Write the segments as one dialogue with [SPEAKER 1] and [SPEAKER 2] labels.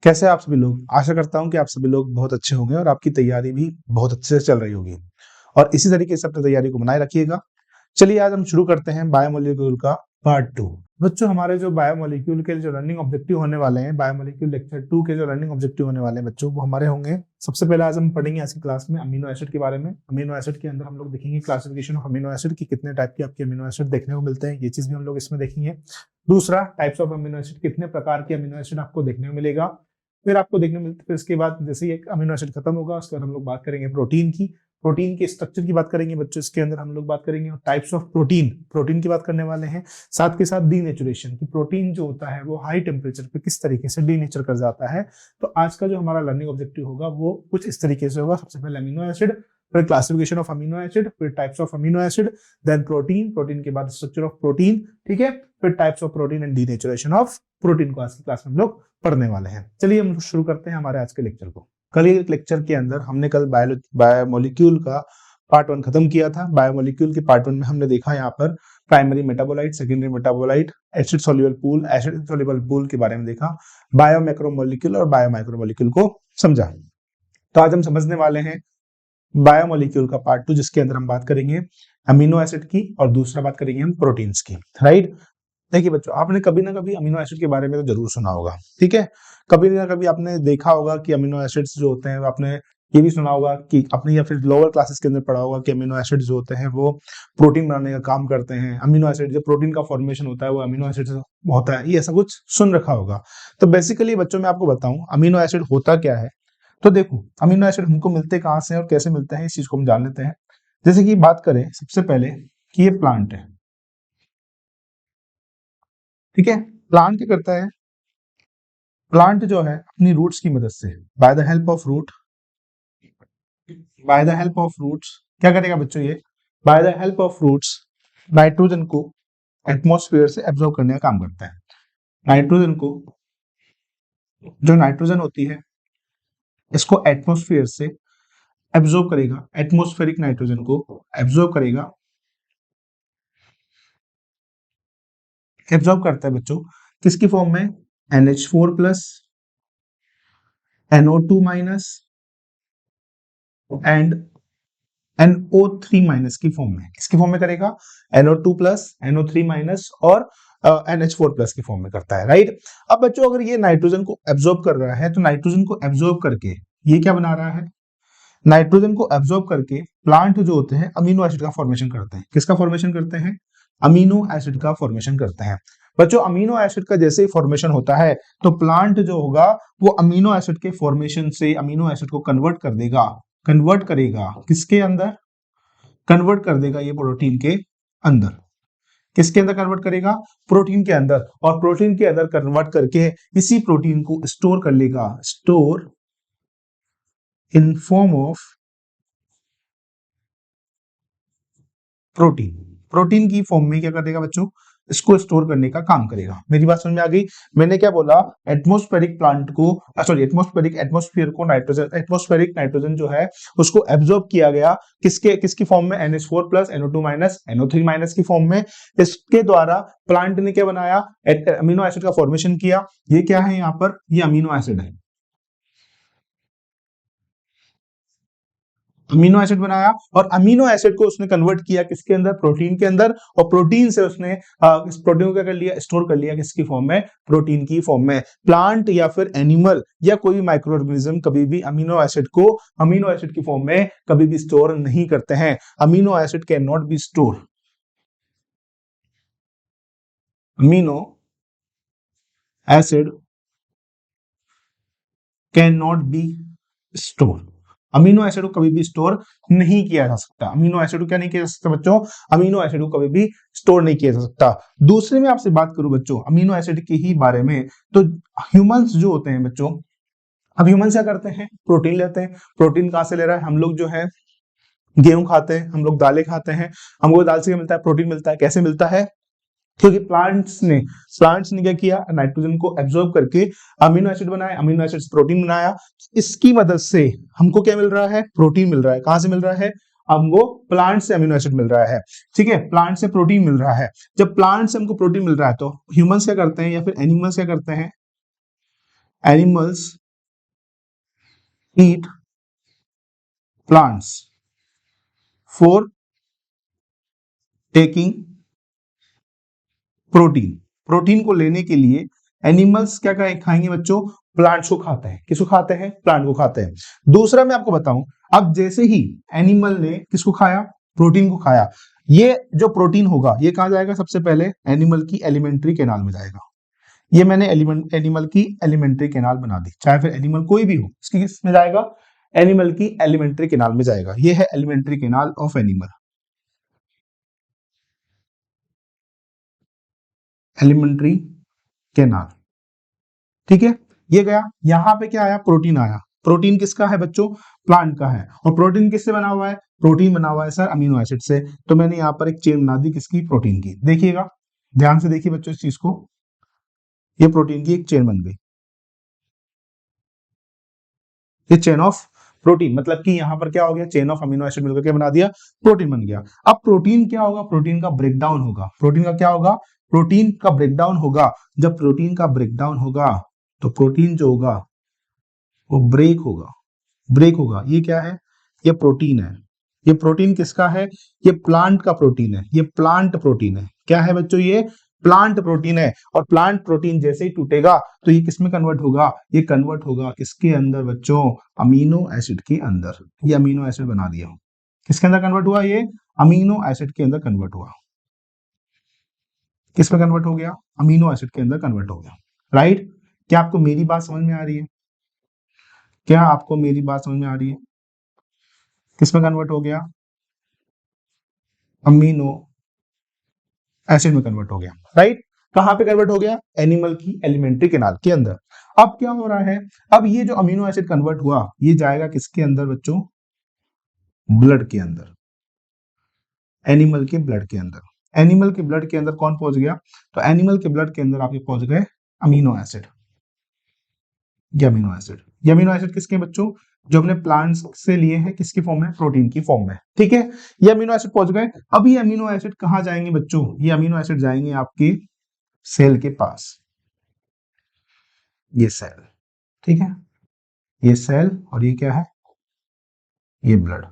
[SPEAKER 1] कैसे आप सभी लोग? आशा करता हूँ कि आप सभी लोग बहुत अच्छे होंगे और आपकी तैयारी भी बहुत अच्छे से चल रही होगी और इसी तरीके से अपनी तैयारी को बनाए रखिएगा। चलिए आज हम शुरू करते हैं बायोमोलिक्यूल का पार्ट 2। बच्चों, हमारे जो बायोमोलिक्यूल के जो लर्निंग ऑब्जेक्टिव होने वाले हैं, बायोमोलिक्यूल लेक्चर 2 के जो लर्निंग ऑब्जेक्टिव होने वाले हैं बच्चों, वो हमारे होंगे। सबसे पहले आज हम पढ़ेंगे आज की क्लास में अमीनो एसिड के बारे में। अमीनो एसिड के अंदर हम लोग देखेंगे क्लासिफिकेशन ऑफ अमीनो एसिड की, कितने टाइप के आपके अमीनो एसिड देखने को मिलते हैं, ये चीज भी हम लोग इसमें देखेंगे। दूसरा, टाइप्स ऑफ अमीनो एसिड, कितने प्रकार के अमीनो एसिड आपको देखने को मिलेगा। फिर आपको देखने मिलते, फिर इसके बाद जैसे ही एक अमीनो एसिड खत्म होगा उसके बाद हम लोग बात करेंगे प्रोटीन की। प्रोटीन के स्ट्रक्चर की बात करेंगे बच्चों, इसके अंदर हम लोग बात करेंगे टाइप्स ऑफ प्रोटीन, प्रोटीन की बात करने वाले हैं। साथ के साथ डीनेचुरेशन की, प्रोटीन जो होता है वो हाई टेम्परेचर पे किस तरीके से डीनेचर कर जाता है। तो आज का जो हमारा लर्निंग ऑब्जेक्टिव होगा वो कुछ इस तरीके से होगा। सबसे पहले अमीनो एसिड, फिर क्लासिफिकेशन ऑफ अमीनो एसिड, फिर types of amino acid, then protein, protein के बाद स्ट्रक्चर ऑफ प्रोटीन, ठीक है, फिर types of protein and denaturation of protein को आज की क्लास में हम लोग पढ़ने वाले हैं। चलिए हम शुरू करते हैं हमारे आज के लेक्चर को। कल ही लेक्चर के अंदर हमने कल बायोमोलिक्यूल का पार्ट 1 खत्म किया था। बायोमोलिक्यूल के पार्ट 1 में हमने देखा यहाँ पर primary metabolite, secondary metabolite, acid soluble pool, acid soluble pool के बारे में देखा, बायो मैक्रोमोलिक्यूल और बायो माइक्रोमोलिक्यूल को समझा। तो आज हम समझने वाले हैं बायोमोलिक्यूल का पार्ट 2, जिसके अंदर हम बात करेंगे अमीनो एसिड की और दूसरा बात करेंगे हम प्रोटीन्स की, राइट। देखिए बच्चों, आपने कभी ना कभी अमीनो एसिड के बारे में तो जरूर सुना होगा, ठीक है। कभी ना कभी आपने देखा होगा कि अमीनो एसिड्स जो होते हैं, आपने ये भी सुना होगा कि अपने या फिर लोअर क्लासेस के अंदर पढ़ा होगा कि अमीनो एसिड जो होते हैं वो प्रोटीन बनाने का काम करते हैं। अमीनो एसिड जो प्रोटीन का फॉर्मेशन होता है वो अमीनो एसिड से होता है, ये ऐसा कुछ सुन रखा होगा। तो बेसिकली बच्चों मैं आपको बताऊं अमीनो एसिड होता क्या है। तो देखो, अमीनो एसिड हमको मिलते कहाँ से हैं और कैसे मिलते हैं, इस चीज को हम जान लेते हैं। जैसे कि बात करें सबसे पहले कि ये प्लांट है, ठीक है। प्लांट क्या करता है, प्लांट जो है अपनी रूट्स की मदद से, by the help of root, by the help of roots क्या करेगा बच्चों, ये by the help of roots nitrogen को एटमॉस्फेयर से एब्जॉर्ब करने का काम करता है। नाइट्रोजन को, जो नाइट्रोजन होती है इसको एटमॉस्फेयर से एब्जॉर्ब करेगा, एटमॉस्फेरिक नाइट्रोजन को एब्जॉर्ब करेगा। एब्जॉर्ब करता है बच्चों किसकी फॉर्म में, NH4 plus, NO2 minus and NO3 minus की फॉर्म में। किसकी फॉर्म में करेगा, NO2 प्लस, NO3 माइनस और NH4 प्लस की फॉर्म में करता है, राइट। अब बच्चों अगर ये नाइट्रोजन को एब्जॉर्ब कर रहा है तो नाइट्रोजन को एब्जॉर्ब करके ये क्या बना रहा है, नाइट्रोजन को एब्जॉर्ब करके प्लांट जो होते हैं अमीनो एसिड का फॉर्मेशन करते हैं। किसका फॉर्मेशन करते हैं, अमीनो एसिड का फॉर्मेशन करते हैं। बच्चों अमीनो एसिड का जैसे ही फॉर्मेशन होता है तो प्लांट जो होगा वो अमीनो एसिड के फॉर्मेशन से अमीनो एसिड को कन्वर्ट कर देगा, कन्वर्ट करेगा किसके अंदर, कन्वर्ट कर देगा ये प्रोटीन के अंदर। किसके अंदर कन्वर्ट करेगा, प्रोटीन के अंदर, और प्रोटीन के अंदर कन्वर्ट करके इसी प्रोटीन को स्टोर कर लेगा, store in form of protein. Protein की फॉर्म में क्या करेगा बच्चों, इसको स्टोर करने का काम करेगा। मेरी बात समझ में आ गई। मैंने क्या बोला, एटमॉस्फेरिक प्लांट को, सॉरी एटमॉस्फेयर को नाइट्रोजन, एटमॉस्फेरिक नाइट्रोजन जो है उसको एब्जॉर्ब किया गया किसकी फॉर्म में, NH4 plus, NO2 minus, NO3 minus की फॉर्म में। इसके द्वारा प्लांट ने क्या बनाया, अमीनो एसिड का फॉर्मेशन किया। ये क्या है यहाँ पर, ये अमीनो एसिड है, अमीनो एसिड बनाया और अमीनो एसिड को उसने कन्वर्ट किया किसके अंदर, प्रोटीन के अंदर, और प्रोटीन से उसने इस प्रोटीन को क्या कर लिया, स्टोर कर लिया किसकी फॉर्म में, प्रोटीन की फॉर्म में। प्लांट या फिर एनिमल या कोई भी माइक्रो ऑर्गेनिज्म कभी भी अमीनो एसिड को अमीनो एसिड की फॉर्म में कभी भी स्टोर नहीं करते हैं। Amino acid can not be store, amino acid can not be store, amino acid को कभी भी स्टोर नहीं किया जा सकता। अमीनो एसिड को क्या नहीं किया जा सकता बच्चों, अमीनो एसिड को कभी भी स्टोर नहीं किया जा सकता। दूसरे में आपसे बात करूं बच्चों अमीनो एसिड के ही बारे में, तो ह्यूमंस जो होते हैं बच्चों, अब ह्यूमंस क्या करते हैं, प्रोटीन लेते हैं। प्रोटीन कहां से ले रहा है, हम लोग जो है गेहूं खाते हैं, हम लोग दालें खाते हैं, हमको दाल से क्या मिलता है, प्रोटीन मिलता है। कैसे मिलता है, क्योंकि प्लांट्स ने क्या किया, नाइट्रोजन को एब्जॉर्ब करके अमीनो एसिड बनाया, अमीनो एसिड से प्रोटीन बनाया। इसकी मदद से हमको क्या मिल रहा है, प्रोटीन मिल रहा है। कहां से मिल रहा है, हमको प्लांट से अमीनो एसिड मिल रहा है, ठीक है, प्लांट से प्रोटीन मिल रहा है। जब प्लांट से हमको प्रोटीन मिल रहा है तो ह्यूमंस क्या करते हैं या फिर एनिमल्स क्या करते हैं, animals eat plants for taking protein. Protein को लेने के लिए एनिमल्स क्या खाएंगे बच्चों? प्लांट्स को खाते हैं। किसको खाते हैं? प्लांट को खाते हैं। दूसरा मैं आपको बताऊं, अब जैसे ही एनिमल ने किसको खाया? प्रोटीन को खाया, ये जो प्रोटीन होगा ये कहां जाएगा? सबसे पहले एनिमल की एलिमेंट्री कैनाल में जाएगा। ये मैंने एनिमल की एलिमेंट्री कैनाल बना दी, चाहे फिर एनिमल कोई भी हो, इसकी किसमें जाएगा? एनिमल की एलिमेंट्री कैनाल में जाएगा। ये है alimentary canal of animal. Alimentary canal, ठीक है, ये गया। यहां पे क्या आया? प्रोटीन आया। प्रोटीन किसका है बच्चों? प्लांट का है। और प्रोटीन किससे बना हुआ है? प्रोटीन बना हुआ है सर अमीनो एसिड से। तो मैंने यहां पर एक चेन बना दी, किसकी? प्रोटीन की। देखिएगा, ध्यान से देखिए बच्चों इस चीज को, ये प्रोटीन की एक चेन बन गई। ये चेन ऑफ प्रोटीन, मतलब कि यहां पर क्या हो गया? चेन ऑफ अमीनो एसिड मिलकर के बना दिया, प्रोटीन बन गया। अब प्रोटीन क्या होगा? प्रोटीन का ब्रेकडाउन होगा। प्रोटीन का क्या होगा? प्रोटीन का ब्रेकडाउन होगा। जब प्रोटीन का ब्रेकडाउन होगा तो प्रोटीन जो होगा वो ब्रेक होगा। ब्रेक होगा, ये क्या है? ये प्रोटीन है। ये प्रोटीन किसका है? ये प्लांट का प्रोटीन है। ये प्लांट प्रोटीन है। क्या है बच्चों? ये प्लांट प्रोटीन है। और प्लांट प्रोटीन जैसे ही टूटेगा तो ये किसमें कन्वर्ट होगा? ये कन्वर्ट होगा किसके अंदर बच्चों? अमीनो एसिड के अंदर। ये अमीनो एसिड बना दिया। किसके अंदर कन्वर्ट हुआ? ये अमीनो एसिड के अंदर कन्वर्ट हुआ। किसमें कन्वर्ट हो गया? अमीनो एसिड के अंदर कन्वर्ट हो गया। राइट? क्या आपको मेरी बात समझ में आ रही है? क्या आपको मेरी बात समझ में आ रही है? किसमें कन्वर्ट हो गया? अमीनो एसिड में कन्वर्ट हो गया। राइट? कहां पे कन्वर्ट हो गया? एनिमल की एलिमेंट्री कैनाल के अंदर। अब क्या हो रहा है? अब ये जो अमीनो एसिड कन्वर्ट हुआ ये जाएगा किसके अंदर बच्चों? ब्लड के अंदर। एनिमल के ब्लड के अंदर। एनिमल के ब्लड के अंदर कौन पहुंच गया? तो एनिमल के ब्लड के अंदर आपके पहुंच गए अमीनो एसिड। ये अमीनो एसिड, ये अमीनो एसिड किसके बच्चों? जो हमने प्लांट्स से लिए हैं, किसकी फॉर्म में? प्रोटीन की फॉर्म में। ठीक है, ये अमीनो एसिड पहुंच गए। अब ये अमीनो एसिड कहां जाएंगे बच्चों? ये अमीनो एसिड जाएंगे आपकी सेल के पास। ये सेल, ठीक है, ये सेल और ये क्या है? ये ब्लड।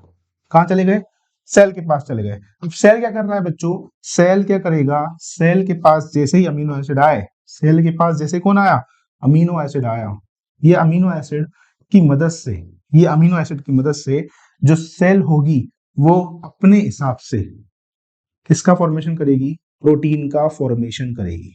[SPEAKER 1] कहां चले गए? सेल के पास चले गए। अब सेल क्या कर रहा है बच्चों? सेल क्या करेगा? सेल के पास जैसे ही अमीनो एसिड आए, सेल के पास जैसे कौन आया? अमीनो एसिड आया। ये अमीनो एसिड की मदद से, ये अमीनो एसिड की मदद से जो सेल होगी वो अपने हिसाब से किसका फॉर्मेशन करेगी? प्रोटीन का फॉर्मेशन करेगी।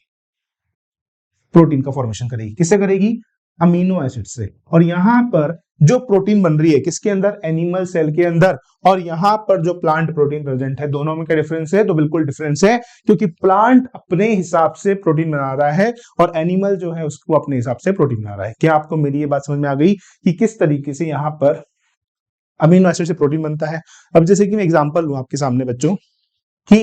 [SPEAKER 1] प्रोटीन का फॉर्मेशन करेगी। किससे करेगी? अमीनो एसिड से। और यहां पर जो प्रोटीन बन रही है किसके अंदर? एनिमल सेल के अंदर। और यहां पर जो प्लांट प्रोटीन प्रेजेंट है, दोनों में क्या डिफरेंस है? तो बिल्कुल डिफरेंस है, क्योंकि प्लांट अपने हिसाब से प्रोटीन बना रहा है और एनिमल जो है उसको अपने हिसाब से प्रोटीन बना रहा है। क्या आपको मेरी ये बात समझ में आ गई कि किस तरीके से यहां पर अमीनो एसिड से प्रोटीन बनता है? अब जैसे कि मैं एग्जांपल लूं आपके सामने बच्चों, कि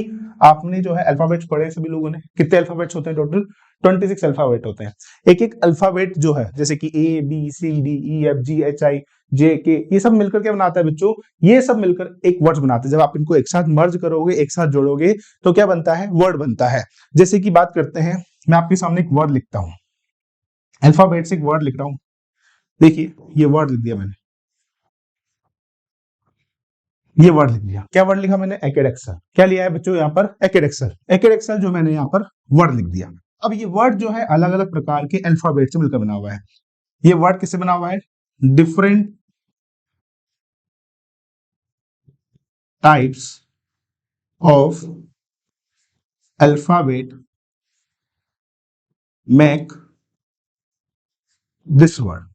[SPEAKER 1] आपने जो है अल्फाबेट्स पढ़े सभी लोगों ने। कितने अल्फाबेट्स होते हैं टोटल? 26 अल्फाबेट होते हैं। एक एक अल्फाबेट जो है, जैसे कि A B C D E F G H I J K, ये सब मिलकर क्या बनाता है बच्चों? ये सब मिलकर एक वर्ड बनाते हैं। जब आप इनको एक साथ मर्ज करोगे, एक साथ जोड़ोगे, तो क्या बनता है? वर्ड बनता है। जैसे कि बात करते हैं, मैं आपके सामने एक वर्ड लिखता हूं, अल्फाबेट से एक वर्ड लिख रहा हूं। देखिए, ये वर्ड लिख दिया मैंने, ये वर्ड लिख दिया। क्या वर्ड लिखा मैंने? एकेडेक्सल। क्या लिया है बच्चों यहाँ पर? एकेडेक्सल। एकेडेक्सल जो मैंने यहाँ पर वर्ड लिख दिया। अब ये वर्ड जो है अलग अलग प्रकार के अल्फाबेट से मिलकर बना हुआ है। ये वर्ड किससे बना हुआ है? Different types of alphabet make this word.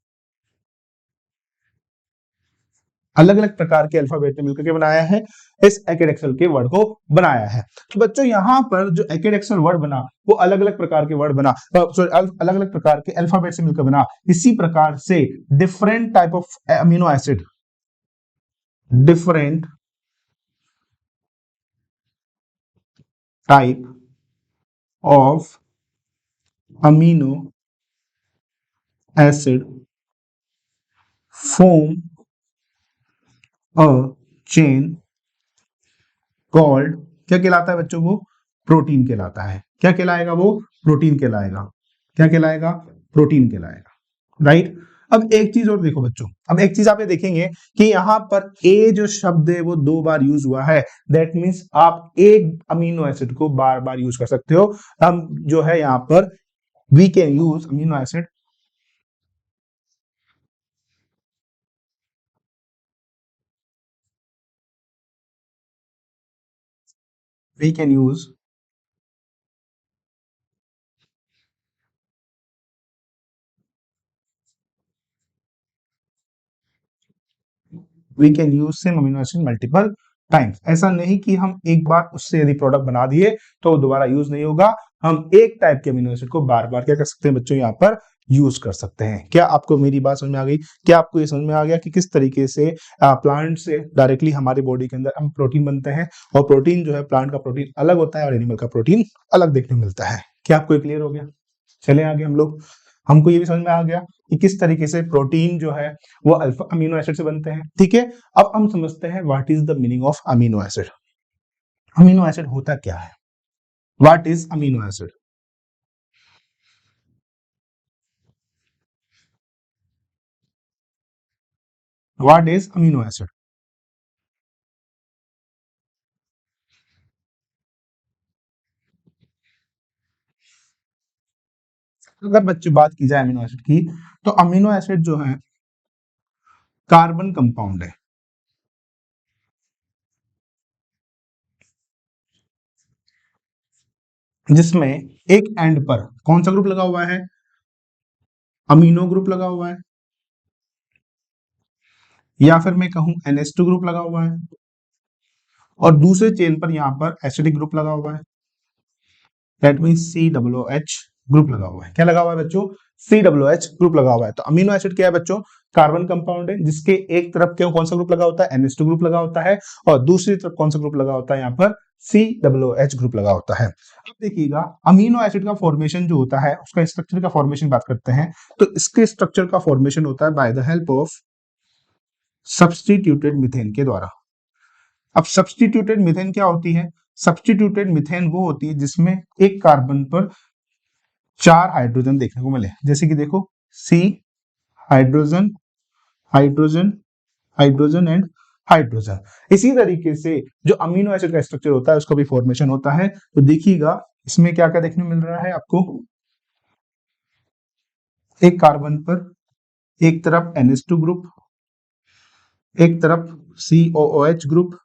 [SPEAKER 1] अलग अलग प्रकार के अल्फाबेट ने मिलकर के बनाया है, इस एकेडेक्सल के वर्ड को बनाया है। तो बच्चों यहां पर जो एकेडेक्सल वर्ड बना वो अलग अलग प्रकार के वर्ड बना, सॉरी अलग अलग प्रकार के अल्फाबेट से मिलकर बना। इसी प्रकार से different type of amino acid, different type of amino acid form a chain called, क्या कहलाता है बच्चों? वो प्रोटीन कहलाता है। क्या कहलाएगा वो? प्रोटीन कहलाएगा। क्या कहलाएगा? प्रोटीन कहलाएगा। राइट। अब एक चीज और देखो बच्चों, अब एक चीज आप ये देखेंगे कि यहाँ पर ए जो शब्द है वो 2 बार यूज हुआ है। दैट मीन्स आप एक अमीनो एसिड को बार बार यूज कर सकते हो। हम जो है यहाँ पर we can use amino acid, we can use we can use same amino acid multiple times. ऐसा नहीं कि हम एक बार उससे यदि प्रोडक्ट बना दिए तो दोबारा यूज नहीं होगा। हम एक टाइप के अमीनो एसिड को बार बार क्या कर सकते हैं बच्चों, यहाँ पर यूज कर सकते हैं। क्या आपको मेरी बात समझ में आ गई? क्या आपको ये समझ में आ गया कि किस तरीके से प्लांट से डायरेक्टली हमारे बॉडी के अंदर हम प्रोटीन बनते हैं, और प्रोटीन जो है प्लांट का प्रोटीन अलग होता है और एनिमल का प्रोटीन अलग देखने को मिलता है। क्या आपको क्लियर हो गया? चले आगे हम लोग। हमको ये भी समझ में आ गया कि किस तरीके से प्रोटीन जो है वो अल्फा अमीनो एसिड से बनते हैं। ठीक है, अब हम समझते हैं what is the meaning of amino acid. Amino acid होता क्या है? What is amino acid? What is amino acid? अगर बच्चे बात की जाए अमीनो एसिड की, तो अमीनो एसिड जो है कार्बन कंपाउंड है, जिसमें एक एंड पर कौन सा ग्रुप लगा हुआ है? अमीनो ग्रुप लगा हुआ है, या फिर मैं कहूं NH2 ग्रुप लगा हुआ है, और दूसरे चेन पर यहां पर एसिडिक ग्रुप लगा हुआ है। दैट मीन COOH ग्रुप लगा हुआ है। क्या लगा हुआ है बच्चों? COOH ग्रुप लगा हुआ है। तो अमीनो एसिड क्या है बच्चों? कार्बन कंपाउंड है, जिसके एक तरफ क्यों कौन सा ग्रुप लगा होता है? NH2 ग्रुप लगा होता है, और दूसरी तरफ कौन सा ग्रुप लगा होता है? यहाँ पर COOH ग्रुप लगा होता है। अब देखिएगा अमीनो एसिड का फॉर्मेशन जो होता है, उसका स्ट्रक्चर का फॉर्मेशन बात करते हैं, तो इसके स्ट्रक्चर का फॉर्मेशन होता है bye the help of substituted methane के द्वारा। अब सब्सटीट्यूटेड मीथेन क्या होती है? सब्सटीट्यूटेड मीथेन वो होती है जिसमें एक कार्बन पर 4 हाइड्रोजन देखने को मिले। जैसे कि देखो, C, hydrogen, hydrogen, hydrogen and hydrogen. इसी तरीके से जो अमीनो एसिड का स्ट्रक्चर होता है उसका भी फॉर्मेशन होता है। तो देखिएगा इसमें क्या क्या देखने को मिल रहा है आपको। एक कार्बन पर एक तरफ NH2 ग्रुप, एक तरफ COOH ग्रुप,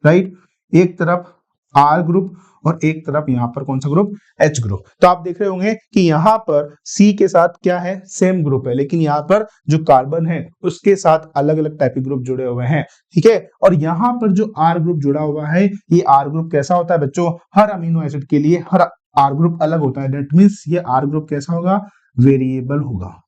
[SPEAKER 1] राइट, एक तरफ R ग्रुप, और एक तरफ यहां पर कौन सा ग्रुप? H group. तो आप देख रहे होंगे कि यहां पर C के साथ क्या है? सेम ग्रुप है, लेकिन यहां पर जो कार्बन है उसके साथ अलग अलग टाइप के ग्रुप जुड़े हुए हैं। ठीक है, और यहां पर जो R ग्रुप जुड़ा हुआ है, ये R ग्रुप कैसा होता है बच्चों? हर अमीनो एसिड के लिए हर R ग्रुप अलग होता है। दैट मीन्स ये R ग्रुप कैसा होगा? वेरिएबल होगा।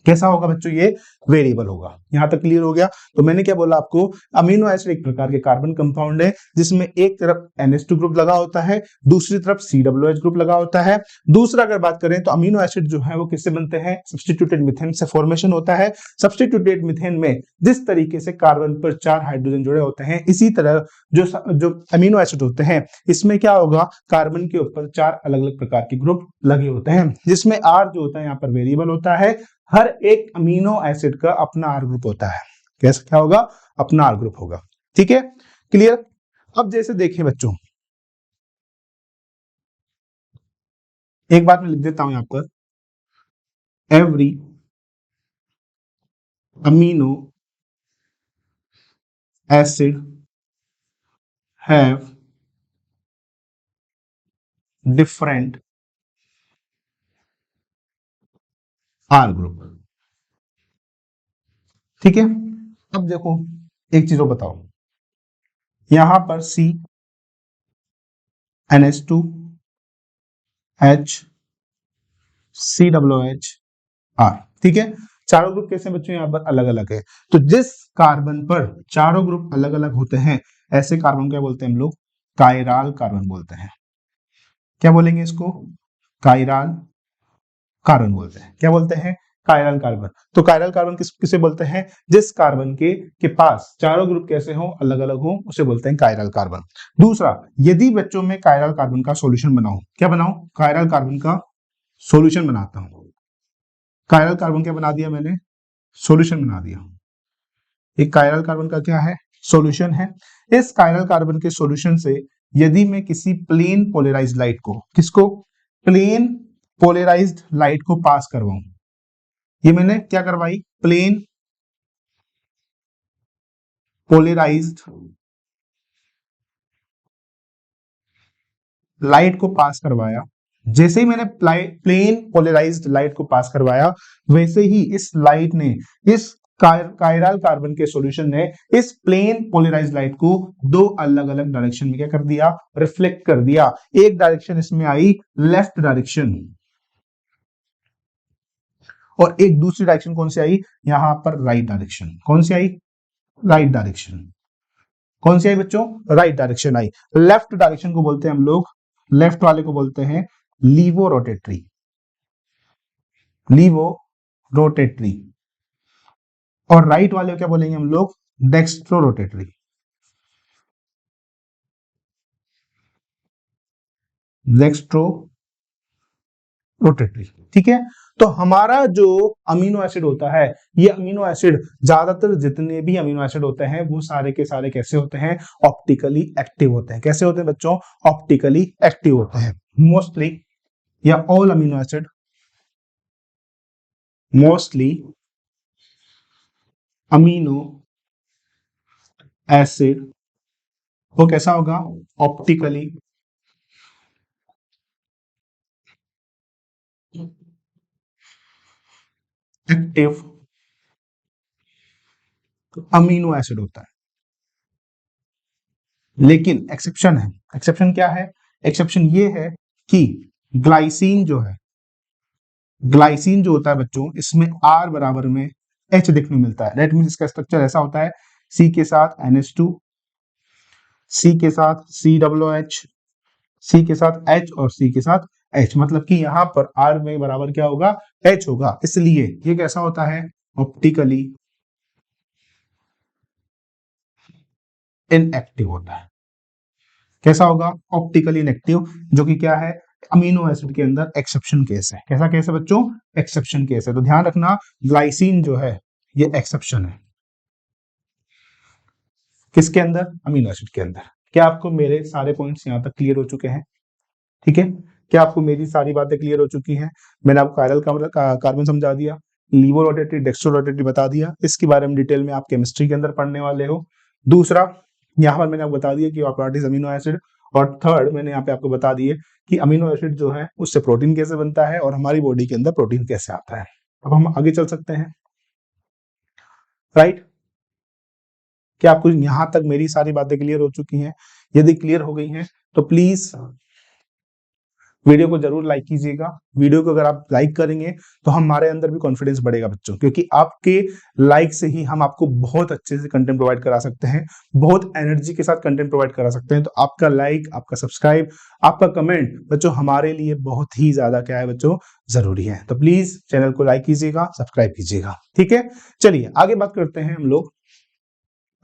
[SPEAKER 1] कैसा होगा बच्चों? ये वेरिएबल होगा। यहां तक क्लियर हो गया? तो मैंने क्या बोला आपको, अमीनो एसिड एक प्रकार के कार्बन कंपाउंड है जिसमें एक तरफ NH2 ग्रुप लगा होता है, दूसरी तरफ COOH ग्रुप लगा होता है। दूसरा अगर बात करें तो अमीनो एसिड जो है वो किससे बनते हैं? सब्स्टिट्यूटेड मीथेन से फॉर्मेशन होता है। सब्स्टिट्यूटेड मीथेन में जिस तरीके से कार्बन पर 4 हाइड्रोजन जुड़े होते हैं, इसी तरह जो अमीनो एसिड होते हैं इसमें क्या होगा? कार्बन के ऊपर 4 अलग अलग प्रकार के ग्रुप लगे होते हैं, जिसमें R जो होता है यहाँ पर वेरिएबल होता है। हर एक अमीनो एसिड का अपना आर ग्रुप होता है। कैसा क्या होगा? अपना आर ग्रुप होगा। ठीक है, क्लियर? अब जैसे देखें बच्चों, एक बात मैं लिख देता हूं यहां पर, every amino acid have different R group. ठीक है, अब देखो एक चीज और बताओ, यहां पर C, NH2, H, COOH, R। ठीक है, चारों ग्रुप कैसे बच्चों? यहाँ पर अलग अलग है। तो जिस कार्बन पर चारों ग्रुप अलग अलग होते हैं, ऐसे कार्बन क्या बोलते हैं हम लोग? कायरल कार्बन बोलते हैं। क्या बोलेंगे इसको? कायरल कार्बन बोलते हैं। क्या बोलते हैं? Chiral carbon. तो कायरल कार्बन किसे बोलते हैं? जिस कार्बन के पास चारों ग्रुप कैसे हो? अलग अलग हो, उसे बोलते हैं कायरल कार्बन। दूसरा, यदि बच्चों में कायरल कार्बन का सॉल्यूशन बनाऊं, क्या बनाऊं? कायरल कार्बन का सॉल्यूशन बनाता हूं, कायरल कार्बन क्या बना दिया मैंने, सॉल्यूशन बना दिया। एक कायरल कार्बन का क्या है, सॉल्यूशन है। इस कायरल कार्बन के सॉल्यूशन से यदि मैं किसी प्लेन पोलराइज्ड लाइट को, किसको, प्लेन पोलराइज्ड लाइट को पास करवाऊं, ये मैंने क्या करवाई, प्लेन पोलराइज्ड लाइट को पास करवाया, जैसे ही मैंने प्लेन पोलराइज्ड लाइट को पास करवाया, वैसे ही इस लाइट ने, इस कायरल कार्बन के सॉल्यूशन ने इस प्लेन पोलराइज्ड लाइट को दो अलग अलग डायरेक्शन में क्या कर दिया, रिफ्लेक्ट कर दिया। एक डायरेक्शन इसमें आई लेफ्ट डायरेक्शन, और एक दूसरी डायरेक्शन कौन सी आई, यहां पर राइट डायरेक्शन। कौन सी आई, राइट डायरेक्शन। कौन सी आई बच्चों, right direction I. Left direction को बोलते हैं हम लोग, लेफ्ट वाले को बोलते हैं लीवो रोटेटरी, लीवो रोटेटरी, और राइट वाले को क्या बोलेंगे हम लोग, डेक्स्ट्रो रोटेटरी, डेक्स्ट्रो रोटेटरी। ठीक है, तो हमारा जो अमीनो एसिड होता है, ये अमीनो एसिड, ज्यादातर जितने भी अमीनो एसिड होते हैं वो सारे के सारे कैसे होते हैं, ऑप्टिकली एक्टिव होते हैं। कैसे होते हैं बच्चों, ऑप्टिकली एक्टिव होते हैं। मोस्टली या all amino acid, mostly amino acid वो कैसा होगा, ऑप्टिकली एक्टिव अमीनो एसिड होता है। लेकिन एक्सेप्शन है। एक्सेप्शन क्या है, एक्सेप्शन ये है कि ग्लाइसिन जो है, ग्लाइसिन जो होता है बच्चों, इसमें R बराबर में H देखने को मिलता है। दैट मींस इसका स्ट्रक्चर ऐसा होता है, C के साथ NH2, C के साथ COOH, C के साथ H और C के साथ H, मतलब कि यहां पर R में बराबर क्या होगा, H होगा। इसलिए ये कैसा होता है, ऑप्टिकली इनएक्टिव होता है। कैसा होगा, ऑप्टिकली इनएक्टिव, जो कि क्या है, अमीनो एसिड के अंदर एक्सेप्शन केस है। कैसा केस है बच्चों, एक्सेप्शन केस है। तो ध्यान रखना, ग्लाइसिन जो है ये एक्सेप्शन है। किसके अंदर, अमीनो एसिड के अंदर। क्या आपको मेरे सारे पॉइंट्स यहां तक क्लियर हो चुके हैं, ठीक है, क्या आपको मेरी सारी बातें क्लियर हो चुकी हैं। मैंने आपको कायरल कार्बन समझा दिया, लीवो रोटेटरी, डेक्स्ट्रो रोटेटरी बता दिया, इसके बारे में डिटेल में आप केमिस्ट्री के अंदर पढ़ने वाले हो। दूसरा, यहाँ पर मैंने आपको बता दिया कि व्हाट इज अमीनो एसिड, और थर्ड मैंने यहाँ पे आपको बता दिए कि अमीनो एसिड जो है उससे प्रोटीन कैसे बनता है और हमारी बॉडी के अंदर प्रोटीन कैसे आता है। अब हम आगे चल सकते हैं, राइट। क्या आपको यहां तक मेरी सारी बातें क्लियर हो चुकी हैं? यदि क्लियर हो गई हैं तो प्लीज वीडियो को जरूर लाइक कीजिएगा। वीडियो को अगर आप लाइक करेंगे तो हमारे अंदर भी कॉन्फिडेंस बढ़ेगा बच्चों, क्योंकि आपके लाइक से ही हम आपको बहुत अच्छे से कंटेंट प्रोवाइड करा सकते हैं, बहुत एनर्जी के साथ कंटेंट प्रोवाइड करा सकते हैं। तो आपका लाइक, आपका सब्सक्राइब, आपका कमेंट बच्चों हमारे लिए बहुत ही ज्यादा क्या है बच्चों, जरूरी है। तो प्लीज चैनल को लाइक कीजिएगा, सब्सक्राइब कीजिएगा, ठीक है। चलिए आगे बात करते हैं हम लोग,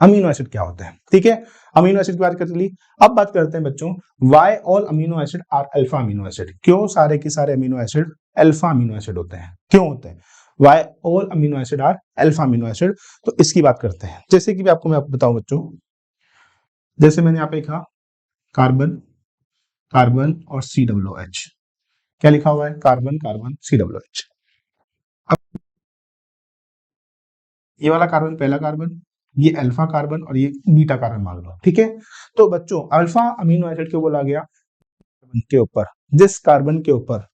[SPEAKER 1] अमीनो एसिड क्या होते हैं, ठीक है। अमीनो एसिड की बात कर ली। अब बात करते हैं बच्चों, why all amino acid are alpha amino acid. क्यों सारे के सारे amino acid alpha amino acid होते हैं, क्यों होते हैं, why all amino acid are alpha amino acid. तो इसकी बात करते हैं। जैसे कि मैं आपको बताऊं बच्चों, जैसे मैंने यहाँ पे लिखा कार्बन, कार्बन और COOH। क्या लिखा हुआ है, कार्बन कार्बन COOH। अब ये वाला कार्बन पहला कार्बन, ये अल्फा कार्बन और ये बीटा कार्बन मान लो, ठीक है। तो बच्चों अल्फा अमीनो एसिड क्यों बोला गया, के ऊपर, जिस कार्बन के ऊपर,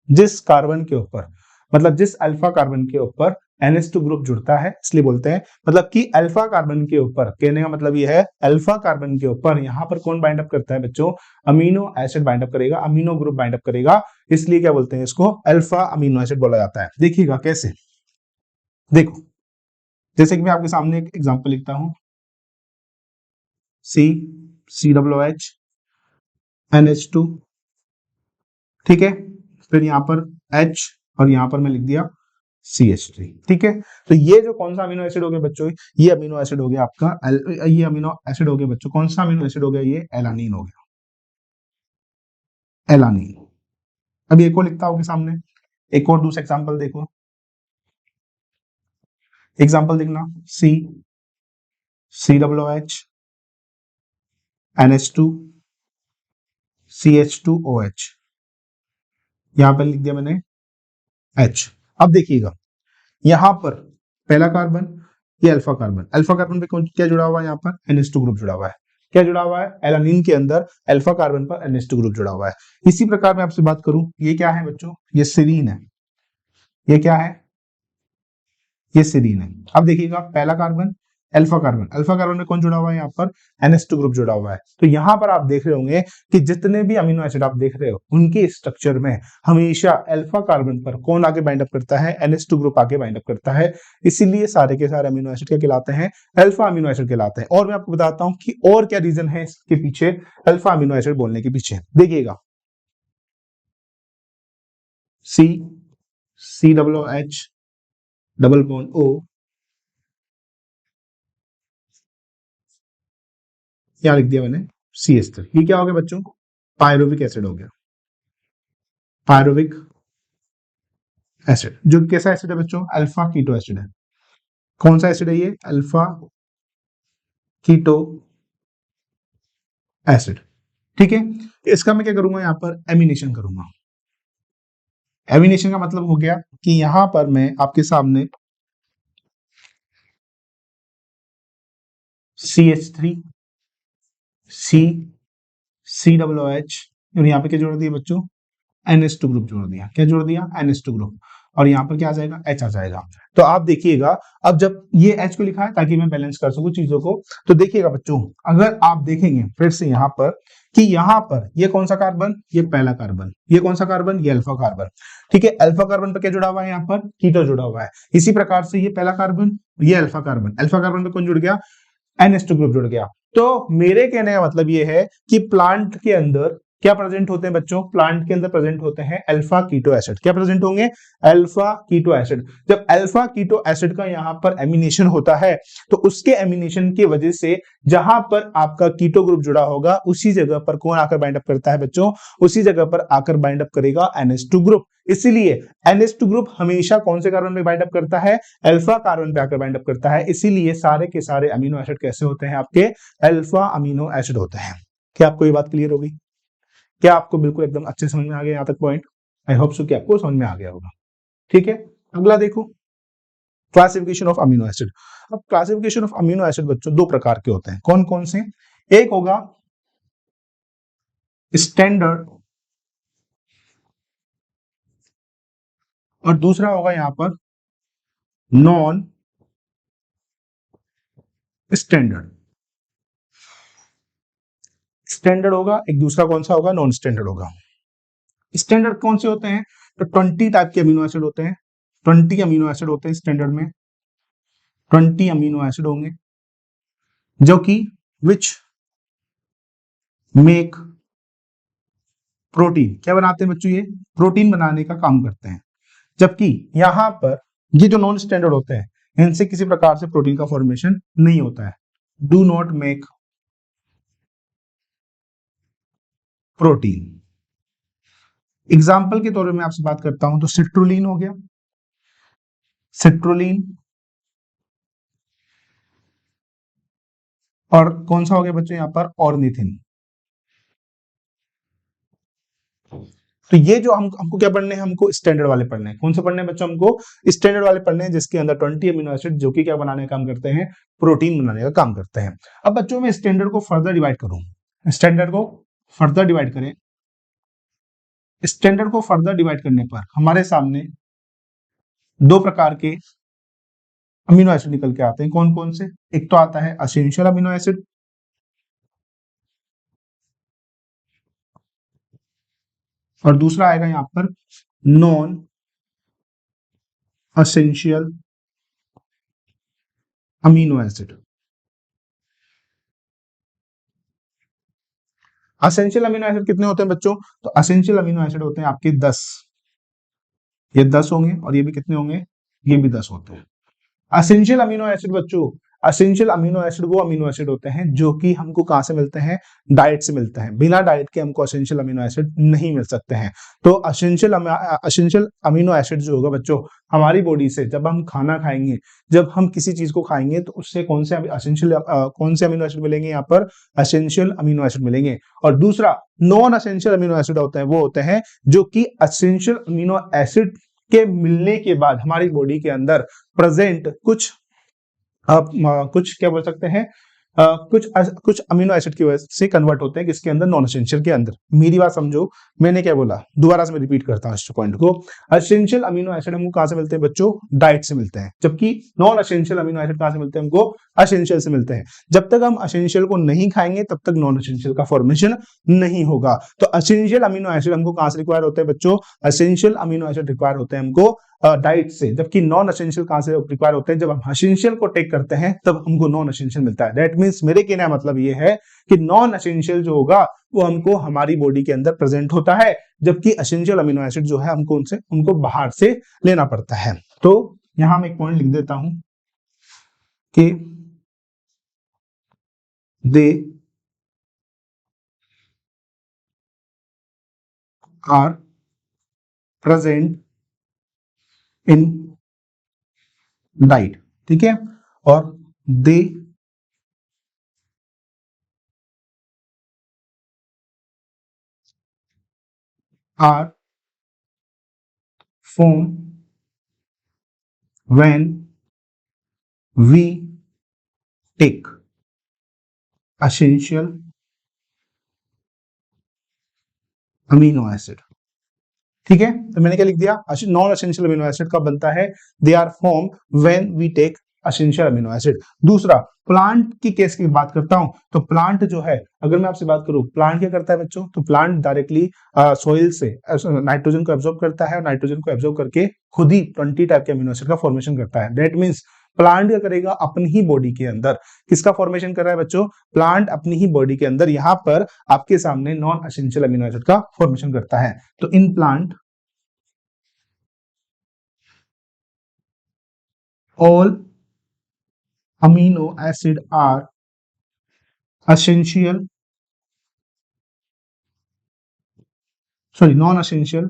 [SPEAKER 1] जिस कार्बन के ऊपर, मतलब जिस अल्फा कार्बन के ऊपर NH2 ग्रुप जुड़ता है, इसलिए बोलते हैं। मतलब कि अल्फा कार्बन के ऊपर, कहने का मतलब ये है अल्फा कार्बन के ऊपर यहां पर कौन बाइंड अप करता है बच्चों, अमीनो एसिड बाइंड अप करेगा, अमीनो ग्रुप बाइंड अप करेगा, इसलिए क्या बोलते हैं इसको, अल्फा अमीनो एसिड बोला जाता है। देखिएगा कैसे, देखो जैसे कि मैं आपके सामने एक एग्जांपल लिखता हूं, COOH NH2, ठीक है, फिर यहां पर H और यहां पर मैं लिख दिया CH3, ठीक है। तो ये जो कौन सा अमीनो एसिड हो गया बच्चों, ये अमीनो एसिड हो गया आपका ये अमीनो एसिड हो गया बच्चों, कौन सा अमीनो एसिड हो गया, ये एलानीन हो गया, एलानीन। अब एक और लिखता हूं के सामने, एक और दूसरा एग्जांपल देखो, एग्जाम्पल देखना, COH, NH2, CH2OH, यहां पर लिख दिया मैंने H। अब देखिएगा यहां पर पहला कार्बन, ये अल्फा कार्बन, अल्फा कार्बन पे क्या जुड़ा हुआ है, यहाँ पर NH2 ग्रुप जुड़ा हुआ है। क्या जुड़ा हुआ है, एलानिन के अंदर अल्फा कार्बन पर NH2 ग्रुप जुड़ा हुआ है। इसी प्रकार मैं आपसे बात करूं, ये क्या है बच्चों, ये सीरीन है। ये क्या है, ये सीरीन है। अब देखिएगा पहला carbon, alpha carbon, alpha carbon में कौन जुड़ा हुआ है, यहाँ पर NH2 ग्रुप जुड़ा हुआ है। तो यहाँ पर आप देख रहे होंगे कि जितने भी अमीनो एसिड आप देख रहे हो उनके स्ट्रक्चर में हमेशा अल्फा कार्बन पर कौन आगे बाइंड अप करता है, NH2 ग्रुप आगे बाइंड अप करता है। इसीलिए सारे के सारे अमीनो एसिड क्या कहलाते हैं, अल्फा अमीनो एसिड कहलाते हैं। और मैं आपको बताता हूं कि और क्या रीजन है इसके पीछे, अल्फा अमीनो एसिड बोलने के पीछे। देखिएगा COH डबल बॉन्ड O, क्या लिख दिया मैंने, CH3। ये क्या हो गया बच्चों, पायरुविक एसिड हो गया, पायरुविक एसिड। जो कैसा एसिड है बच्चों, अल्फा कीटो एसिड है। कौन सा एसिड है ये, अल्फा कीटो एसिड। ठीक है, इसका मैं क्या करूंगा, यहां पर एमिनेशन करूंगा। एमिनेशन का मतलब हो गया कि यहां पर मैं आपके सामने CH3, COH, और यहाँ पे क्या जोड़ दिया बच्चों, NH2 ग्रुप जोड़ दिया। क्या जोड़ दिया, NH2 ग्रुप। और यहाँ पर क्या आ जाएगा, H आ जाएगा। तो आप देखिएगा, अब जब ये H को लिखा है ताकि मैं बैलेंस कर सकूं चीजों को, तो देखिएगा बच्चों, अगर आप देखेंगे फिर से यहाँ पर कि यहाँ पर ये कौन सा कार्बन, ये पहला कार्बन, ये कौन सा कार्बन, ये अल्फा कार्बन। ठीक है, अल्फा कार्बन पर क्या जुड़ा हुआ है, यहाँ पर कीटो जुड़ा हुआ है। इसी प्रकार से ये पहला कार्बन, ये अल्फा कार्बन, अल्फा कार्बन पे कौन जुड़ गया, NH2 ग्रुप जुड़ गया। तो मेरे कहने का मतलब ये है कि प्लांट के अंदर क्या प्रेजेंट होते हैं बच्चों, प्लांट के अंदर प्रेजेंट होते हैं अल्फा कीटो एसिड। क्या प्रेजेंट होंगे, अल्फा कीटो एसिड। जब अल्फा कीटो एसिड का यहां पर एमिनेशन होता है तो उसके एमिनेशन की वजह से जहां पर आपका कीटो ग्रुप जुड़ा होगा उसी जगह पर कौन आकर बाइंड अप करता है बच्चों, उसी जगह पर आकर बाइंड अप करेगा NH2 ग्रुप। इसीलिए NH2 ग्रुप हमेशा कौन से कार्बन में बाइंड अप करता है, अल्फा कार्बन पे आकर बाइंड अप करता है। इसीलिए सारे के सारे अमीनो एसिड कैसे होते हैं, आपके अल्फा अमीनो एसिड होते हैं। क्या आपको ये बात क्लियर होगी, क्या आपको बिल्कुल एकदम अच्छे समझ में आ गया यहाँ तक पॉइंट, आई होप सो कि आपको समझ में आ गया होगा। ठीक है, अगला देखो, क्लासिफिकेशन ऑफ अमीनो एसिड। अब क्लासिफिकेशन ऑफ अमीनो एसिड बच्चों दो प्रकार के होते हैं, कौन कौन से, एक होगा स्टैंडर्ड और दूसरा होगा यहां पर नॉन स्टैंडर्ड। स्टैंडर्ड होगा एक, दूसरा कौन सा होगा, नॉन स्टैंडर्ड होगा। स्टैंडर्ड कौन से होते हैं, तो 20 टाइप के अमीनो एसिड होते हैं, 20 अमीनो एसिड होते हैं स्टैंडर्ड में, 20 अमीनो एसिड होंगे जो कि विच मेक प्रोटीन। क्या बनाते हैं बच्चों, ये प्रोटीन बनाने का काम करते हैं। जबकि यहां पर ये जो नॉन स्टैंडर्ड होते हैं इनसे किसी प्रकार से प्रोटीन का फॉर्मेशन नहीं होता है, do not make protein. Example के तौर पर मैं आपसे बात करता हूं तो सिट्रुलिन हो गया, सिट्रुलिन, और कौन सा हो गया बच्चों यहां पर, ऑर्निथिन। तो ये जो हमको क्या पढ़ने हैं, हमको स्टैंडर्ड वाले पढ़ने हैं। कौन से पढ़ने हैं बच्चों, हमको स्टैंडर्ड वाले पढ़ने हैं जिसके अंदर 20 अमीनो एसिड जो कि क्या बनाने का काम करते हैं, प्रोटीन बनाने का काम करते हैं। अब बच्चों में स्टैंडर्ड को फर्दर डिवाइड करूं, स्टैंडर्ड को फर्दर डिवाइड करें, स्टैंडर्ड को फर्दर डिवाइड करने पर हमारे सामने दो प्रकार के अमीनो एसिड निकल के आते हैं। कौन कौन से, एक तो आता है एसेंशियल अमीनो एसिड, और दूसरा आएगा यहां पर non essential amino acid. Essential amino acid कितने होते हैं बच्चों, तो एसेंशियल अमीनो एसिड होते हैं आपके 10, ये 10 होंगे, और ये भी कितने होंगे, ये भी 10 होते हैं। एसेंशियल अमीनो एसिड बच्चों असेंशियल अमीनो एसिड वो अमीनो एसिड होते हैं जो कि हमको कहां से मिलते हैं, डाइट से मिलते हैं। बिना डाइट के हमको असेंशियल अमीनो एसिड नहीं मिल सकते हैं। तो असेंशियल अमीनो एसिड जो होगा बच्चों हमारी बॉडी से जब हम खाना खाएंगे, जब हम किसी चीज को खाएंगे तो उससे कौन से अमीनो एसिड मिलेंगे, यहाँ पर असेंशियल अमीनो एसिड मिलेंगे। और दूसरा नॉन असेंशियल अमीनो एसिड होते हैं, वो होते हैं जो कि असेंशियल अमीनो एसिड के मिलने के बाद हमारी बॉडी के अंदर प्रेजेंट कुछ क्या बोल सकते हैं, कुछ अमीनो एसिड की वजह से कन्वर्ट होते हैं किसके अंदर, नॉन एसेंशियल के अंदर। मेरी बात समझो, मैंने क्या बोला, दोबारा से मैं रिपीट करता हूं इस पॉइंट को। एसेंशियल अमीनो एसिड हमको कहां से मिलते हैं बच्चों, डाइट से मिलते हैं, जबकि नॉन एसेंशियल अमीनो एसिड कहां से मिलते हैं हमको, एसेंशियल से मिलते हैं। जब तक हम एसेंशियल को नहीं खाएंगे तब तक नॉन एसेंशियल का फॉर्मेशन नहीं होगा। तो एसेंशियल अमीनो एसिड हमको कहां से रिक्वायर होते हैं बच्चों, एसेंशियल अमीनो एसिड रिक्वायर होते हैं हमको डाइट से, जबकि नॉन एसेंशियल कहां से रिक्वायर होते हैं, जब हम एसेंशियल को टेक करते हैं तब हमको नॉन एसेंशियल मिलता है। दैट मींस मेरे कहने का मतलब ये है कि नॉन एसेंशियल जो होगा वो हमको हमारी बॉडी के अंदर प्रेजेंट होता है, जबकि एसेंशियल अमीनो एसिड जो है हमको उनको बाहर से लेना पड़ता है। तो यहां मैं एक पॉइंट लिख देता हूं कि they are present in diet, ठीक है, और they are formed when we take essential amino acid. ठीक है, तो मैंने क्या लिख दिया, नॉन एसेंशियल अमीनो एसिड कब बनता है, they are form when we take essential amino acid. दूसरा प्लांट की केस की बात करता हूं, तो प्लांट जो है, अगर मैं आपसे बात करूं प्लांट क्या करता है बच्चों, तो प्लांट डायरेक्टली सॉइल से नाइट्रोजन को एब्जॉर्ब करता है और नाइट्रोजन को एब्जॉर्ब करके खुद ही 20 टाइप के अमीनो एसिड का फॉर्मेशन करता है। दैट मींस प्लांट क्या करेगा, अपनी ही बॉडी के अंदर किसका फॉर्मेशन कर रहा है बच्चों, प्लांट अपनी ही बॉडी के अंदर यहां पर आपके सामने नॉन एसेंशियल अमीनो एसिड का फॉर्मेशन करता है। तो in plant all amino acid are essential, sorry non essential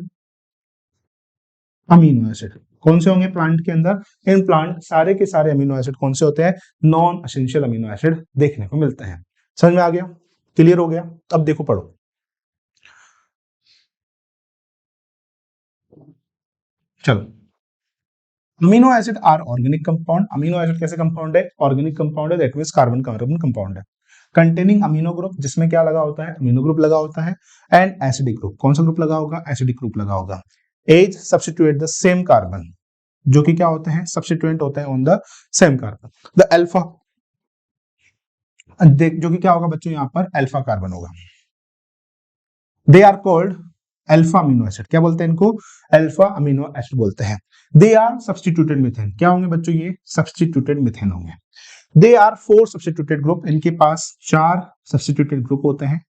[SPEAKER 1] amino acid. कौन से होंगे प्लांट के अंदर, इन प्लांट सारे के सारे अमीनो एसिड कौन से होते हैं, नॉन एसेंशियल अमीनो एसिड देखने को मिलते हैं। समझ में आ गया, क्लियर हो गया। अब देखो पढ़ो, चलो। Amino acid are organic compound, amino acid कैसे कंपाउंड है, ऑर्गेनिक कंपाउंड है, that means carbon carbon compound है। कंटेनिंग अमीनो ग्रुप, जिसमें क्या लगा होता है, अमीनो ग्रुप लगा होता है, एंड एसिडिक ग्रुप, कौन सा ग्रुप लगा होगा, एसिडिक ग्रुप लगा होगा। As substitute the same carbon, जो कि क्या होते हैं, सब्स्टिट्यूएंट होते हैं on the same carbon. The alpha, जो कि क्या होगा बच्चों, यहां पर अल्फा कार्बन होगा। They are called alpha amino acid, क्या बोलते हैं इनको, अल्फा अमीनो एसिड बोलते हैं। दे आर सब्स्टिट्यूटेड मिथेन, क्या होंगे बच्चों, ये सब्स्टिट्यूटेड मिथेन होंगे। दे आर 4 सब्स्टिट्यूटेड ग्रुप, इनके पास 4 सब्स्टिट्यूटेड ग्रुप होते हैं।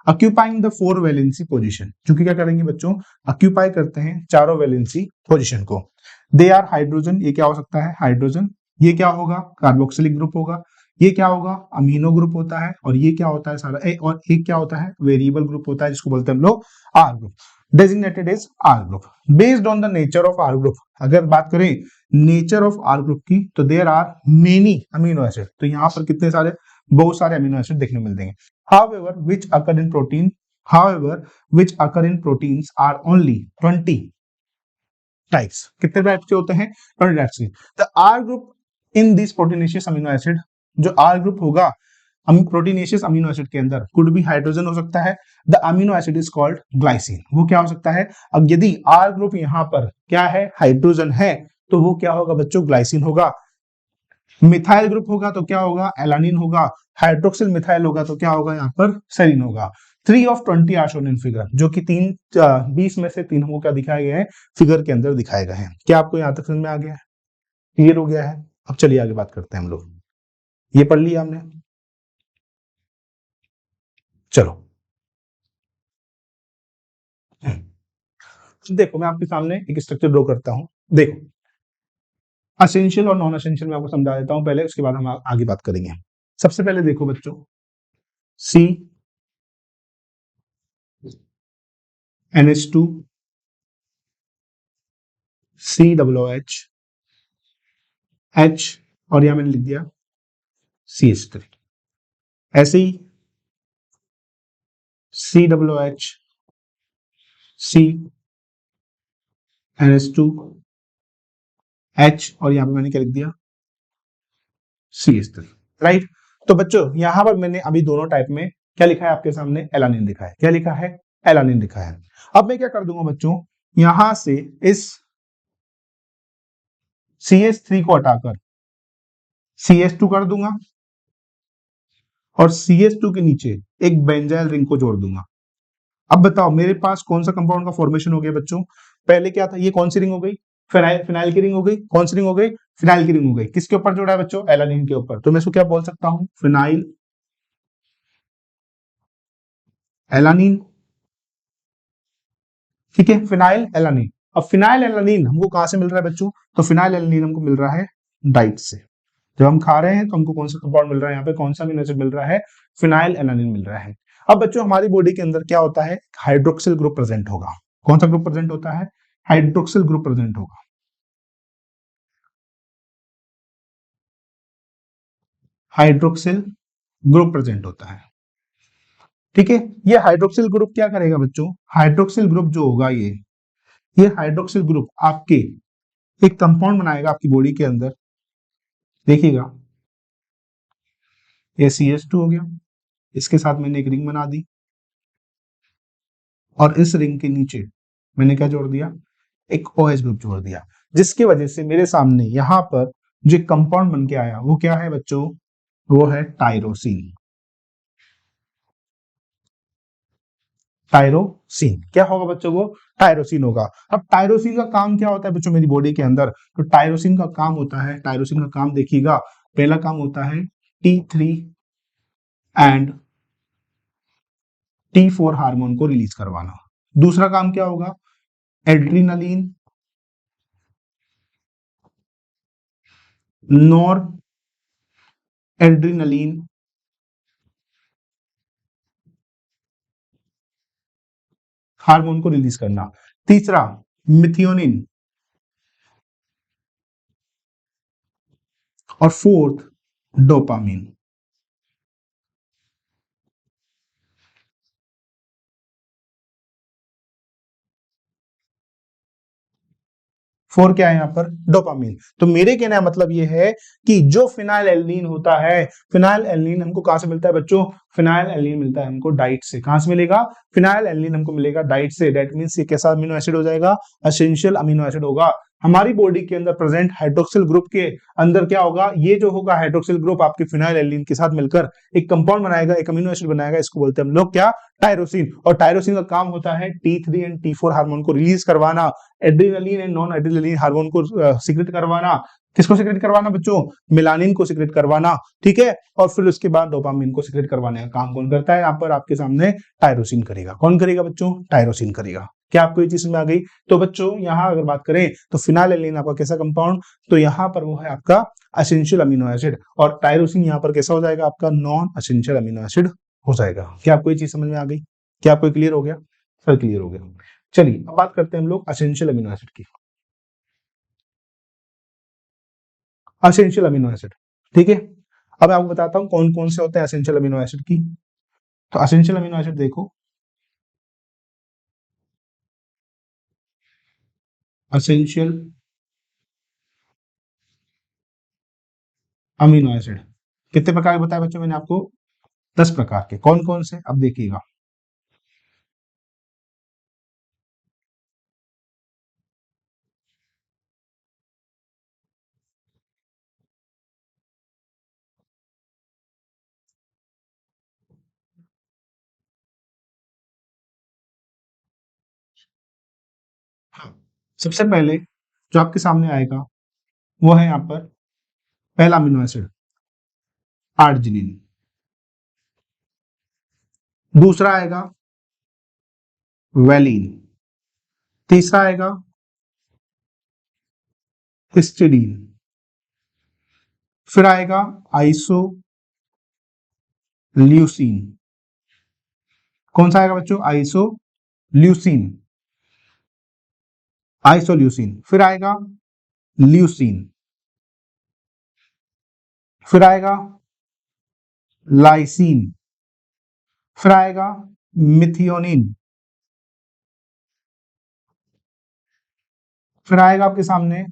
[SPEAKER 1] ऑक्यूपाइंग द 4 वैलेंसी पोजीशन, जो कि क्या करेंगे बच्चों, ऑक्यूपाई करते हैं चारों वैलेंसी पोजीशन को। दे आर हाइड्रोजन, ये क्या हो सकता है, हाइड्रोजन। ये क्या होगा, कार्बोक्सिलिक ग्रुप होगा। ये क्या होगा, अमीनो ग्रुप होता है। और ये क्या होता है सारा और एक क्या होता है, वेरिएबल ग्रुप होता है, जिसको बोलते हैं हम लोग R group, designated is R group. Based on the nature of R group, अगर बात करें नेचर ऑफ आर ग्रुप की, तो there are many amino acid, तो यहां पर कितने सारे, बहुत सारे अमीनो एसिड देखने को मिलते हैं। However, which occur in protein, however, which occur in proteins are only 20 types. कितने टाइप्स के होते हैं, 20 टाइप्स के। The R group in this proteinaceous amino acid, जो R group होगा प्रोटीनेशियस अमीनो एसिड के अंदर, कुड भी हाइड्रोजन हो सकता है। The amino acid is called glycine, वो क्या हो सकता है। अब यदि R ग्रुप यहाँ पर क्या है, हाइड्रोजन है, तो वो क्या होगा बच्चों, ग्लाइसिन होगा। मिथाइल ग्रुप होगा तो क्या होगा, एलानिन होगा। हाइड्रोक्सिल मिथाइल होगा तो क्या होगा, यहाँ पर सेरीन होगा। 3 of 20 are shown in figure, जो कि 20 में से 3 हमको क्या दिखाए गए हैं, फिगर के अंदर दिखाए गए हैं। क्या आपको यहाँ तक समझ में आ गया है, क्लियर हो गया है। अब चलिए आगे बात करते हैं हम लोग, ये पढ़ लिया हमने, चलो। देखो मैं आपके सामने एक स्ट्रक्चर ड्रॉ करता हूं, देखो असेंशियल और नॉन असेंशियल मैं आपको समझा देता हूं पहले, उसके बाद हम आगे बात करेंगे। सबसे पहले देखो बच्चों, सी NH2 COOH H और यहां मैंने लिख दिया CH3। ऐसे ही COOH CNH2 H और यहां पे मैंने क्या लिख दिया CH3। राइट। तो बच्चों यहां पर मैंने अभी दोनों टाइप में क्या लिखा है आपके सामने, एलानिन लिखा है। क्या लिखा है? एलानिन लिखा है। अब मैं क्या कर दूंगा बच्चों, यहां से इस CH3 को हटाकर CH2 कर दूंगा और CH2 के नीचे एक बेंजाइल रिंग को जोड़ दूंगा। अब बताओ मेरे पास कौन सा कंपाउंड का फॉर्मेशन हो गया बच्चों? पहले क्या था, ये कौन सी रिंग हो गई? फिनाइल, फिनाइल की रिंग हो गई। कौन सी रिंग हो गई? फिनाइल की रिंग हो गई। किसके ऊपर जोड़ा है बच्चों? एलानिन के ऊपर। तो मैं इसको क्या बोल सकता हूं? Phenyl alanine. ठीक है, फिनाइल एलानिन। अब फिनाइल एलानिन हमको कहां से मिल रहा है बच्चों? तो फिनाइल एलानिन हमको मिल रहा है डाइट से। जब हम खा रहे हैं तो हमको कौन सा कंपाउंड मिल रहा है? यहाँ पे कौन सा अमीनो एसिड मिल रहा है? फिनाइल एलानिन मिल रहा है। अब बच्चों हमारी बॉडी के अंदर क्या होता है? हाइड्रोक्सिल ग्रुप प्रेजेंट होगा। कौन सा ग्रुप प्रेजेंट होता है? हाइड्रोक्सिल ग्रुप प्रेजेंट होगा। हाइड्रोक्सिल ग्रुप प्रेजेंट होता है। ठीक है, ये हाइड्रोक्सिल ग्रुप क्या करेगा बच्चों? हाइड्रोक्सिल ग्रुप जो होगा ये हाइड्रोक्सिल ग्रुप आपके एक कंपाउंड बनाएगा आपकी बॉडी के अंदर। देखिएगा, ये CH2 हो गया, इसके साथ मैंने एक रिंग बना दी और इस रिंग के नीचे मैंने क्या जोड़ दिया? एक OH ग्रुप जोड़ दिया, जिसकी वजह से मेरे सामने यहां पर जो कंपाउंड बन के आया वो क्या है बच्चों? वो है टायरोसिन। टायरोसिन क्या होगा बच्चों? वो टायरोसिन होगा। अब टायरोसिन का काम क्या होता है बच्चों मेरी बॉडी के अंदर? तो टायरोसिन का काम होता है, टायरोसिन का काम देखिएगा, पहला काम होता है T3 एंड T4 हार्मोन को रिलीज करवाना। दूसरा काम क्या होगा? एड्रीनलिन, नॉर एड्रीनलिन हार्मोन को रिलीज करना। तीसरा मिथियोनिन और फोर्थ डोपामिन। फोर क्या है यहाँ पर? डोपामिन। तो मेरे कहने का मतलब ये है कि जो फिनाइल एल्नीन होता है, फिनाइल एल्नीन हमको कहां से मिलता है बच्चों? फिनाइल एल्नीन मिलता है हमको डाइट से। कहां से मिलेगा? फिनाइल एल्नीन हमको मिलेगा डाइट से। दैट मींस ये कैसा अमीनो एसिड हो जाएगा? एसेंशियल अमीनो एसिड होगा। हमारी बॉडी के अंदर प्रेजेंट हाइड्रोक्सिल ग्रुप के अंदर क्या होगा? ये जो होगा हाइड्रोक्सिल ग्रुप आपके फिनाइल एल्नीन के साथ मिलकर एक कंपाउंड बनाएगा, एक अमीनो एसिड बनाएगा। इसको बोलते हैं हम लोग क्या? टायरोसिन। और टायरोसिन का काम होता है T3 एंड T4 हार्मोन को रिलीज करवाना, adrenaline and non adrenaline hormone को सीक्रेट करवाना। किसको सीक्रेट करवाना बच्चों? मेलानिन को सीक्रेट करवाना। ठीक है, और फिर उसके बाद डोपामिन को सीक्रेट करवाने का काम कौन करता है? यहाँ पर आपके सामने टायरोसिन करेगा। कौन करेगा बच्चों? टायरोसिन करेगा। क्या आपको ये चीज में आ गई? तो बच्चों यहाँ अगर बात करें तो फिनाइलएलानिन आपका कैसा कंपाउंड? तो यहाँ पर वो है आपका एसेंशियल अमीनो एसिड, और टायरोसिन यहाँ पर कैसा हो जाएगा? आपका नॉन एसेंशियल अमीनो एसिड हो जाएगा। क्या आपको ये चीज समझ में आ गई? क्या आपको क्लियर हो गया? सर क्लियर हो गया। चलिए अब बात करते हैं हम लोग एसेंशियल अमीनो एसिड की। एसेंशियल अमीनो एसिड, ठीक है। अब मैं आपको बताता हूं कौन कौन से होते हैं एसेंशियल अमीनो एसिड की। तो एसेंशियल अमीनो एसिड देखो, एसेंशियल अमीनो एसिड कितने प्रकार के बताए बच्चों मैंने आपको? 10 प्रकार के। कौन कौन से? अब देखिएगा, हाँ, सबसे पहले जो आपके सामने आएगा वो है यहाँ पर पहला अमीनो एसिड आर्जिनिन। दूसरा आएगा वेलिन। तीसरा आएगा हिस्टिडीन। फिर आएगा आइसोल्यूसिन। कौन सा आएगा बच्चों? आइसोल्यूसिन। आइसोल्यूसिन। फिर आएगा ल्यूसिन। फिर आएगा लाइसिन। फिर आएगा मिथियोनिन। फिर आएगा आपके सामने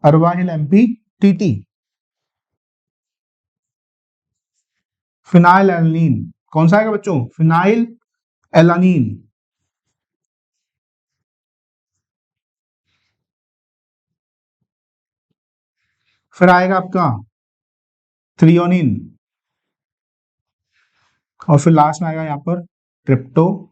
[SPEAKER 1] अरवाहिल एमपीटीटी। Phenyl alanine. कौन सा आएगा बच्चों? Phenyl alanine. फिर आएगा आपका थ्रियोनिन। और फिर लास्ट में आएगा यहाँ पर ट्रिप्टोफान।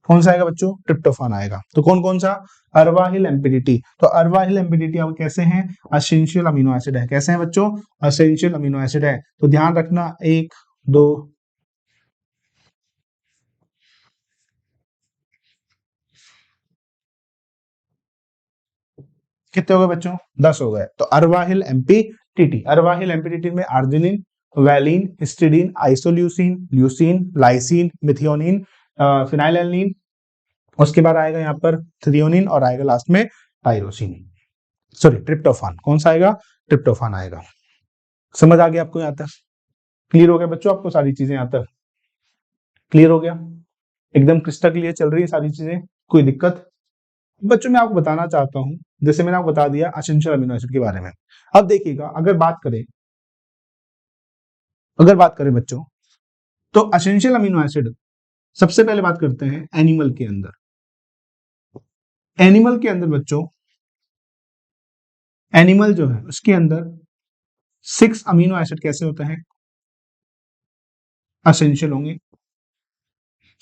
[SPEAKER 1] कौन सा आएगा बच्चों? ट्रिप्टोफान आएगा। तो कौन कौन सा? अरवाहिल एम्पिडिटी। तो अरवाहिल एम्पिडिटी अब कैसे हैं? असेंशियल अमीनो एसिड है। कैसे हैं बच्चों? असेंशियल अमीनो एसिड है। तो ध्यान रखना, 1 2 कितने हो गए बच्चों? 10 हो गए। तो अरवाहिल एम्पिटिटी, अरवाहिल एम्पिटिटी में arginine, valine, histidine, isoleucine, leucine, lysine, methionine, phenylalanine, उसके बाद आएगा यहाँ पर थ्रियोनिन और आएगा लास्ट में टाइरोसिन, सॉरी ट्रिप्टोफान। कौन सा आएगा? ट्रिप्टोफान आएगा। समझ आ गया आपको? यहाँ तक क्लियर हो गया बच्चों? आपको सारी चीजें यहाँ तक क्लियर हो गया? एकदम क्रिस्टल क्लियर चल रही है सारी चीजें? कोई दिक्कत? बच्चों मैं आपको बताना चाहता हूं, जैसे मैंने आपको बता दिया एसेंशियल अमीनो एसिड के बारे में। अब देखिएगा, अगर बात करें बच्चों, तो एसेंशियल अमीनो एसिड सबसे पहले बात करते हैं एनिमल के अंदर। एनिमल के अंदर बच्चों, एनिमल जो है उसके अंदर 6 अमीनो एसिड कैसे होते हैं? एसेंशियल होंगे।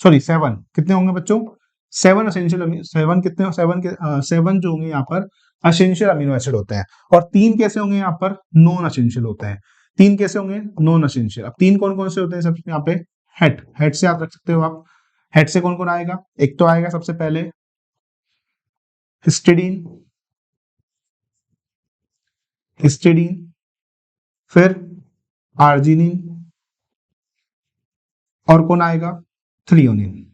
[SPEAKER 1] सॉरी 7 कितने होंगे बच्चों? 7 एसेंशियल, 7 कितने? 7 के 7 जो होंगे यहाँ पर एसेंशियल अमीनो एसिड होते हैं। और 3 कैसे होंगे यहाँ पर? नॉन एसेंशियल होते हैं। 3 कैसे होंगे? Non essential. अब 3 कौन कौन से होते हैं? सबसे यहाँ पे हेड से याद रख सकते हो आप। हेड से कौन कौन आएगा? एक तो आएगा सबसे पहले हिस्टिडीन, हिस्टिडीन, फिर आर्जिनिन, और कौन आएगा? थ्रियोनिन।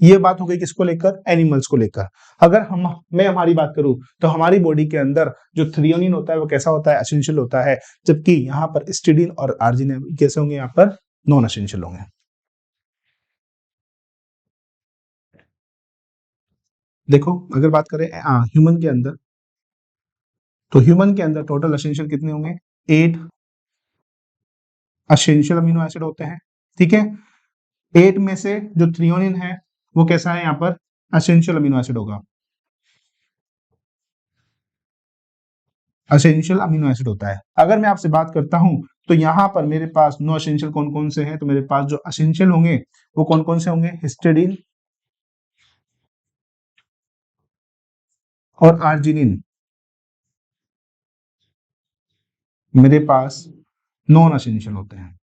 [SPEAKER 1] ये बात हो गई किसको लेकर? एनिमल्स को लेकर। अगर मैं हमारी बात करूं, तो हमारी बॉडी के अंदर जो थ्रियोनिन होता है वो कैसा होता है? एसेंशियल होता है। जबकि यहाँ पर हिस्टिडीन और आर्जिनिन कैसे होंगे? यहाँ पर नॉन एसेंशियल होंगे। देखो, अगर बात करें ह्यूमन के अंदर, तो ह्यूमन के अंदर टोटल एसेंशियल कितने होंगे? 8 एसेंशियल अमीनो एसिड होते हैं। ठीक है, 8 में से जो थ्रियोनिन है वो कैसा है? यहाँ पर एसेंशियल अमीनो एसिड होगा, एसेंशियल अमीनो एसिड होता है। अगर मैं आपसे बात करता हूं, तो यहाँ पर मेरे पास नो एसेंशियल कौन कौन से हैं? तो मेरे पास जो एसेंशियल होंगे वो कौन कौन से होंगे? हिस्टिडीन और आर्जिनिन मेरे पास नॉन एसेंशियल होते हैं।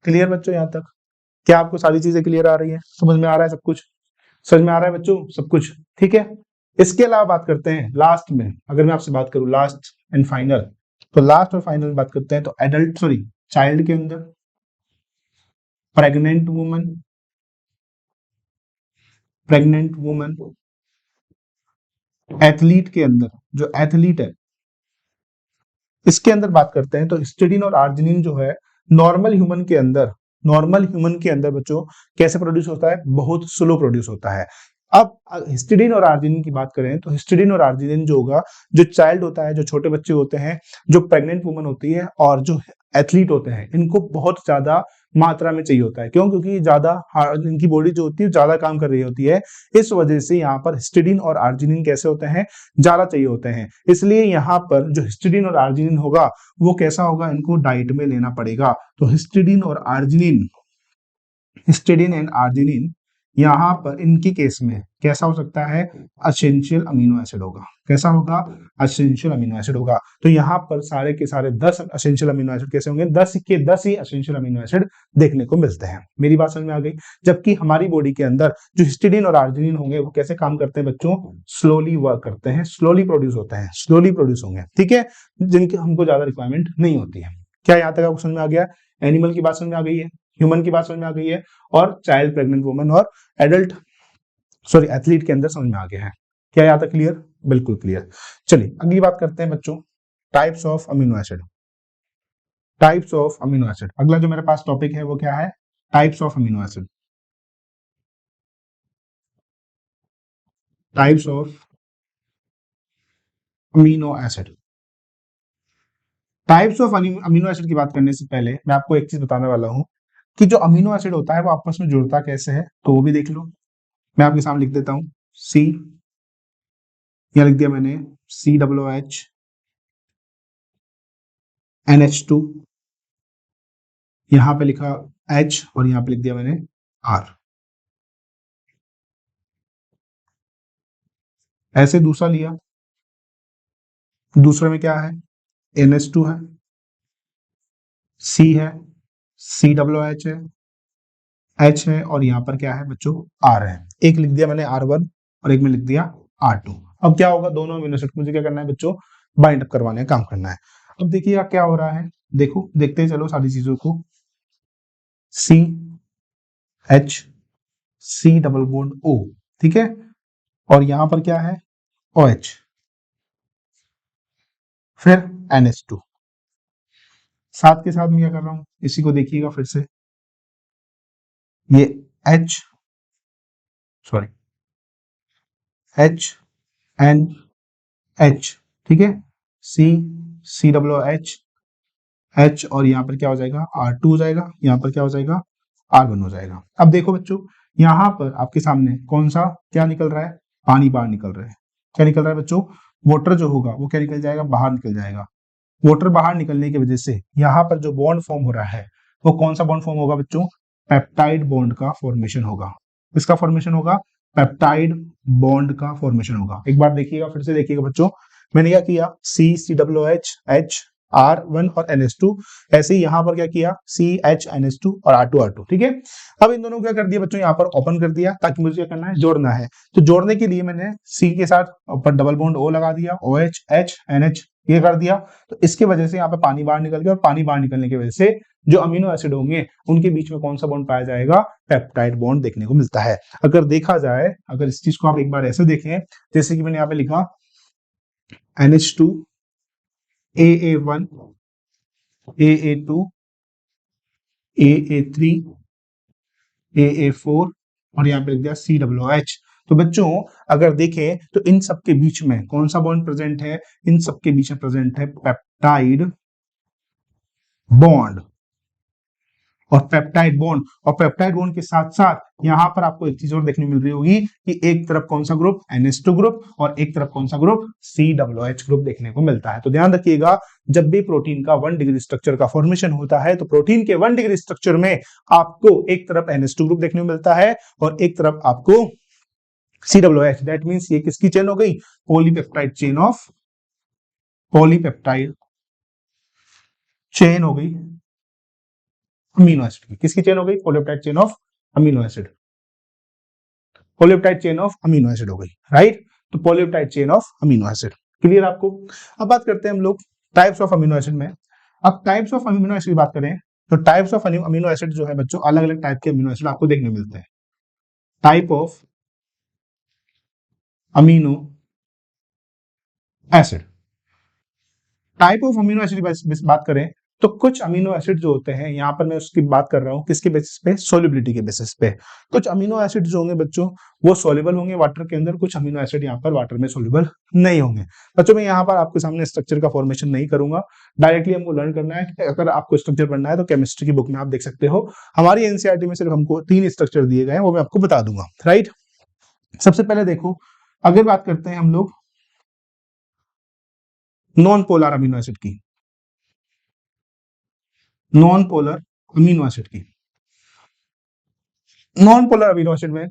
[SPEAKER 1] क्लियर बच्चों यहाँ तक? क्या आपको सारी चीजें क्लियर आ रही है? समझ में आ रहा है सब कुछ? समझ में आ रहा है बच्चों सब कुछ? ठीक है, इसके अलावा बात करते हैं लास्ट में। अगर मैं आपसे बात करूं लास्ट एंड फाइनल, तो लास्ट और फाइनल बात करते हैं, तो एडल्ट सॉरी चाइल्ड के अंदर, प्रेग्नेंट वुमन, एथलीट के अंदर, जो एथलीट है इसके अंदर बात करते हैं, तो हिस्टिडीन और आर्जिनिन जो है नॉर्मल ह्यूमन के अंदर बच्चों कैसे प्रोड्यूस होता है? बहुत स्लो प्रोड्यूस होता है। अब हिस्टिडीन और आर्जिनिन की बात करें, तो हिस्टिडीन और आर्जिनिन जो होगा, जो चाइल्ड होता है, जो छोटे बच्चे होते हैं, जो प्रेग्नेंट वुमन होती है, और जो एथलीट होते हैं, इनको बहुत ज्यादा मात्रा में चाहिए होता है। क्यों? क्योंकि ज्यादा इनकी बॉडी जो होती है ज्यादा काम कर रही होती है। इस वजह से यहाँ पर हिस्टिडीन और आर्जिनिन कैसे होते हैं? ज्यादा चाहिए होते हैं। इसलिए यहाँ पर जो हिस्टिडीन और आर्जिनिन होगा वो कैसा होगा? इनको डाइट में लेना पड़ेगा। तो हिस्टिडीन एंड आर्जिनिन यहाँ पर इनकी केस में कैसा हो सकता है, असेंशियल अमीनो एसिड होगा। कैसा होगा, असेंशियल अमीनो एसिड होगा। तो यहाँ पर सारे के सारे 10 असेंशियल अमीनो एसिड कैसे होंगे, 10 के 10 ही असेंशियल अमीनो एसिड देखने को मिलते हैं। मेरी बात समझ में आ गई। जबकि हमारी बॉडी के अंदर जो हिस्टिडीन और आर्जिनिन होंगे वो कैसे काम करते हैं बच्चों, स्लोली वर्क करते हैं, स्लोली प्रोड्यूस होते हैं, स्लोली प्रोड्यूस होंगे, ठीक है, जिनकी हमको ज्यादा रिक्वायरमेंट नहीं होती है। क्या यहाँ तक आपको समझ में आ गया, एनिमल की बात समझ में आ गई है, ह्यूमन की बात समझ में आ गई है, और चाइल्ड, प्रेग्नेंट वुमन और एडल्ट एथलीट के अंदर समझ में आ गया है। क्या यहाँ तक क्लियर, बिल्कुल क्लियर। चलिए अगली बात करते हैं बच्चों, types of amino acid. Types of amino acid, अगला जो मेरे पास टॉपिक है वो क्या है, types of amino acid. Types of amino acid. Types of amino acid की बात करने से पहले मैं आपको एक चीज बताने वाला हूं कि जो अमीनो एसिड होता है वो आपस में जुड़ता कैसे है, तो वो भी देख लो। मैं आपके सामने लिख देता हूं, सी, यहां लिख दिया मैंने COOH NH2, यहां पे लिखा H और यहां पे लिख दिया मैंने R। ऐसे दूसरा लिया, दूसरे में क्या है, NH2 है, C है, COOH है, H है, और यहाँ पर क्या है बच्चों, R है। एक लिख दिया मैंने R1 और एक में लिख दिया R2। अब क्या होगा, दोनों अमीनो एसिड मुझे क्या करना है बच्चों, बाइंड अप करवाने का काम करना है। अब देखिएगा क्या हो रहा है, देखो देखते ही चलो सारी चीजों को। CH, C double bond O, ठीक है, और यहां पर क्या है, OH, फिर NH2। साथ के साथ मैं क्या कर रहा हूं, इसी को देखिएगा फिर से, ये H, सॉरी HNH, ठीक है, COOH H, और यहाँ पर क्या हो जाएगा, R2 हो जाएगा, यहाँ पर क्या हो जाएगा, R1 हो जाएगा। अब देखो बच्चों, यहाँ पर आपके सामने कौन सा क्या निकल रहा है, पानी बाहर निकल रहा है। क्या निकल रहा है बच्चों, वाटर जो होगा वो क्या निकल जाएगा, बाहर निकल जाएगा। वाटर बाहर निकलने की वजह से यहाँ पर जो बॉन्ड फॉर्म हो रहा है वो कौन सा बॉन्ड फॉर्म होगा बच्चों, पेप्टाइड बॉन्ड का फॉर्मेशन होगा। किसका फॉर्मेशन होगा, पेप्टाइड बॉन्ड का फॉर्मेशन होगा। एक बार देखिएगा, फिर से देखिएगा बच्चों, मैंने क्या किया, COOH H R1 और NH2, ऐसे ही यहाँ पर क्या किया, CHNH2 और R2 ठीक है। अब इन दोनों को क्या कर दिया बच्चों, यहाँ पर ओपन कर दिया, ताकि मुझे क्या करना है, जोड़ना है। तो जोड़ने के लिए मैंने C के साथ ऊपर डबल बॉन्ड O लगा दिया, OH H NH ये कर दिया। तो इसके वजह से यहाँ पे पानी बाहर निकल गया, और पानी बाहर निकलने की वजह से जो अमीनो एसिड होंगे उनके बीच में कौन सा बॉन्ड पाया जाएगा, पेप्टाइड बॉन्ड देखने को मिलता है। अगर देखा जाए, अगर इस चीज को आप एक बार ऐसे देखें, जैसे कि मैंने यहाँ पे लिखा NH2 AA1 AA2 AA3 AA4 और यहाँ पे लिख दिया COOH। तो बच्चों अगर देखें तो इन सब के बीच में कौन सा बॉन्ड प्रेजेंट है, इन सब के बीच में प्रेजेंट है पेप्टाइड बॉन्ड, और पेप्टाइड बॉन्ड के साथ साथ यहाँ पर आपको एक चीज और देखने मिल रही होगी कि एक तरफ कौन सा ग्रुप, NH2 ग्रुप, और एक तरफ कौन सा ग्रुप, COOH ग्रुप देखने को मिलता है। तो ध्यान रखिएगा, जब भी प्रोटीन का 1 डिग्री स्ट्रक्चर का फॉर्मेशन होता है तो प्रोटीन के 1 डिग्री स्ट्रक्चर में आपको एक तरफ NH2 ग्रुप देखने को मिलता है और एक तरफ आपको COOH। दैट मीन्स ये किसकी चेन हो गई, पॉलीपेप्टाइड चेन हो गई अमीनो एसिड की। किसकी चेन हो गई, polypeptide chain of amino acid, polypeptide chain of amino acid हो गई, राइट। तो polypeptide chain of amino acid clear आपको। अब बात करते हैं हम लोग टाइप्स ऑफ अमीनो एसिड में। अब टाइप्स ऑफ अमीनो एसिड की बात करें तो टाइप्स ऑफ अमीनो एसिड जो है बच्चों, अलग अलग टाइप के अमीनो एसिड आपको देखने मिलते हैं। Type of amino acid, type of amino acid की बात करें तो कुछ अमीनो एसिड जो होते हैं, यहाँ पर मैं उसकी बात कर रहा हूँ किसके बेसिस पे, सोलिबिलिटी के बेसिस पे। कुछ अमीनो एसिड जो होंगे बच्चों वो सोल्यूबल होंगे वाटर के अंदर, कुछ अमीनो एसिड यहाँ पर वाटर में सोल्यूबल नहीं होंगे। बच्चों मैं यहाँ पर आपके सामने स्ट्रक्चर का फॉर्मेशन नहीं करूंगा, डायरेक्टली हमको लर्न करना है। अगर आपको स्ट्रक्चर पढ़ना है तो केमिस्ट्री की बुक में आप देख सकते हो, हमारी एनसीईआरटी में सिर्फ हमको 3 स्ट्रक्चर दिए गए हैं, वो मैं आपको बता दूंगा, राइट। सबसे पहले देखो, अगर बात करते हैं हम लोग नॉन पोलर अमीनो एसिड की, नॉन पोलर अमीनो एसिड की, नॉन पोलर अमीनो एसिड में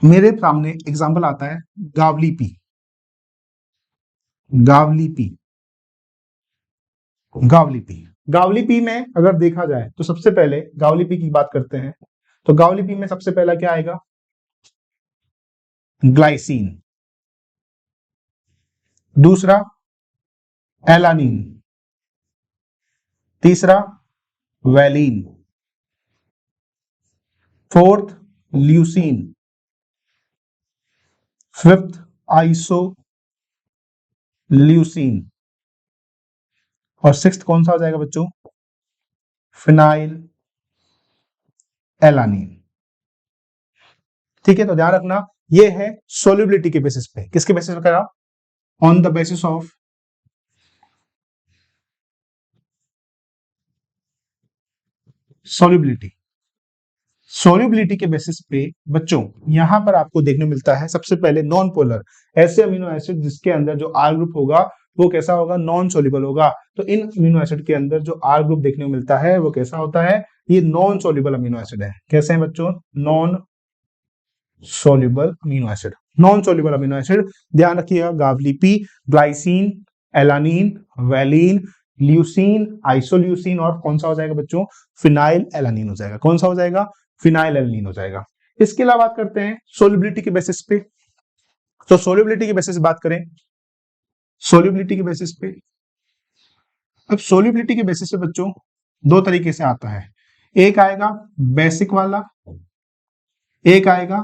[SPEAKER 1] मेरे सामने एग्जाम्पल आता है गावलीपी। गावलीपी गावलीपी गावलीपी में अगर देखा जाए तो सबसे पहले गावलीपी की बात करते हैं, तो गावलीपी में सबसे पहला क्या आएगा? ग्लाइसिन। दूसरा एलानिन। तीसरा valine. Fourth leucine. Fifth iso leucine. और सिक्स्थ कौन सा हो जाएगा बच्चों? Phenyl alanine. ठीक है, तो ध्यान रखना ये है सोल्युबिलिटी के बेसिस पे। किसके बेसिस पे करा? On the basis of solubility. Solubility के बेसिस पे बच्चों यहां पर आपको देखने मिलता है सबसे पहले नॉन पोलर, ऐसे अमीनो एसिड जिसके अंदर जो आर ग्रुप होगा वो कैसा होगा? नॉन सोल्यूबल होगा। तो इन अमीनो एसिड के अंदर जो आर ग्रुप देखने को मिलता है वो कैसा होता है? ये नॉन सोल्यूबल अमीनो एसिड है। कैसे हैं बच्चों? Non soluble amino acid. Non soluble amino acid ध्यान रखिएगा, गावलीपी, glycine, alanine, valine, leucine, isoleucine और कौन सा हो जाएगा बच्चों? फिनाइल एलानिन हो जाएगा। कौन सा हो जाएगा? फिनाइल एलानिन हो जाएगा। इसके अलावा बात करते हैं सोल्युबिलिटी के बेसिस पे। तो सोल्युबिलिटी के बेसिस बात करें, सोल्युबिलिटी के बेसिस पे, अब सोल्युबिलिटी के बेसिस पे बच्चों दो तरीके से आता है। एक आएगा बेसिक वाला, एक आएगा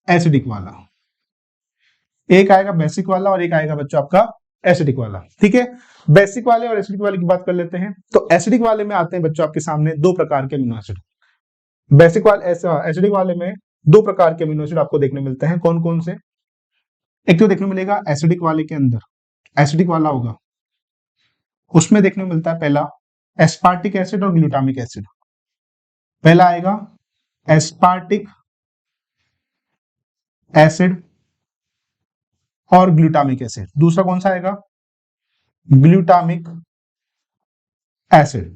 [SPEAKER 1] एसिडिक वाला। एक आएगा बेसिक वाला और एक आएगा बच्चों आपका एसिडिक वाला। ठीक है, बेसिक वाले और एसिडिक वाले की बात कर लेते हैं। तो एसिडिक वाले में आते हैं बच्चों आपके सामने दो प्रकार के अमीनो एसिड। बेसिक वाले एसिडिक वाले में दो प्रकार के अमीनो एसिड आपको देखने मिलते हैं। कौन कौन से? एक तो देखने मिलेगा एसिडिक वाले के अंदर, एसिडिक वाला होगा उसमें देखने को मिलता है पहला एस्पार्टिक एसिड और ग्लूटामिक एसिड। पहला आएगा एस्पार्टिक एसिड और ग्लूटामिक एसिड। दूसरा कौन सा आएगा? Glutamic acid.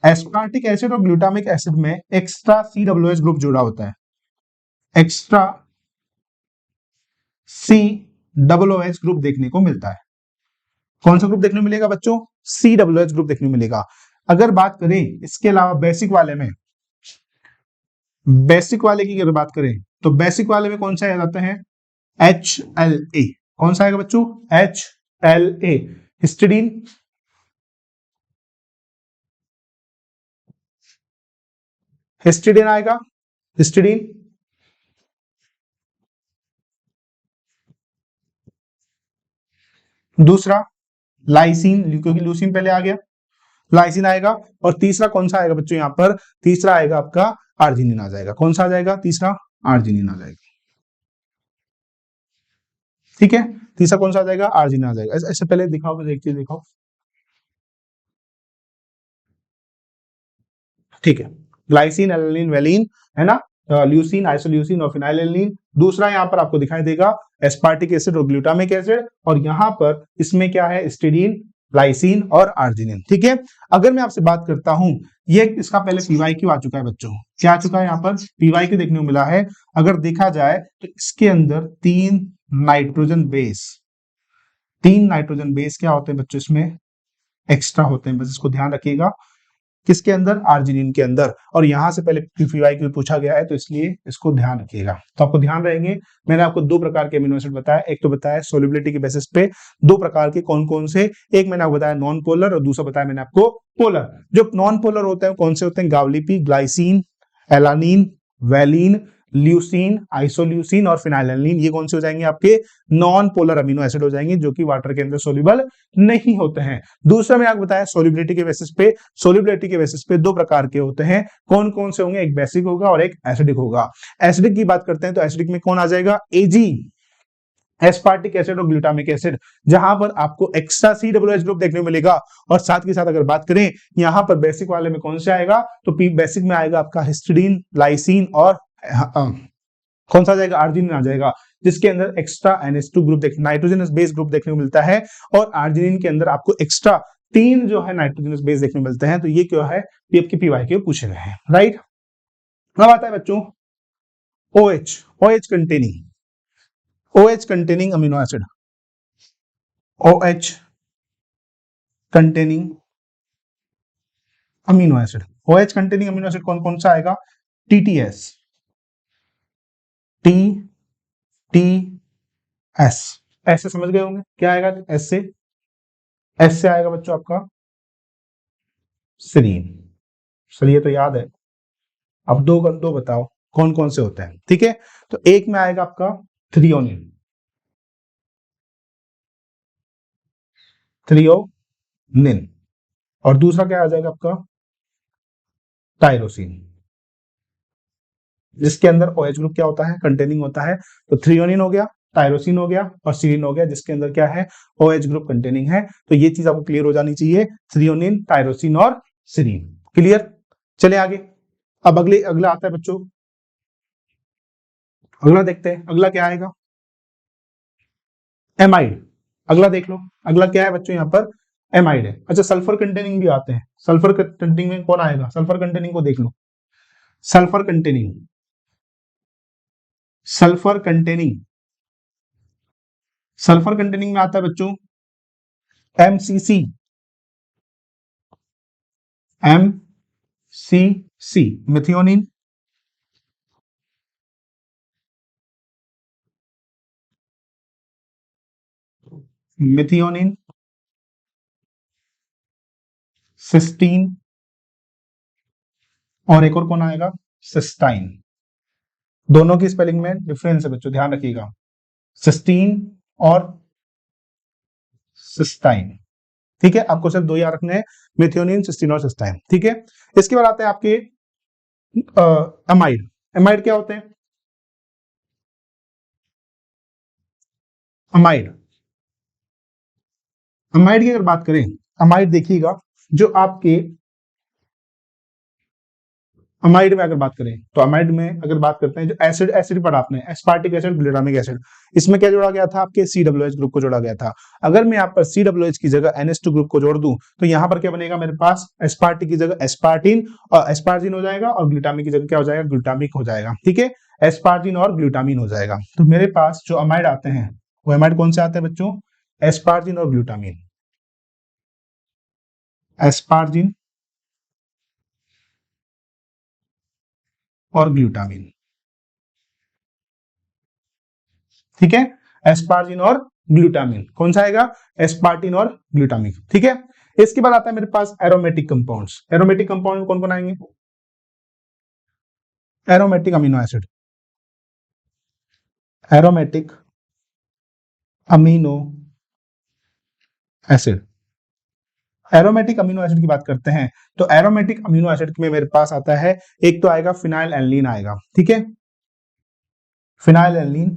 [SPEAKER 1] एस्पार्टिक एसिड और ग्लूटामिक एसिड में एक्स्ट्रा COOH ग्रुप जुड़ा होता है। एक्स्ट्रा COOH ग्रुप देखने को मिलता है। कौन सा ग्रुप देखने को मिलेगा बच्चों? COOH ग्रुप देखने को मिलेगा। अगर बात करें इसके अलावा बेसिक वाले में, बेसिक वाले की अगर बात करें तो बेसिक वाले में कौन सा आ जाता है? HLA। कौन सा आएगा बच्चों? HLA। हिस्टिडीन, हिस्टिडीन आएगा, हिस्टिडीन। दूसरा लाइसिन, क्योंकि ल्यूसीन पहले आ गया, लाइसिन आएगा। और तीसरा कौन सा आएगा बच्चों? यहां पर तीसरा आएगा आपका आर्जिनिन आ जाएगा। कौन सा आ जाएगा? तीसरा आर्जिनिन आ जाएगा। ठीक है, तीसरा कौन सा आ जाएगा? आर्जिनिन आ जाएगा। ऐसे पहले दिखाओ, मुझे एक चीज दिखाओ। ठीक है, ग्लाइसिन, एलानिन, वैलिन, है ना, ल्यूसीन, आइसोल्यूसीन और फिनाइलएलानिन। दूसरा यहां पर आपको दिखाई देगा एस्पार्टिक एसिड और ग्लूटामिक एसिड। और यहां पर इसमें क्या है? स्टीडीन, लाइसिन और आर्जिनिन। ठीक है, अगर मैं आपसे बात करता हूं, ये इसका पहले पीवाईक्यू आ चुका है बच्चों। क्या आ चुका है? यहां पर पीवाईक्यू देखने को मिला है। अगर देखा जाए तो इसके अंदर तीन नाइट्रोजन बेस, तीन नाइट्रोजन बेस क्या होते हैं बच्चों? इसमें एक्स्ट्रा होते हैं, बस इसको ध्यान रखिएगा। किसके अंदर? आर्जिनिन के अंदर। और यहां से पहले पीवाईक्यू पूछा गया है तो इसलिए इसको ध्यान रखिएगा। तो आपको ध्यान रहेंगे, मैंने आपको दो प्रकार के अमीनो एसिड बताया। एक तो बताया सोल्युबिलिटी के बेसिस पे दो प्रकार के, कौन कौन से? एक मैंने आपको बताया नॉन पोलर और दूसरा बताया मैंने आपको पोलर। जो नॉन पोलर होते हैं कौन से होते हैं? गावलीपी, glycine, alanine, valine, leucine, isoleucine और फिनाइलएलानिन। ये कौन से हो जाएंगे? आपके नॉन पोलर अमीनो एसिड हो जाएंगे, जो कि वाटर के अंदर सोल्यूबल नहीं होते हैं। दूसरा मैं आपको बताया सोल्युबिलिटी के बेसिस पे, सोल्युबिलिटी के बेसिस पे दो प्रकार के होते हैं। कौन कौन से होंगे? एक बेसिक होगा और एक एसिडिक होगा। एसिडिक की बात करते हैं तो एसिडिक में कौन आ जाएगा? एजी, एस्पार्टिक एसिड और ग्लूटामिक एसिड, जहां पर आपको एक्स्ट्रा COOH ग्रुप देखने को मिलेगा। और साथ के साथ अगर बात करें यहां पर बेसिक वाले में कौन से आएगा? तो बेसिक में आएगा आपका हिस्टिडीन, लाइसिन और कौन सा आ जाएगा? आर्जिनिन आ जाएगा, जिसके अंदर extra NH2 group nitrogenous base group देखने को मिलता है। और आर्जिनिन के अंदर आपको एक्स्ट्रा तीन जो है नाइट्रोजनस बेस देखने को मिलते हैं। तो ये क्या है? पीएफ के पीवाईक्यू पूछे गए हैं, राइट। अब आता है बच्चों OH, OH containing, OH containing amino acid, OH containing amino acid, OH containing amino acid कौन कौन सा आएगा? TTS, TTS, ऐसे समझ गए होंगे क्या आएगा? एस से आएगा बच्चों आपका सीरीन। चलिए तो याद है। अब दो बताओ कौन कौन से होते हैं, ठीक है? तो एक में आएगा आपका थ्रियोनिन, थ्रियोनिन, और दूसरा क्या आ जाएगा आपका? टायरोसिन, जिसके अंदर OH ग्रुप क्या होता है? कंटेनिंग होता है। तो थ्रियोनिन हो गया, टायरोसिन हो गया और सीरीन हो गया, जिसके अंदर क्या है? OH ग्रुप कंटेनिंग है। तो ये चीज आपको क्लियर हो जानी चाहिए, थ्रियोनिन, टायरोसिन और सीरीन। क्लियर? चले आगे। अब अगला आता है बच्चों, अगला देखते हैं, अगला क्या आएगा? एमाइड। अगला देख लो, अगला क्या है बच्चों? यहाँ पर एमाइड है। अच्छा, सल्फर कंटेनिंग भी आते हैं। सल्फर कंटेनिंग में कौन आएगा? सल्फर कंटेनिंग को देख लो, sulphur containing, sulphur containing, sulphur containing में आता है बच्चों MCC, MCC, methionine, methionine, cysteine, और एक और कौन आएगा? सिस्टाइन। दोनों की स्पेलिंग में डिफरेंस है बच्चों, ध्यान रखिएगा, सिस्टीन और सिस्टाइन। ठीक है, आपको सिर्फ दो याद रखने हैं, मिथियोनिन, सिस्टीन और सिस्टाइन। ठीक है, इसके बाद आते हैं आपके अमाइड। अमाइड क्या होते हैं? अमाइड, अमाइड की अगर बात करें, अमाइड देखिएगा, जो आपके अमाइड में अगर बात करें, तो अमाइड में अगर बात करते हैं, जो एसिड एसिड पढ़ा आपने, एस्पार्टिक एसिड, ग्लूटामिक एसिड, इसमें क्या जोड़ा गया था? आपके COOH ग्रुप को जोड़ा गया था। अगर मैं यहाँ पर COOH की जगह NH2 ग्रुप को जोड़ दूं, तो यहाँ पर क्या बनेगा मेरे पास? एस्पार्टिक की जगह एस्पार्टिन और एस्पार्जिन हो जाएगा, और ग्लूटामिक की जगह क्या हो जाएगा? ग्लूटामिक हो जाएगा। ठीक है, एस्पार्जिन और ग्लूटामिन हो जाएगा। तो मेरे पास जो अमाइड आते हैं, वो अमाइड कौन से आते हैं बच्चों? एस्पार्जिन और ग्लूटामिन, एस्पार्जिन और ग्लूटामिन। ठीक है, एस्पार्जिन और ग्लूटामिन कौन सा आएगा? एस्पार्टिन और ग्लूटामिन। ठीक है, इसके बाद आता है मेरे पास एरोमेटिक कंपाउंड्स। एरोमेटिक कंपाउंड में कौन कौन आएंगे? Aromatic amino acid, aromatic amino acid. Aromatic amino acid की बात करते हैं, तो एरोमेटिक अमीनो एसिड में मेरे पास आता है, एक तो आएगा फिनाइल एल्नीन आएगा। ठीक है, फिनाइल एल्नीन,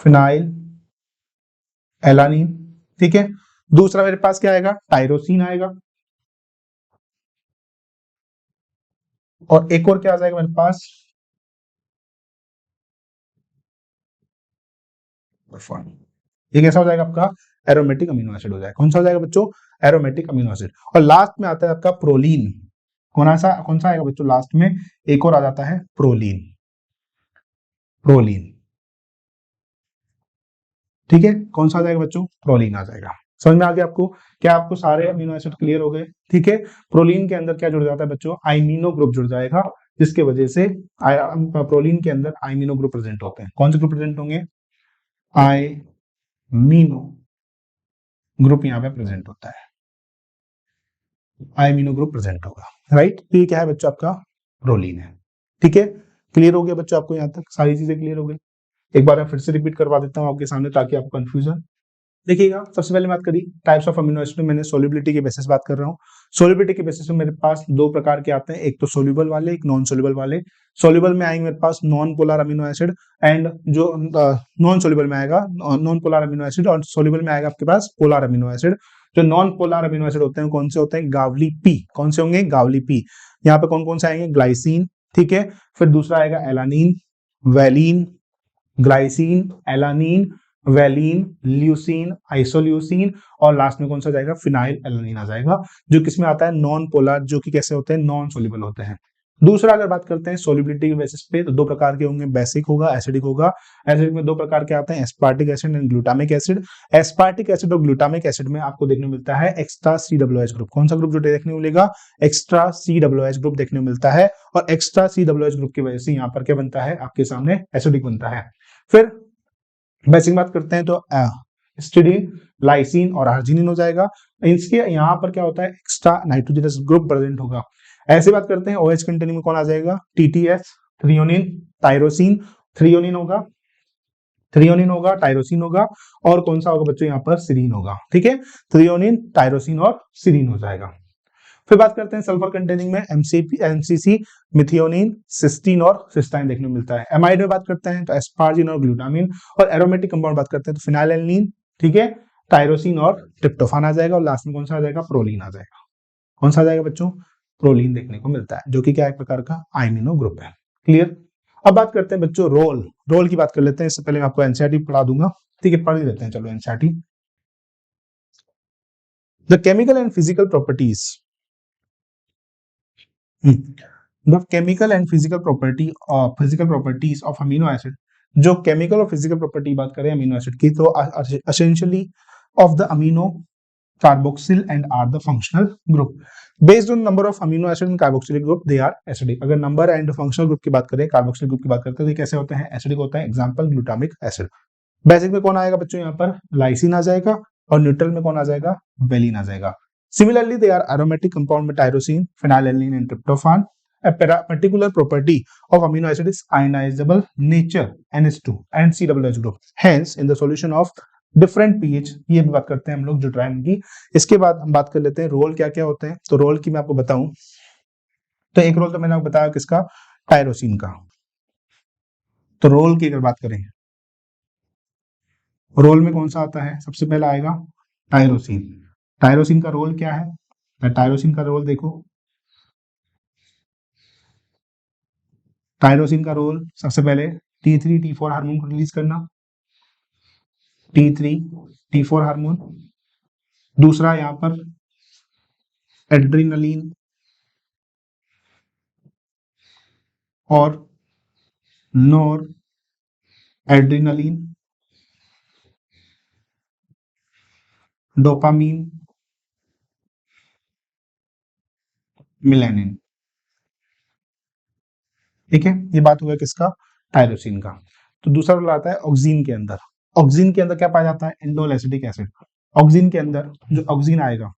[SPEAKER 1] फिनाइल एलानीन। ठीक है, दूसरा मेरे पास क्या आएगा? टायरोसिन आएगा, और एक और क्या आ जाएगा मेरे पास? ये कैसा हो जाएगा आपका? एरोमेटिक अमीनो एसिड हो जाएगा। कौन सा हो जाएगा बच्चों? Aromatic amino acid. और लास्ट में आता है आपका प्रोलीन। कौन सा आएगा बच्चों लास्ट में? एक और आ जाता है प्रोलीन, प्रोलीन। ठीक है, कौन सा आ जाएगा बच्चों? प्रोलीन आ जाएगा। समझ में आ गया आपको? क्या आपको सारे अमीनो एसिड क्लियर हो गए? ठीक है, प्रोलीन के अंदर क्या जुड़ जाता है बच्चों? आइमिनो ग्रुप जुड़ जाएगा, जिसके वजह से प्रोलीन के अंदर आइमिनो ग्रुप प्रेजेंट होते हैं। कौन से ग्रुप प्रेजेंट होंगे? आइमिनो ग्रुप यहाँ पे प्रेजेंट होता है, आइमिनो ग्रुप प्रेजेंट होगा। राइट, तो ये क्या है बच्चों? आपका प्रोलीन है। ठीक है, क्लियर हो गया बच्चों? आपको यहाँ तक सारी चीजें क्लियर हो गई? एक बार मैं फिर से रिपीट करवा देता हूँ आपके सामने, ताकि आपको कंफ्यूजन। देखिएगा, सबसे पहले बात करी टाइप्स ऑफ अमीनो एसिड में, मैंने सोल्युबिलिटी के बेसिस बात कर रहा हूँ। सोल्युबिलिटी के बेसिस में मेरे पास दो प्रकार के आते हैं, एक तो सोल्यूबल वाले, एक नॉन सोल्यूबल वाले। सोल्यूबल में आएंगे मेरे पास non polar amino acid, and जो नॉन सोल्यूबल में आएगा नॉन पोलर अमीनो एसिड, और सोल्यूबल में आएगा आपके पास पोलर अमीनो एसिड। जो नॉन पोलर अमीनो एसिड होते हैं कौन से होते हैं? गावली पी। कौन से होंगे? गावली पी। यहाँ पे कौन कौन से आएंगे? ग्लाइसिन। ठीक है, फिर दूसरा आएगा alanine, valine, glycine, alanine, valine, leucine, isoleucine, और लास्ट में कौन सा जाएगा? फिनाइल एलानीन आ जाएगा, जो किसमें आता है? नॉन पोलर, जो कि कैसे होते हैं? नॉन सोल्यूबल होते हैं। दूसरा अगर बात करते हैं सोलिबिलिटी के बेसिस पे, तो दो प्रकार के होंगे, बेसिक होगा, एसिडिक होगा। एसिडिक में दो प्रकार के आते हैं, aspartic acid and glutamic acid. Aspartic acid और ग्लूटामिक एसिड में आपको देखने को मिलता है एक्स्ट्रा COOH ग्रुप। कौन सा ग्रुप जो देखने को मिलेगा? एक्स्ट्रा COOH ग्रुप देखने को मिलता है, और एक्स्ट्रा COOH ग्रुप की वजह से यहाँ पर क्या बनता है आपके सामने? एसिडिक बनता है। फिर बेसिक बात करते हैं तो हिस्टिडीन, लाइसिन और आर्जिनिन हो जाएगा। इसके यहाँ पर क्या होता है? एक्स्ट्रा नाइट्रोजनस ग्रुप प्रेजेंट होगा। ऐसे बात करते हैं OH कंटेनिंग में कौन आ जाएगा? TTS, threonine, tyrosine. थ्रियोनिन होगा, टायरोसिन होगा, और कौन सा होगा बच्चों? यहाँ पर सीरीन होगा। ठीक है, थ्रियोनिन, टायरोसिन और सीरीन हो जाएगा। फिर बात करते हैं सल्फर कंटेनिंग में MCC, मिथियोनिन, सिस्टीन और सिस्टाइन देखने को मिलता है। एमाइड में बात करते हैं तो एस्पार्जिन और ग्लूटामिन, और एरोमेटिक कंपाउंड बात करते हैं तो फिनाइलएलनिन, ठीक है, टायरोसिन और ट्रिप्टोफान आ जाएगा, और लास्ट में कौन सा आ जाएगा? प्रोलीन आ जाएगा। कौन सा आ जाएगा बच्चों? प्रोलीन देखने को मिलता है, जो कि क्या एक प्रकार का आइमिनो ग्रुप है। क्लियर? अब बात करते हैं बच्चों रोल की बात कर लेते हैं। इससे पहले मैं आपको एनसीईआरटी पढ़ा दूंगा, ठीक है, पढ़ ही लेते हैं। चलो NCERT, the chemical and physical properties, the chemical and physical properties of amino acid. जो केमिकल और फिजिकल प्रॉपर्टी बात करें अमीनो एसिड की, तो essentially of the amino carboxyl and are the functional group based on number of amino acid in carboxylic group they are acidic। अगर number and functional group की बात करें, carboxylic group की बात करते हैं, तो कैसे होते हैं? एसिडिक होता है। Example glutamic acid. बेसिक में कौन आएगा बच्चों? यहाँ पर लाइसिन आ जाएगा, और न्यूट्रल में कौन आ जाएगा? वेलिन आ जाएगा। Similarly they are aromatic compound में tyrosine, phenylalanine and tryptophan. A particular property of amino acid is ionizable nature, NH2 and COOH group. Hence, in the solution of different pH, ये भी बात करते हैं हम लोग ड्यूट्राइन की। इसके बाद हम बात कर लेते हैं रोल क्या क्या होते हैं। तो रोल की मैं आपको बताऊं तो एक रोल तो मैंने आपको बताया किसका? टायरोसिन का। तो रोल की अगर बात करें, रोल में कौन सा आता है? सबसे पहला आएगा टायरोसिन। टायरोसिन का रोल क्या है? टायरोसिन का रोल देखो, टायरोसिन का रोल सबसे पहले T3 T4 हार्मोन को रिलीज करना, T3 T4 हार्मोन। दूसरा यहाँ पर एड्रीनलिन और नोर एड्रीनलिन, डोपामीन, मिलेनिन। ठीक है, ये बात हुआ किसका? टायरोसिन का। तो दूसरा रोल आता है ऑक्सीन के अंदर। ऑक्सीन के अंदर क्या पाया जाता है? Indole acetic acid. ऑक्सीन के अंदर जो ऑक्सीन आएगा,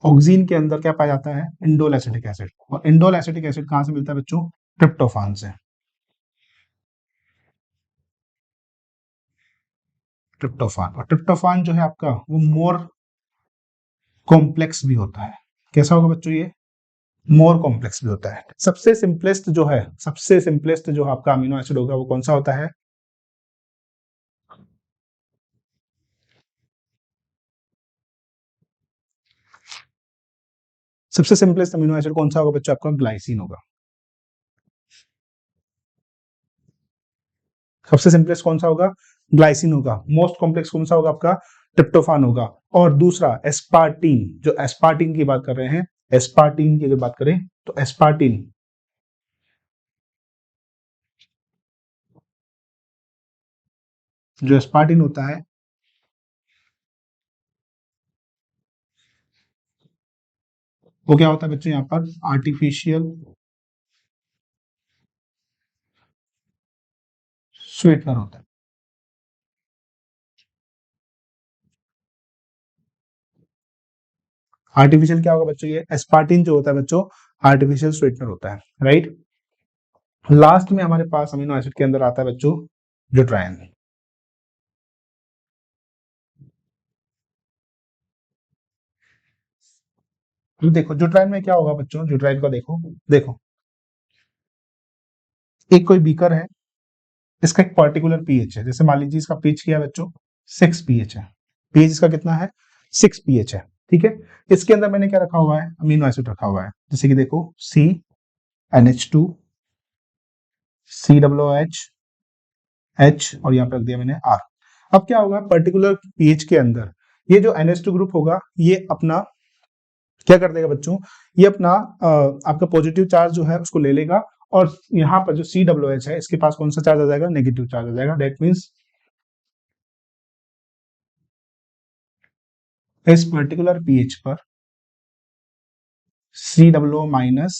[SPEAKER 1] ऑक्सीन के अंदर क्या पाया जाता है? Indole acetic acid. और इंडोल एसिटिक एसिड कहां से मिलता है बच्चों? ट्रिप्टोफान से। ट्रिप्टोफान, और ट्रिप्टोफान जो है आपका वो मोर कॉम्प्लेक्स भी होता है। कैसा होगा बच्चों? ये मोर कॉम्प्लेक्स भी होता है। सबसे सिंपलेस्ट जो आपका अमीनो एसिड होगा वो कौन सा होता है? सबसे सिंपलेस्ट अमीनो एसिड कौन सा होगा बच्चों? आपका ग्लाइसिन होगा। सबसे सिंपलेस्ट कौन सा होगा? ग्लाइसिन होगा। मोस्ट कॉम्प्लेक्स कौन सा होगा आपका? ट्रिप्टोफान होगा। और दूसरा एस्पार्टीन, जो एस्पार्टीन की बात कर रहे हैं, एस्पार्टीन की अगर बात करें तो एस्पार्टीन जो एस्पार्टीन होता है वो क्या होता है बच्चों? यहाँ पर आर्टिफिशियल स्वीटनर होता है। आर्टिफिशियल क्या होगा बच्चों? ये एस्पार्टीन जो होता है बच्चों, आर्टिफिशियल स्वीटनर होता है, राइट। लास्ट में हमारे पास अमीनो एसिड के अंदर आता है बच्चों ड्यूट्राइन। तो देखो ड्यूट्राइन में क्या होगा बच्चों? ड्यूट्राइन का देखो, देखो एक कोई बीकर है, इसका एक पर्टिकुलर पीएच है। जैसे मान लीजिए इसका पीएच क्या है बच्चों? 6 पीएच है। पीएच इसका कितना है? 6 पीएच है। ठीक है, इसके अंदर मैंने क्या रखा हुआ है? अमीनो एसिड रखा हुआ है। जैसे कि देखो CNH2, COOH, H, और यहाँ पे रख दिया मैंने R। अब क्या होगा पर्टिकुलर पीएच के अंदर? ये जो NH2 ग्रुप होगा ये अपना क्या कर देगा बच्चों, ये अपना आपका पॉजिटिव चार्ज जो है उसको ले लेगा, और यहाँ पर जो COOH है इसके पास कौन सा चार्ज आ जाएगा, नेगेटिव चार्ज आ जाएगा। दैट मीन्स इस पर्टिकुलर pH पर COO minus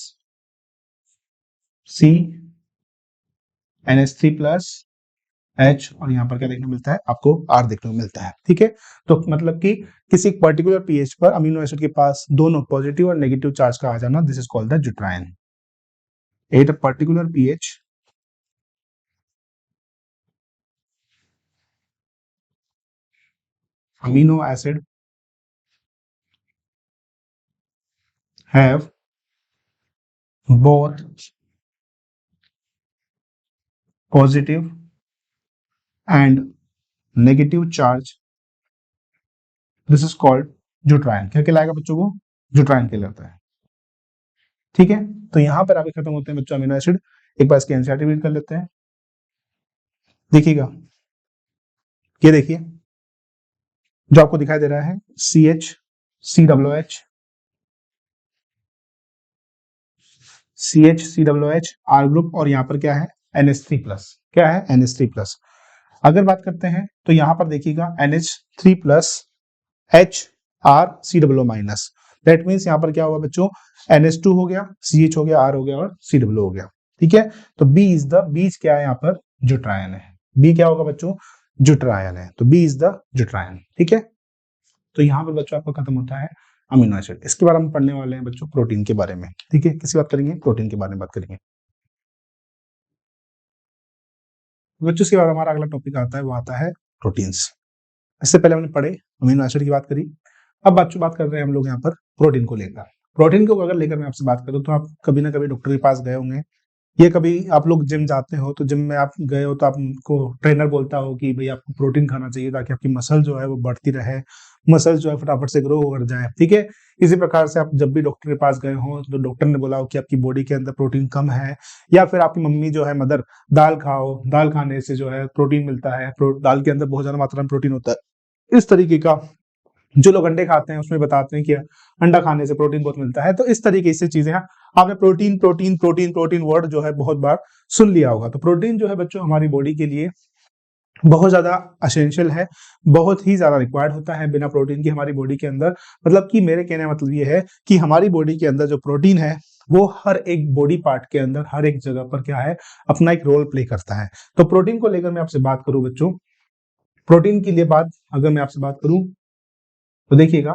[SPEAKER 1] C NH3 plus H, और यहाँ पर क्या देखने को मिलता है आपको, R देखने को मिलता है। ठीक है, तो मतलब कि किसी पर्टिकुलर pH पर अमीनो एसिड के पास दोनों पॉजिटिव और नेगेटिव चार्ज का आ जाना, this is called the zwitterion. At a particular pH amino acid have both positive and negative charge, this is called zwitterion. क्या कहलाएगा बच्चों को, ड्यूट्रायन कहलाता है। ठीक है, तो यहां पर आगे खत्म होते हैं बच्चों अमीनो एसिड। एक बार इसके एनसीईआरटी रीड कर लेते हैं। देखिएगा, ये देखिए जो आपको दिखाई दे रहा है CH COOH CH R group, और यहाँ पर क्या है NH3 प्लस, क्या है NH3 प्लस। अगर बात करते हैं तो यहाँ पर देखिएगा NH3 plus HR COO minus, that means यहाँ पर क्या होगा बच्चों, NH2 हो गया, CH हो गया, R हो गया और COO हो गया। ठीक है, तो बीज क्या है यहाँ पर, ड्यूट्रायन है। बी क्या होगा बच्चों, ड्यूट्रायन है, तो बी इज द ड्यूट्रायन। ठीक है, तो यहाँ पर बच्चों आपका खत्म होता है अमीनो एसिड। इसके बारे में पढ़ने वाले हैं बच्चों प्रोटीन के बारे में। ठीक है, किसी बात करेंगे, प्रोटीन के बारे में बात करेंगे बच्चों। इसके बाद हमारा अगला टॉपिक आता है, वो आता है प्रोटीन्स। इससे पहले हमने पढ़े अमीनो एसिड की बात करी, अब बच्चों बात कर रहे हैं हम लोग यहाँ पर प्रोटीन को लेकर। प्रोटीन को अगर लेकर मैं आपसे बात करूँ तो आप कभी ना कभी डॉक्टर के पास गए होंगे, ये कभी आप लोग जिम जाते हो तो जिम में आप गए हो तो आपको ट्रेनर बोलता हो कि भाई आपको प्रोटीन खाना चाहिए ताकि आपकी मसल जो है वो बढ़ती रहे, मसल जो है फटाफट से ग्रो कर जाए। ठीक है, इसी प्रकार से आप जब भी डॉक्टर के पास गए हो तो डॉक्टर ने बोला हो कि आपकी बॉडी के अंदर प्रोटीन कम है, या फिर आपकी मम्मी जो है मदर, दाल खाओ, दाल खाने से जो है प्रोटीन मिलता है, दाल के अंदर बहुत ज्यादा मात्रा में प्रोटीन होता है। इस तरीके का जो लोग अंडे खाते हैं उसमें बताते हैं कि अंडा खाने से प्रोटीन बहुत मिलता है। तो इस तरीके से चीजें हैं, आपने protein protein protein protein word जो है बहुत बार सुन लिया होगा। तो प्रोटीन जो है बच्चों हमारी बॉडी के लिए बहुत ज्यादा असेंशियल है, बहुत ही ज्यादा रिक्वायर्ड होता है। बिना प्रोटीन की हमारी बॉडी के अंदर, मतलब कि मेरे कहने का मतलब ये है कि हमारी बॉडी के अंदर जो प्रोटीन है वो हर एक बॉडी पार्ट के अंदर, हर एक जगह पर क्या है, अपना एक रोल प्ले करता है। तो प्रोटीन को लेकर मैं आपसे बात करूं बच्चों, प्रोटीन के लिए बात अगर मैं आपसे बात करूं तो देखिएगा,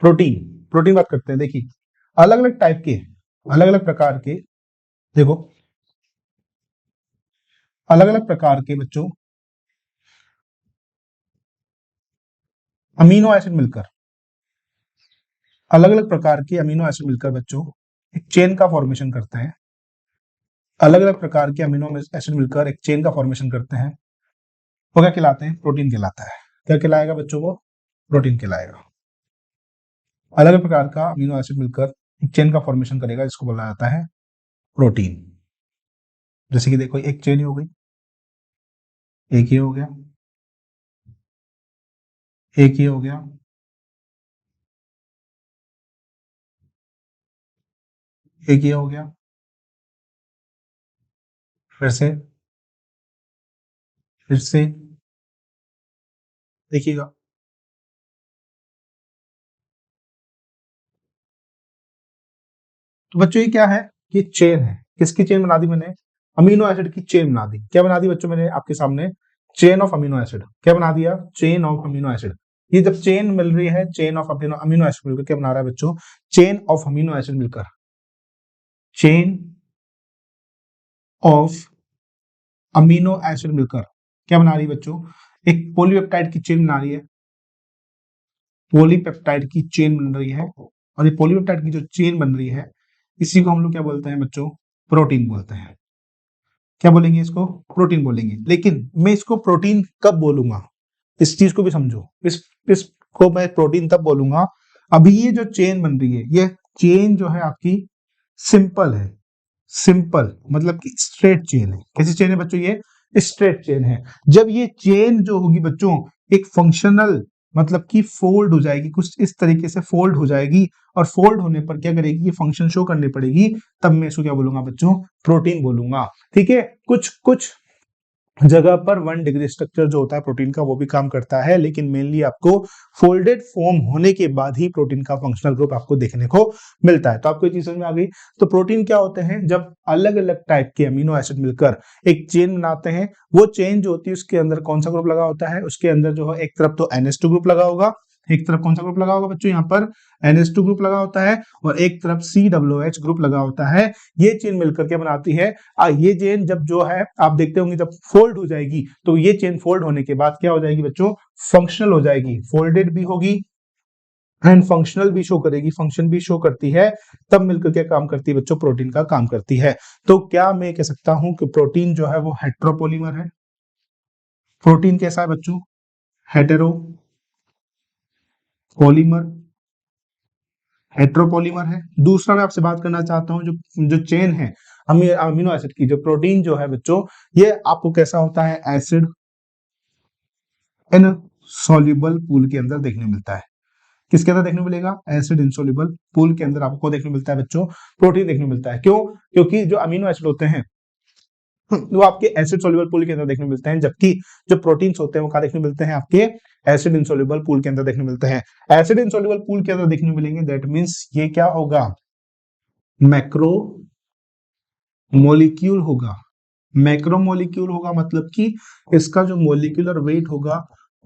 [SPEAKER 1] प्रोटीन प्रोटीन बात करते हैं। देखिए अलग अलग टाइप के, अलग अलग प्रकार के, देखो अलग अलग प्रकार के बच्चों अमीनो एसिड मिलकर, अलग अलग प्रकार के अमीनो एसिड मिलकर बच्चों एक चेन का फॉर्मेशन करते हैं। अलग अलग प्रकार के अमीनो एसिड मिलकर एक चेन का फॉर्मेशन करते हैं, वो क्या कहलाते हैं, प्रोटीन कहलाता है। क्या कहलाएगा बच्चों, वो प्रोटीन कहलाएगा। अलग अलग प्रकार का अमीनो एसिड मिलकर एक चेन का फॉर्मेशन करेगा, जिसको बोला जाता है प्रोटीन। जैसे कि देखो एक चेन ही हो गई, एक ही हो गया, एक ही हो गया, एक ही हो गया, फिर से देखिएगा। तो बच्चों ये क्या है, ये चेन है। किसकी चेन बना दी मैंने, अमीनो एसिड की चेन बना दी। क्या बना दी बच्चों मैंने आपके सामने, चेन ऑफ अमीनो एसिड। क्या बना दिया, चेन ऑफ अमीनो एसिड। ये जब चेन मिल रही है, चेन ऑफ अमीनो एसिड मिलकर क्या बना रहा है बच्चों, चेन ऑफ अमीनो एसिड मिलकर, चेन ऑफ अमीनो एसिड मिलकर क्या बना रही है बच्चों, एक पॉलीपेप्टाइड की चेन बना रही है। पॉलीपेप्टाइड की चेन बन रही है, और ये पॉलीपेप्टाइड की जो चेन बन रही है इसी को हम लोग क्या बोलते हैं बच्चों, प्रोटीन बोलते हैं। क्या बोलेंगे इसको, प्रोटीन बोलेंगे। लेकिन मैं इसको प्रोटीन कब बोलूंगा, इस चीज को भी समझो, इसको मैं प्रोटीन तब बोलूंगा, अभी ये जो चेन बन रही है, ये चेन जो है आपकी सिंपल है। सिंपल मतलब कि स्ट्रेट चेन है। कैसी चेन है बच्चों, ये स्ट्रेट चेन है। जब ये चेन जो होगी बच्चों एक फंक्शनल मतलब कि फोल्ड हो जाएगी, कुछ इस तरीके से फोल्ड हो जाएगी, और फोल्ड होने पर क्या करेगी, ये फंक्शन शो करनी पड़ेगी, तब मैं इसको क्या बोलूंगा बच्चों, प्रोटीन बोलूंगा। ठीक है, कुछ कुछ जगह पर 1 डिग्री स्ट्रक्चर जो होता है प्रोटीन का वो भी काम करता है, लेकिन मेनली आपको फोल्डेड फॉर्म होने के बाद ही प्रोटीन का फंक्शनल ग्रुप आपको देखने को मिलता है। तो आपको ये चीज समझ में आ गई। तो प्रोटीन क्या होते हैं, जब अलग अलग टाइप के अमीनो एसिड मिलकर एक चेन बनाते हैं, वो चेन जो होती है उसके अंदर कौन सा ग्रुप लगा होता है, उसके अंदर जो है एक तरफ तो NH2 ग्रुप लगा होगा, एक तरफ कौन सा ग्रुप लगा होगा बच्चों, यहाँ पर NH2 ग्रुप लगा होता है, और एक तरफ COOH ग्रुप लगा होता है। ये चेन मिलकर के बनाती है। ये चेन जब जो है आप देखते होंगे जब फोल्ड हो जाएगी, तो ये चेन फोल्ड होने के बाद क्या हो जाएगी बच्चों, फंक्शनल हो जाएगी, फोल्डेड भी होगी एंड फंक्शनल भी शो करेगी, फंक्शन भी शो करती है, तब मिलकर क्या काम करती है बच्चों, प्रोटीन का काम करती है। तो क्या मैं कह सकता हूं कि प्रोटीन जो है वो हेट्रोपोलीमर है। प्रोटीन कैसा है बच्चों, हेटेरोपोलीमर, हेट्रोपोलीमर है। दूसरा मैं आपसे बात करना चाहता हूं, जो जो चेन है अमीनो एसिड की, जो प्रोटीन जो है बच्चों, ये आपको कैसा होता है, एसिड इनसॉल्युबल पूल के अंदर देखने मिलता है। किसके अंदर देखने मिलेगा, एसिड इनसॉल्युबल पूल के अंदर आपको देखने मिलता है बच्चों, प्रोटीन देखने मिलता है। क्यों, क्योंकि जो अमीनो एसिड होते हैं वो आपके एसिड सोल्यूबल पूल के अंदर देखने मिलते हैं, जबकि जो प्रोटीन्स होते हैं वो कहाँ देखने मिलते हैं, आपके एसिड इनसॉल्युबल पूल के अंदर देखने मिलते हैं। एसिड इनसॉल्युबल पूल के अंदर देखने मिलेंगे, दैट मींस ये क्या होगा, मैक्रो मोलिक्यूल होगा। मैक्रो मोलिक्यूल होगा मतलब कि इसका जो मोलिकुलर वेट होगा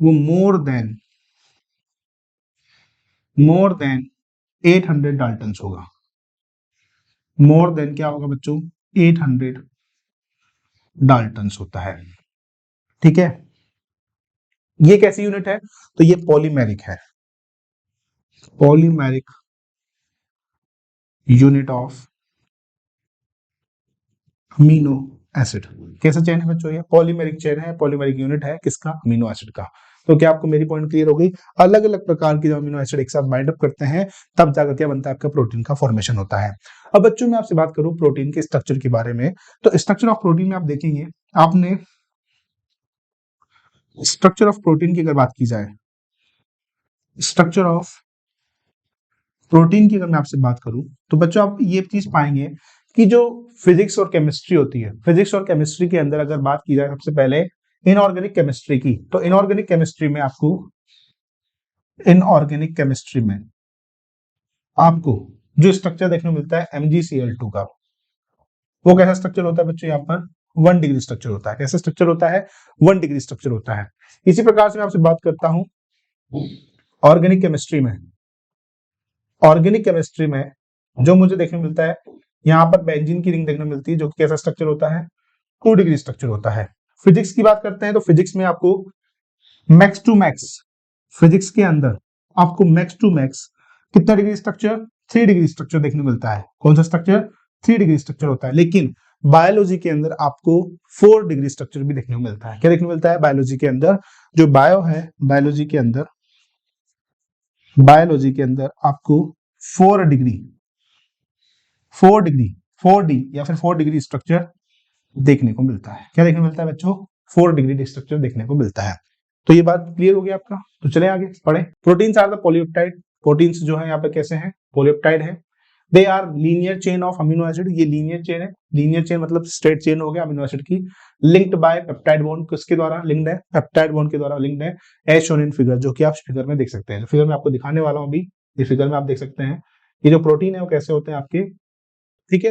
[SPEAKER 1] वो मोर देन 800 डाल्टन्स होगा। मोर देन क्या होगा बच्चों, 800 डाल्टन्स होता है। ठीक है, ये कैसी यूनिट है, तो ये पॉलीमेरिक है, polymeric unit of amino acid. कैसा चेन है बच्चों, ये पॉलीमेरिक चेन है, पॉलीमेरिक यूनिट है किसका, अमीनो एसिड का। तो क्या आपको मेरी पॉइंट क्लियर हो गई। अलग अलग प्रकार के जो अमीनो एसिड एक साथ बाइंड अप करते हैं, तब जाकर क्या बनता है, आपका प्रोटीन का फॉर्मेशन होता है। अब बच्चों मैं आपसे बात करूं प्रोटीन के स्ट्रक्चर के बारे में, तो स्ट्रक्चर ऑफ प्रोटीन में आप देखेंगे, आपने स्ट्रक्चर ऑफ प्रोटीन की अगर बात की जाए, स्ट्रक्चर ऑफ प्रोटीन की अगर मैं आपसे बात करूं, तो बच्चों आप ये चीज पाएंगे कि जो फिजिक्स और केमिस्ट्री होती है, फिजिक्स और केमिस्ट्री के अंदर अगर बात की जाए सबसे पहले इनऑर्गेनिक केमिस्ट्री की, तो इनऑर्गेनिक केमिस्ट्री में आपको जो स्ट्रक्चर देखने को मिलता है MgCl2 का, वो कैसा स्ट्रक्चर होता है बच्चों, यहाँ पर 1 डिग्री स्ट्रक्चर होता है। कैसा स्ट्रक्चर होता है, 1 डिग्री स्ट्रक्चर होता है। इसी प्रकार से मैं आपसे बात करता हूं ऑर्गेनिक केमिस्ट्री में, ऑर्गेनिक केमिस्ट्री में जो मुझे देखने मिलता है, यहाँ पर बेंजीन की रिंग देखने मिलती है, जो कि कैसा स्ट्रक्चर होता है, 2 डिग्री स्ट्रक्चर होता है। फिजिक्स की बात करते हैं तो फिजिक्स में आपको मैक्स टू मैक्स, फिजिक्स के अंदर आपको मैक्स टू मैक्स कितना डिग्री स्ट्रक्चर, 3 डिग्री स्ट्रक्चर देखने मिलता है। कौन सा स्ट्रक्चर, 3 डिग्री स्ट्रक्चर होता है। लेकिन बायोलॉजी के अंदर आपको 4 डिग्री स्ट्रक्चर भी देखने को मिलता है। क्या देखने को मिलता है, बायोलॉजी के अंदर जो बायो है, बायोलॉजी के अंदर आपको 4 डिग्री 4 डिग्री 4D या फिर 4 डिग्री स्ट्रक्चर देखने को मिलता है। क्या देखने को मिलता है बच्चों, 4 डिग्री स्ट्रक्चर देखने को मिलता है। तो ये बात क्लियर हो गया आपका। तो चले आगे पढ़े। Proteins are the polypeptide, proteins जो है यहाँ पे कैसे हैं, पॉलीपेप्टाइड है। They are linear chain of amino acid, ये लीनियर चेन है। लीनियर चेन मतलब स्ट्रेट चेन हो गया अमीनो एसिड की, लिंक्ड बाय पेप्टाइड बॉन्ड, किसके द्वारा लिंक्ड है, पेप्टाइड बॉन्ड के द्वारा लिंक्ड है, एज शोन इन फिगर, जो कि आप फिगर में देख सकते हैं। फिगर में आपको दिखाने वाला हूं अभी, इस फिगर में आप देख सकते हैं ये जो प्रोटीन है वो कैसे होते हैं आपके। ठीक है,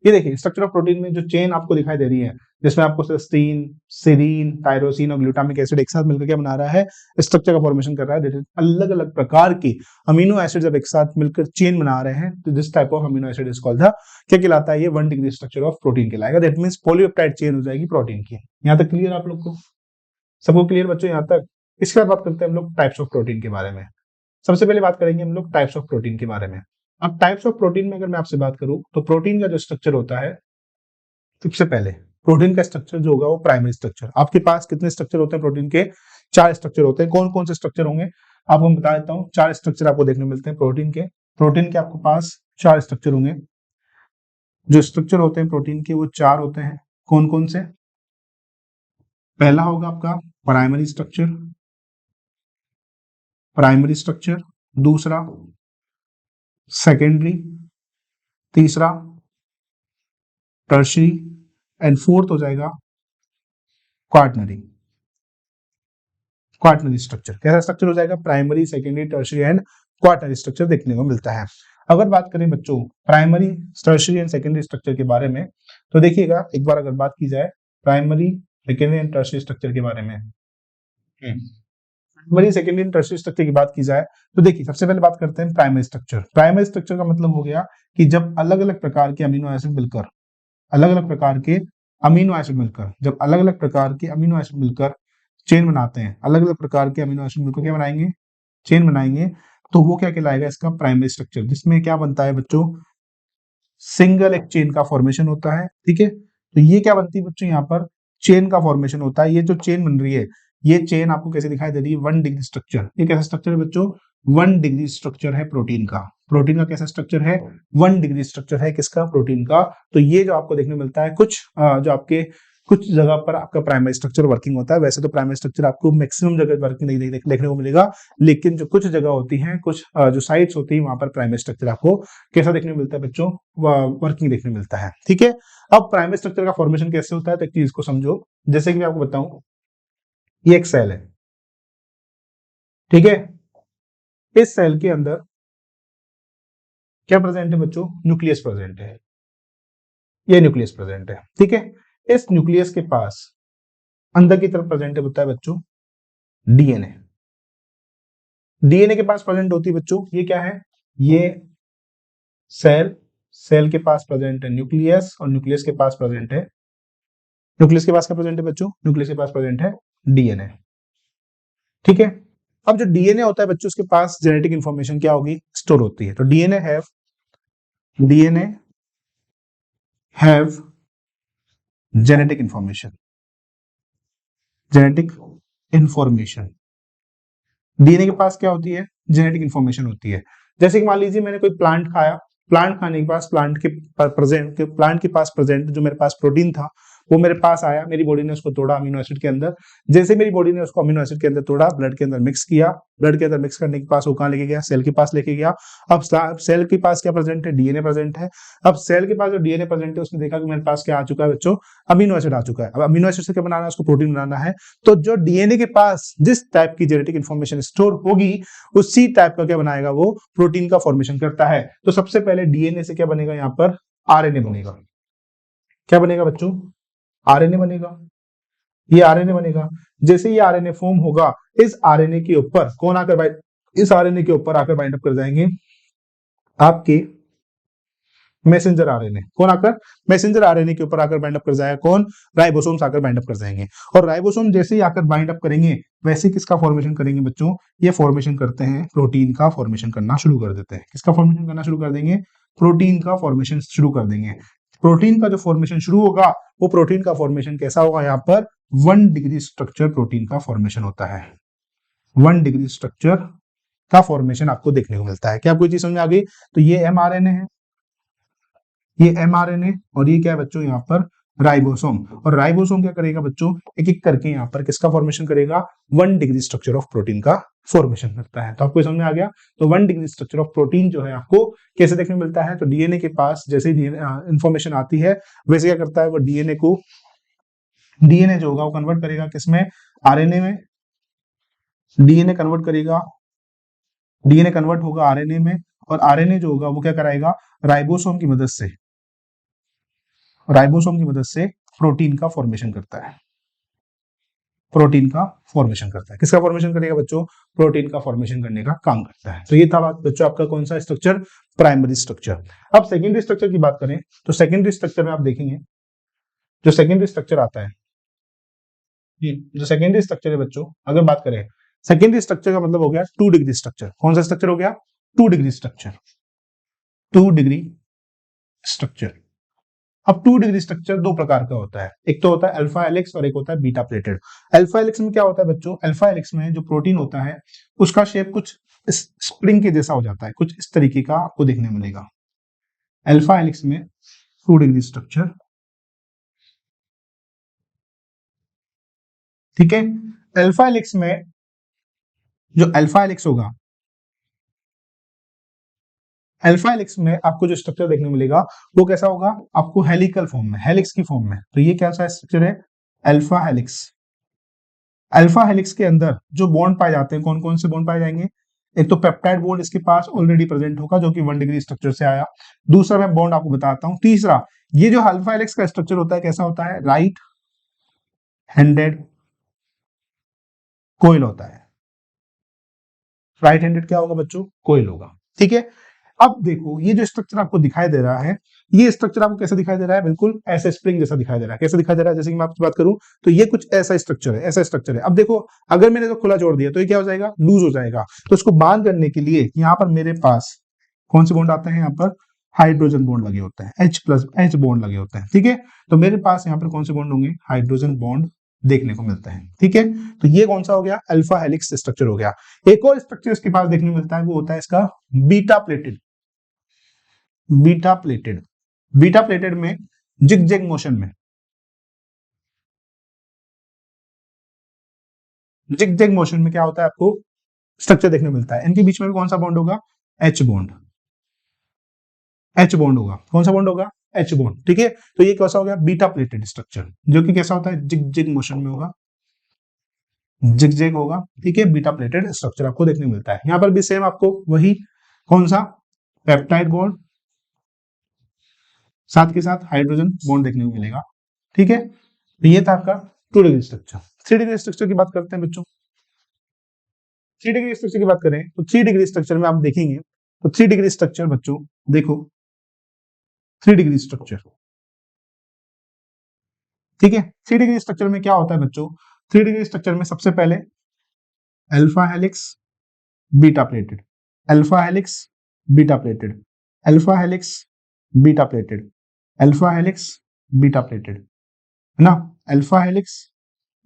[SPEAKER 1] ये देखिए स्ट्रक्चर ऑफ प्रोटीन में जो चेन आपको दिखाई दे रही है, जिसमें आपको सिस्टीन, सेरीन, टायरोसिन और ग्लूटामिक एसिड एक साथ मिलकर क्या बना रहा है, स्ट्रक्चर का फॉर्मेशन कर रहा है। अलग अलग प्रकार के अमीनो एसिड जब एक साथ मिलकर चेन बना रहे हैं, तो this type of amino acid is called the, क्या कहलाता है, ये 1 डिग्री स्ट्रक्चर ऑफ प्रोटीन कहलाएगा। दैट मींस पॉलीपेप्टाइड चेन हो जाएगी प्रोटीन की। यहाँ तक क्लियर आप लोग को, सबको क्लियर बच्चों यहाँ तक। इसके बाद बात करते हैं हम लोग टाइप्स ऑफ प्रोटीन के बारे में। सबसे पहले बात करेंगे हम लोग टाइप्स ऑफ प्रोटीन के बारे में। अब टाइप्स ऑफ प्रोटीन में अगर मैं आपसे बात करूं, तो प्रोटीन का जो स्ट्रक्चर होता है, सबसे पहले प्रोटीन का स्ट्रक्चर जो होगा वो प्राइमरी स्ट्रक्चर। आपके पास कितने स्ट्रक्चर होते हैं प्रोटीन के, 4 स्ट्रक्चर होते हैं। कौन कौन से स्ट्रक्चर होंगे आपको मैं बता देता हूँ। 4 स्ट्रक्चर आपको देखने मिलते हैं प्रोटीन के आपके पास 4 स्ट्रक्चर होंगे। जो स्ट्रक्चर होते हैं प्रोटीन के वो 4 होते हैं। कौन कौन से, पहला होगा आपका प्राइमरी स्ट्रक्चर, प्राइमरी स्ट्रक्चर, दूसरा सेकेंडरी, तीसरा टर्शरी एंड फोर्थ हो जाएगा क्वार्टनरी। क्वार्टनरी स्ट्रक्चर कैसा स्ट्रक्चर हो जाएगा? Primary, secondary, tertiary and quaternary structure देखने को मिलता है। अगर बात करें बच्चों primary, tertiary and secondary structure के बारे में, तो देखिएगा एक बार अगर बात की जाए primary, secondary and tertiary structure के बारे में, primary, secondary and tertiary structure की बात की जाए तो देखिए सबसे पहले बात करते हैं प्राइमरी स्ट्रक्चर। प्राइमरी स्ट्रक्चर का मतलब हो गया कि जब अलग अलग प्रकार के अमीनो एसिड मिलकर, अलग अलग प्रकार के अमीनो एसिड मिलकर, जब अलग अलग प्रकार के अमीनो एसिड मिलकर चेन बनाते हैं, अलग अलग प्रकार के अमीनो एसिड मिलकर क्या बनाएंगे? चेन बनाएंगे, तो वो क्या कहलाएगा? इसका प्राइमरी स्ट्रक्चर, जिसमें क्या बनता है बच्चों? सिंगल एक चेन का फॉर्मेशन होता है। ठीक है, तो ये क्या बनती है बच्चों? यहाँ पर चेन का फॉर्मेशन होता है। ये जो चेन बन रही है, ये चेन आपको कैसे दिखाई दे रही है? 1 डिग्री स्ट्रक्चर। ये कैसा स्ट्रक्चर है बच्चों? 1 डिग्री स्ट्रक्चर है प्रोटीन का। प्रोटीन का कैसा स्ट्रक्चर है? 1 डिग्री स्ट्रक्चर है किसका? प्रोटीन का। तो ये जो आपको देखने को मिलता है कुछ जो आपके कुछ जगह पर आपका प्राइमरी स्ट्रक्चर वर्किंग होता है। वैसे तो प्राइमरी स्ट्रक्चर आपको मैक्सिमम जगह वर्किंग नहीं देखने को मिलेगा, लेकिन जो कुछ जगह होती हैं, कुछ जो साइट्स होती है, वहां पर प्राइमरी स्ट्रक्चर आपको कैसा देखने को मिलता है बच्चों? वर्किंग देखने को मिलता है। ठीक है, अब प्राइमरी स्ट्रक्चर का फॉर्मेशन कैसे होता है, तो एक चीज को समझो। जैसे कि मैं आपको बताऊं, ये एक सेल है। ठीक है, इस सेल के अंदर क्या प्रेजेंट है बच्चों? न्यूक्लियस प्रेजेंट है। ये न्यूक्लियस प्रेजेंट है। ठीक है, इस न्यूक्लियस के पास अंदर की तरफ प्रेजेंट होता है बच्चों डीएनए। डीएनए के पास प्रेजेंट होती है बच्चों, ये क्या है? ये सेल, सेल के पास प्रेजेंट है न्यूक्लियस, और न्यूक्लियस के पास प्रेजेंट है, न्यूक्लियस के पास क्या प्रेजेंट है बच्चों? न्यूक्लियस के पास प्रेजेंट है डीएनए। ठीक है, अब जो डीएनए होता है बच्चों, उसके पास जेनेटिक इंफॉर्मेशन क्या होगी? स्टोर होती है। तो DNA have genetic information. Genetic information, DNA के पास क्या होती है? जेनेटिक इंफॉर्मेशन होती है। जैसे कि मान लीजिए मैंने कोई प्लांट खाया, प्लांट खाने के पास प्लांट के पास प्रेजेंट जो मेरे पास प्रोटीन था, वो मेरे पास आया, मेरी बॉडी ने उसको तोड़ा अमीनो एसिड के अंदर। जैसे मेरी बॉडी ने उसको अमीनो एसिड के अंदर तोड़ा, ब्लड के अंदर मिक्स किया, ब्लड के अंदर मिक्स करने के पास वो कहाँ लेके गया? सेल के पास लेके गया। अब सेल के पास क्या प्रेजेंट है? डीएनए प्रेजेंट है। अब सेल के पास जो डीएनए प्रेजेंट है, उसने देखा कि मेरे पास क्या आ चुका है बच्चों? अमीनो एसिड आ चुका है। अब अमीनो एसिड से क्या बनाना है? उसको प्रोटीन बनाना है। तो जो डीएनए के पास जिस टाइप की जेनेटिक इंफॉर्मेशन स्टोर होगी, उसी टाइप का क्या बनाएगा? वो प्रोटीन का फॉर्मेशन करता है। तो सबसे पहले डीएनए से क्या बनेगा? यहाँ पर आरएनए बनेगा। क्या बनेगा बच्चों? आरएनए बनेगा। ये आरएनए बनेगा। जैसे ये आरएनए फॉर्म होगा, इस आरएनए के ऊपर कौन आकर बाइंड, इस आरएनए के ऊपर आकर बाइंड अप कर जाएंगे आपके मैसेंजर आरएनए। कौन आकर? मैसेंजर आरएनए के ऊपर आकर बाइंड अप कर जाएगा कौन? राइबोसोम्स आकर बाइंड अप कर जाएंगे। और राइबोसोम जैसे ही आकर बाइंड अप करेंगे, वैसे किसका फॉर्मेशन करेंगे बच्चों? ये फॉर्मेशन करते हैं प्रोटीन का फॉर्मेशन करना शुरू कर देते हैं। किसका फॉर्मेशन करना शुरू कर देंगे? प्रोटीन का फॉर्मेशन शुरू कर देंगे। प्रोटीन का जो फॉर्मेशन शुरू होगा, वो प्रोटीन का फॉर्मेशन कैसा होगा? यहाँ पर 1 डिग्री स्ट्रक्चर प्रोटीन का फॉर्मेशन होता है। 1 डिग्री स्ट्रक्चर का फॉर्मेशन आपको देखने को मिलता है। क्या आपको चीज समझ में आ गई? तो ये एमआरएनए है, ये एमआरएनए, और ये क्या है बच्चों? यहाँ पर राइबोसोम। और राइबोसोम क्या करेगा बच्चों? एक एक करके यहाँ पर किसका फॉर्मेशन करेगा? 1 डिग्री स्ट्रक्चर ऑफ प्रोटीन का फॉर्मेशन करता है। तो आपको समझ में आ गया? तो 1 डिग्री स्ट्रक्चर ऑफ प्रोटीन जो है आपको कैसे देखने को मिलता है? तो डीएनए के पास जैसे ही इंफॉर्मेशन आती है, वैसे क्या करता है वो? डीएनए जो होगा वो कन्वर्ट करेगा किसमें? आरएनए में। डीएनए कन्वर्ट करेगा, डीएनए कन्वर्ट होगा आरएनए में, और आरएनए जो होगा वो क्या कराएगा? राइबोसोम की मदद से, राइबोसोम की मदद से प्रोटीन का फॉर्मेशन करता है। प्रोटीन का फॉर्मेशन करता है। किसका फॉर्मेशन करेगा बच्चों? प्रोटीन का फॉर्मेशन करने का काम करता है। तो ये था बात बच्चों आपका कौन सा स्ट्रक्चर? Primary structure. अब सेकेंडरी स्ट्रक्चर की बात करें, तो सेकेंडरी स्ट्रक्चर में आप देखेंगे जो सेकेंडरी स्ट्रक्चर आता है, जो सेकेंडरी स्ट्रक्चर है बच्चों, अगर बात करें सेकेंडरी स्ट्रक्चर का मतलब हो गया 2 डिग्री स्ट्रक्चर। कौन सा स्ट्रक्चर हो गया? 2 डिग्री स्ट्रक्चर। 2 degree structure. अब 2 डिग्री स्ट्रक्चर दो प्रकार का होता है, एक तो होता है अल्फा हेलिक्स और एक होता है बीटा प्लेटेड। अल्फा हेलिक्स में क्या होता है बच्चों? अल्फा हेलिक्स में जो प्रोटीन होता है, उसका शेप कुछ स्प्रिंग के जैसा हो जाता है, कुछ इस तरीके का आपको देखने मिलेगा। अल्फा हेलिक्स में 2 डिग्री स्ट्रक्चर। ठीक है, अल्फा हेलिक्स में जो अल्फा हेलिक्स होगा, अल्फा हेलिक्स में आपको जो स्ट्रक्चर देखने को मिलेगा वो कैसा होगा, आपको हेलिकल फॉर्म में, हेलिक्स की फॉर्म में। तो ये कैसा स्ट्रक्चर है, अल्फा हेलिक्स। अल्फा हेलिक्स के अंदर जो बॉन्ड पाए जाते हैं, कौन कौन से बॉन्ड पाए जाएंगे, एक तो पेप्टाइड बॉन्ड इसके पास ऑलरेडी प्रेजेंट होगा जो कि 1 डिग्री स्ट्रक्चर से आया। दूसरा मैं बॉन्ड आपको बताता हूं। तीसरा, ये जो अल्फा हेलिक्स का स्ट्रक्चर होता है कैसा होता है, राइट हैंडेड कोइल होता है। राइट हैंडेड क्या होगा बच्चों, कोइल होगा। ठीक है, अब देखो ये जो स्ट्रक्चर आपको दिखाई दे रहा है, ये स्ट्रक्चर आपको कैसे दिखाई दे रहा है, बिल्कुल ऐसे स्प्रिंग जैसा दिखाई दे रहा है। कैसे दिखाई दे रहा है, जैसे कि मैं आपसे बात करूं तो ये कुछ ऐसा स्ट्रक्चर है, ऐसा स्ट्रक्चर है। अब देखो अगर मैंने तो खुला छोड़ दिया तो ये क्या हो जाएगा, लूज हो जाएगा। तो इसको बांध करने के लिए यहाँ पर मेरे पास कौन से बॉन्ड आते हैं, यहाँ पर हाइड्रोजन बॉन्ड लगे होते हैं, H+ बॉन्ड लगे होते हैं। ठीक है, तो मेरे पास यहाँ पर कौन से बॉन्ड होंगे, हाइड्रोजन बॉन्ड देखने को मिलता है। ठीक है, तो ये कौन सा हो गया, अल्फा हेलिक्स स्ट्रक्चर हो गया। एक और स्ट्रक्चर इसके पास देखने को मिलता है, वो होता है इसका beta pleated. Beta pleated, beta pleated में जिगजैग मोशन में, जिगजैग मोशन में क्या होता है, आपको स्ट्रक्चर देखने को मिलता है। इनके बीच में भी कौन सा बॉन्ड होगा, एच बॉन्ड। एच बॉन्ड होगा, कौन सा बॉन्ड होगा, एच बॉन्ड। ठीक है, तो ये कैसा हो गया, बीटा प्लेटेड स्ट्रक्चर, जो कि कैसा होता है, जिगजैग मोशन में होगा, जिगजैग होगा। ठीक है, बीटा प्लेटेड स्ट्रक्चर आपको देखने को मिलता है। यहां पर भी सेम आपको वही कौन सा, पेप्टाइड बॉन्ड, साथ के साथ हाइड्रोजन बॉन्ड देखने को मिलेगा। ठीक है, तो ये था आपका 2 डिग्री स्ट्रक्चर। 3 डिग्री स्ट्रक्चर की बात करते हैं बच्चों। 3 डिग्री स्ट्रक्चर की बात करें तो 3 डिग्री स्ट्रक्चर में आप देखेंगे तो 3 डिग्री स्ट्रक्चर बच्चों, देखो 3 डिग्री स्ट्रक्चर। ठीक है, 3 डिग्री स्ट्रक्चर में क्या होता है बच्चों, 3 डिग्री स्ट्रक्चर में सबसे पहले alpha helix, beta pleated, alpha helix, beta pleated, alpha helix, beta pleated, alpha helix, beta pleated, है ना, alpha helix,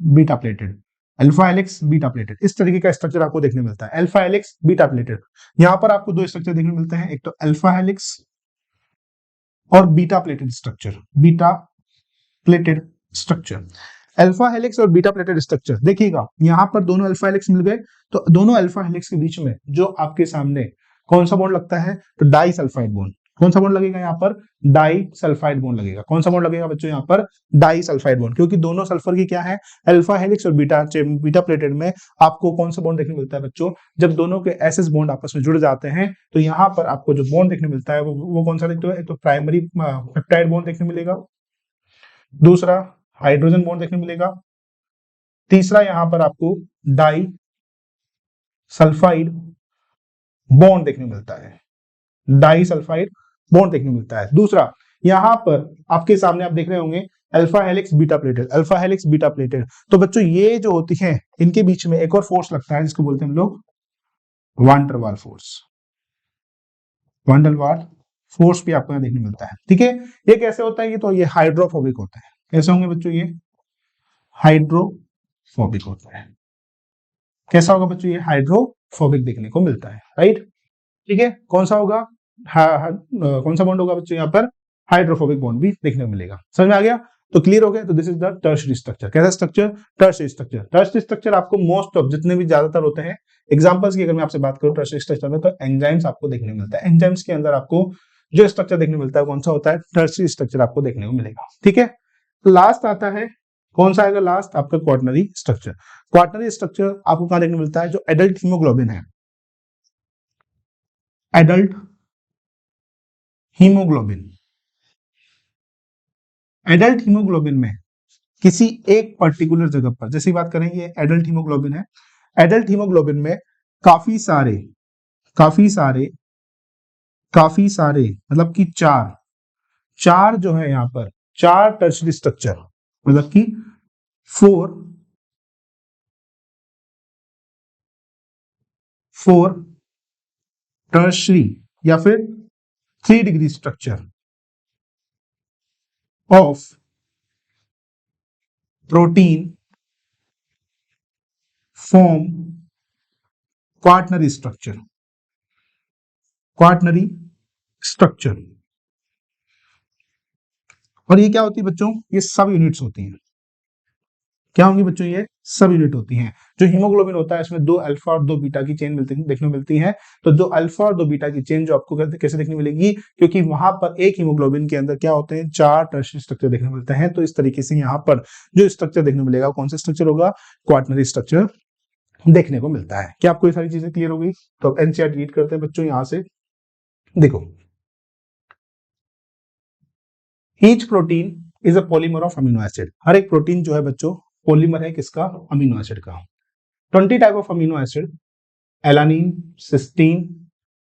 [SPEAKER 1] beta pleated, alpha helix, beta pleated. इस तरीके का स्ट्रक्चर आपको देखने मिलता है, अल्फा हेलिक्स, बीटा प्लेटेड। यहां पर आपको दो स्ट्रक्चर देखने मिलते हैं, एक तो अल्फा हेलिक्स और beta pleated structure, beta pleated structure. Alpha helix और बीटा प्लेटेड स्ट्रक्चर देखिएगा, यहां पर दोनों अल्फा हेलिक्स मिल गए, तो दोनों अल्फा हेलिक्स के बीच में जो आपके सामने कौन सा बॉन्ड लगता है, तो डाई सल्फाइड बॉन्ड। कौन सा बॉन्ड लगेगा यहाँ पर, डाई सल्फाइड बॉन्ड लगेगा। कौन सा बॉन्ड लगेगा बच्चों यहाँ पर, डाई सल्फाइड बॉन्ड, क्योंकि दोनों सल्फर की क्या है, अल्फा हेलिक्स और बीटा बीटा प्लेटेड में आपको कौन सा बॉन्ड देखने मिलता है बच्चों, जब दोनों के एसएस बॉन्ड आपस में जुड़ जाते हैं तो यहाँ पर आपको जो बॉन्ड देखने मिलता है वो कौन सा देखते हो, एक तो प्राइमरी पेप्टाइड बॉन्ड देखने मिलेगा, दूसरा हाइड्रोजन बॉन्ड देखने मिलेगा, तीसरा यहां पर आपको डाई सल्फाइड बॉन्ड देखने मिलता है, डाई सल्फाइड बॉन्ड देखने मिलता है। दूसरा यहां पर आपके सामने आप देख रहे होंगे alpha helix, beta pleated, alpha helix, beta pleated. तो बच्चों ये जो होती है इनके बीच में एक और फोर्स लगता है जिसको बोलते हैं हम लोग वान डर वाल फोर्स। वान डर वाल फोर्स भी आपको यहां देखने मिलता है। ठीक है, ये कैसे होता है, ये तो ये हाइड्रोफोबिक होता है। कैसे होंगे बच्चों, ये हाइड्रोफोबिक होता है। कैसा होगा बच्चों, ये हाइड्रोफोबिक देखने को मिलता है, राइट। ठीक है, कौन सा होगा, कौन सा बॉन्ड होगा बच्चों यहाँ पर, हाइड्रोफोबिक बॉन्ड भी देखने को मिलेगा। समझ में आ गया, तो क्लियर हो गया। तो this is the tertiary structure. कैसा structure, tertiary structure. Tertiary structure आपको मोस्ट ऑफ जितने भी ज्यादातर होते हैं, एग्जांपल्स की अगर मैं आपसे बात करूं टर्शियरी स्ट्रक्चर में, तो एंजाइम्स आपको देखने को मिलता है। एंजाइम्स के अंदर आपको जो स्ट्रक्चर देखने को मिलता है कौन सा होता है, टर्शियरी स्ट्रक्चर आपको देखने को मिलेगा। ठीक है, लास्ट आता है, कौन सा आएगा लास्ट, आपका क्वाटरनरी स्ट्रक्चर। क्वाटरनरी स्ट्रक्चर आपको कहां देखने को मिलता है, जो एडल्ट हीमोग्लोबिन है, एडल्ट हीमोग्लोबिन, एडल्ट हीमोग्लोबिन में किसी एक पर्टिकुलर जगह पर, जैसे बात करें ये एडल्ट हीमोग्लोबिन है, एडल्ट हीमोग्लोबिन में काफी सारे काफी सारे काफी सारे मतलब कि चार चार जो है यहाँ पर चार टर्शियरी स्ट्रक्चर, मतलब कि फोर टर्शियरी या फिर 3 degree structure of protein form quaternary structure, quaternary structure. और ये क्या होती है बच्चों, ये सब यूनिट्स होती हैं, क्या होंगी बच्चों? ये सब यूनिट होती हैं। जो हीमोग्लोबिन होता है इसमें 2 अल्फा और 2 बीटा की चेन देखने को मिलती है। तो 2 अल्फा और 2 बीटा की चेन जो आपको कैसे देखने मिलेगी? क्योंकि वहां पर एक हीमोग्लोबिन के अंदर क्या होते हैं? 4 टर्शियरी स्ट्रक्चर देखने को मिलते हैं। तो इस तरीके से यहाँ पर जो स्ट्रक्चर देखने को मिलेगा कौन सा स्ट्रक्चर होगा? क्वाटरनरी स्ट्रक्चर देखने को मिलता है। क्या आपको ये सारी चीजें क्लियर हो गई? तो अब एनसीईआरटी रीड करते हैं बच्चों। यहां से देखो, each protein is a polymer of amino acid. हर एक प्रोटीन जो है बच्चों पॉलीमर है किसका? अमीनो एसिड का। 20 type of amino acid, alanine, cysteine,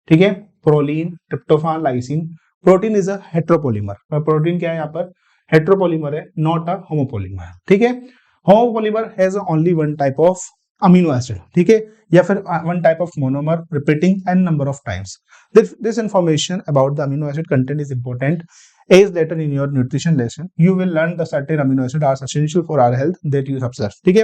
[SPEAKER 1] ठीक है, proline, tryptophan, lysine. Protein is a heteropolymer. Protein क्या है? यहाँ पर हेट्रोपॉलीमर है, नॉट अ होमोपॉलीमर। ठीक है, homopolymer has only one type of amino acid, ठीक है, या फिर one type of monomer repeating n number of times. This information about the amino acid content is important as later in your nutrition lesson you will learn the certain amino acids are essential for our health that you observe। ठीक है,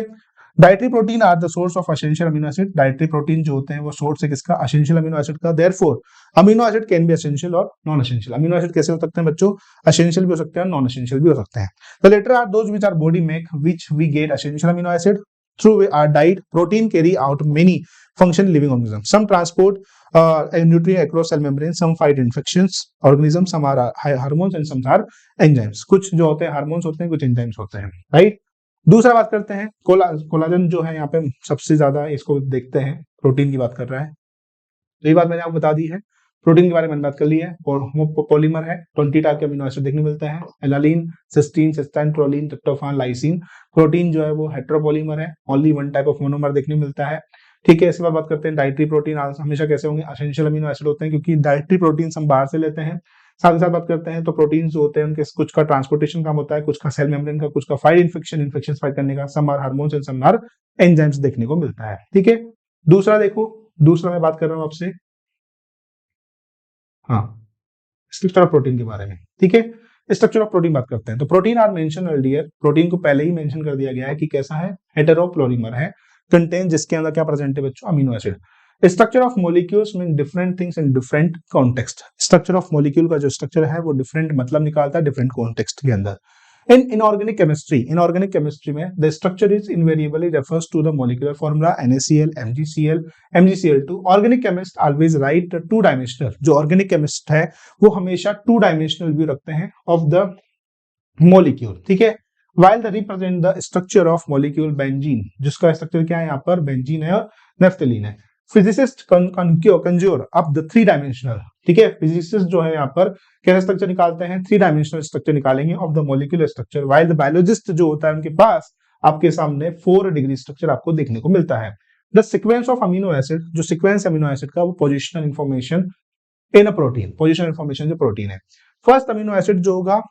[SPEAKER 1] dietary protein are the source of essential amino acid. Dietary protein जो होते हैं वो source है किसका? Essential amino acid का। Therefore amino acid can be essential और नॉन एसेंशियल। अमीनो एसिड कैसे हो सकते हैं बच्चों? एसेंशियल भी हो सकते हैं, नॉन एसेंशियल भी हो सकते हैं। The latter are those which are body make which we get essential amino acid through our diet. Protein carry out many function living organisms. Some transport nutrient across cell membrane, some fight infections organisms, some are hormones and some are enzymes। कुछ जो होते हैं hormones होते हैं, कुछ enzymes होते हैं, right. दूसरा बात करते हैं कोलाजन जो है यहाँ पे सबसे ज्यादा इसको देखते हैं, प्रोटीन की बात कर रहा है। तो ये बात मैंने आपको बता दी है। प्रोटीन के बारे में बात कर ली है। पॉलीमर है, 20 टाइप के अमीनो एसिड देखने मिलते हैं, alanine, cysteine, cystine, proline, tryptophan, lysine. Protein जो है वो हेट्रोपॉलीमर है, only one type of monomer देखने मिलता है। ठीक है, इसके बाद बात करते हैं डाइटरी प्रोटीन हमेशा कैसे होंगे? एसेंशियल अमीनो एसिड होते हैं, क्योंकि डाइटरी प्रोटीन हम बाहर से लेते हैं। साथ ही साथ बात करते हैं तो प्रोटीन जो होते हैं उनके कुछ का ट्रांसपोर्टेशन काम होता है, कुछ का सेल मेम्ब्रेन का, कुछ का फाइट इन्फेक्शन फाइट करने का, some are hormones and some are enzymes देखने को मिलता है। ठीक है, दूसरा देखो, दूसरा मैं बात कर रहा हूं आपसे, हाँ, स्ट्रक्चर ऑफ प्रोटीन के बारे में। ठीक है, स्ट्रक्चर ऑफ प्रोटीन बात करते हैं। तो protein are mention earlier. Protein को पहले ही मेंशन कर दिया गया है कि कैसा है? हेटेरोपॉलीमर है, कंटेन जिसके अंदर क्या प्रेजेंट है बच्चों? Amino acid. Structure of molecules mean different things in different context. Structure of molecule का जो स्ट्रक्चर है वो डिफरेंट मतलब निकालता है डिफरेंट कॉन्टेक्स्ट के अंदर। In inorganic chemistry में the structure is invariably refers to the molecular formula NaCl, MgCl, MgCl2। Organic chemist always write two dimensional। जो organic chemist है वो हमेशा two dimensional view रखते हैं of the molecule। ठीक है, while the represent the structure of molecule benzene, जिसका structure क्या है यहाँ पर? बेंजीन है और नेफ्थलीन है। Physicist conjure up the three dimensional. ठीक है, फिजिसिस्ट जो है यहाँ पर कैसा स्ट्रक्चर निकालते हैं? थ्री डायमेंशनल स्ट्रक्चर निकालेंगे of the molecular structure, while the biologist जो होता है उनके पास आपके सामने 4 डिग्री स्ट्रक्चर आपको देखने को मिलता है। The sequence of amino acid, जो सीक्वेंस अमीनो एसिड का वो positional information in a protein, positional information जो प्रोटीन है। फर्स्ट अमीनो एसिड जो होगा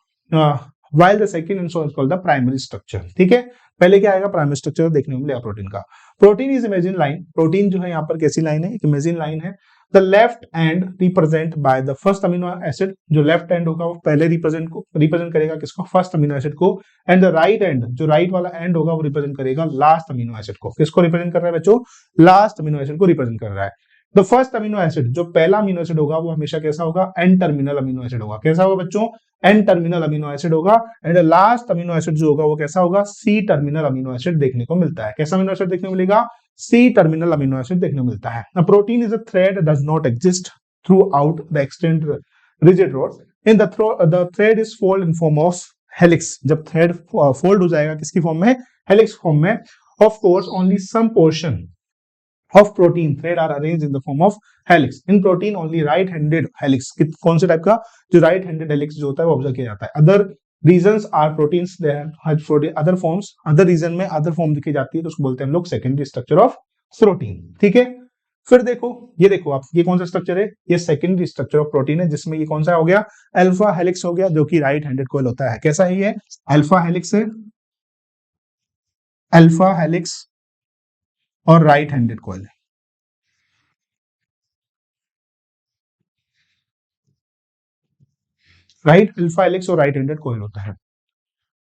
[SPEAKER 1] while the second and so is called the primary structure। ठीक है, पहले क्या आएगा? प्राइमरी स्ट्रक्चर देखने को मिलेगा प्रोटीन का। Protein is imagine line. Protein जो है यहाँ पर कैसी लाइन है? एक इमेजिन लाइन है। The left and represent by the first amino acid. जो लेफ्ट एंड होगा वो पहले रिप्रेजेंट करेगा किसको? फर्स्ट अमीनो एसिड को। एंड द राइट एंड, जो राइट वाला एंड होगा वो रिप्रेजेंट करेगा लास्ट अमीनो एसिड को। किसको रिप्रेजेंट कर रहा है बच्चों? लास्ट अमीनो एसिड को रिप्रेजेंट कर रहा है। द फर्स्ट अमीनो एसिड, जो पहला अमीनो एसिड होगा वो हमेशा कैसा होगा? एन टर्मिनल अमीनो एसिड होगा। कैसा होगा बच्चों? एन टर्मिनल अमीनो एसिड होगा। एंड लास्ट अमीनो एसिड जो होगा वो कैसा होगा? सी टर्मिनल अमीनो एसिड देखने को मिलता है। कैसा अमीनो एसिड देखने को मिलेगा? सी टर्मिनल अमीनो एसिड देखने को मिलता है। Protein is a thread does not exist throughout the extend rigid rod. In the thread is fold in form of helix. जब थ्रेड फोल्ड हो जाएगा किसकी फॉर्म में? हेलिक्स फॉर्म में। Of course only some portion of protein thread are arranged in the form of helix। in protein only right handed helix, कौन से type का? जो right handed helix जो होता है वो ऑब्जर्व किया जाता है। other regions are proteins they have other forms, other region में other form दिखी जाती है तो उसको बोलते हैं हम लोग secondary structure of protein। ठीक है, फिर देखो, ये देखो आप, ये कौन सा स्ट्रक्चर है? ये सेकेंडरी स्ट्रक्चर ऑफ प्रोटीन है, जिसमें ये कौन सा हो गया? अल्फा हेलिक्स हो गया, जो कि राइट हैंडेड कोइल होता है। कैसा है ये? अल्फा हेलिक्स है, अल्फा हेलिक्स और राइट हैंडेड कॉइल है। राइट, अल्फा हेलिक्स और राइट हैंडेड कॉइल होता है।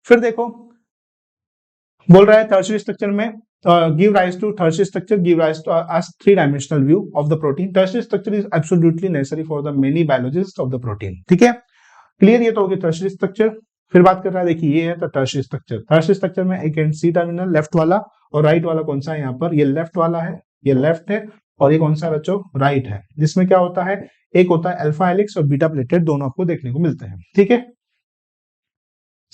[SPEAKER 1] फिर देखो, बोल रहा है टर्शियरी स्ट्रक्चर में give rise to tertiary structure give rise to us three dimensional view of the protein. Tertiary structure is absolutely necessary for the many biologist of the protein. ठीक है, क्लियर? ये तो हो गया टर्शियरी स्ट्रक्चर। फिर बात कर रहा है, देखिए ये है तो टर्शियरी स्ट्रक्चर। टर्शियरी स्ट्रक्चर में एक एंड सी टर्मिनल लेफ्ट वाला और राइट वाला कौन सा है यहाँ पर, ये लेफ्ट वाला है, ये लेफ्ट है, और ये कौन सा बच्चों, राइट है, जिसमें क्या होता है, एक होता है अल्फा हेलिक्स और बीटा प्लेटेड, दोनों आपको देखने को मिलते हैं, ठीक है।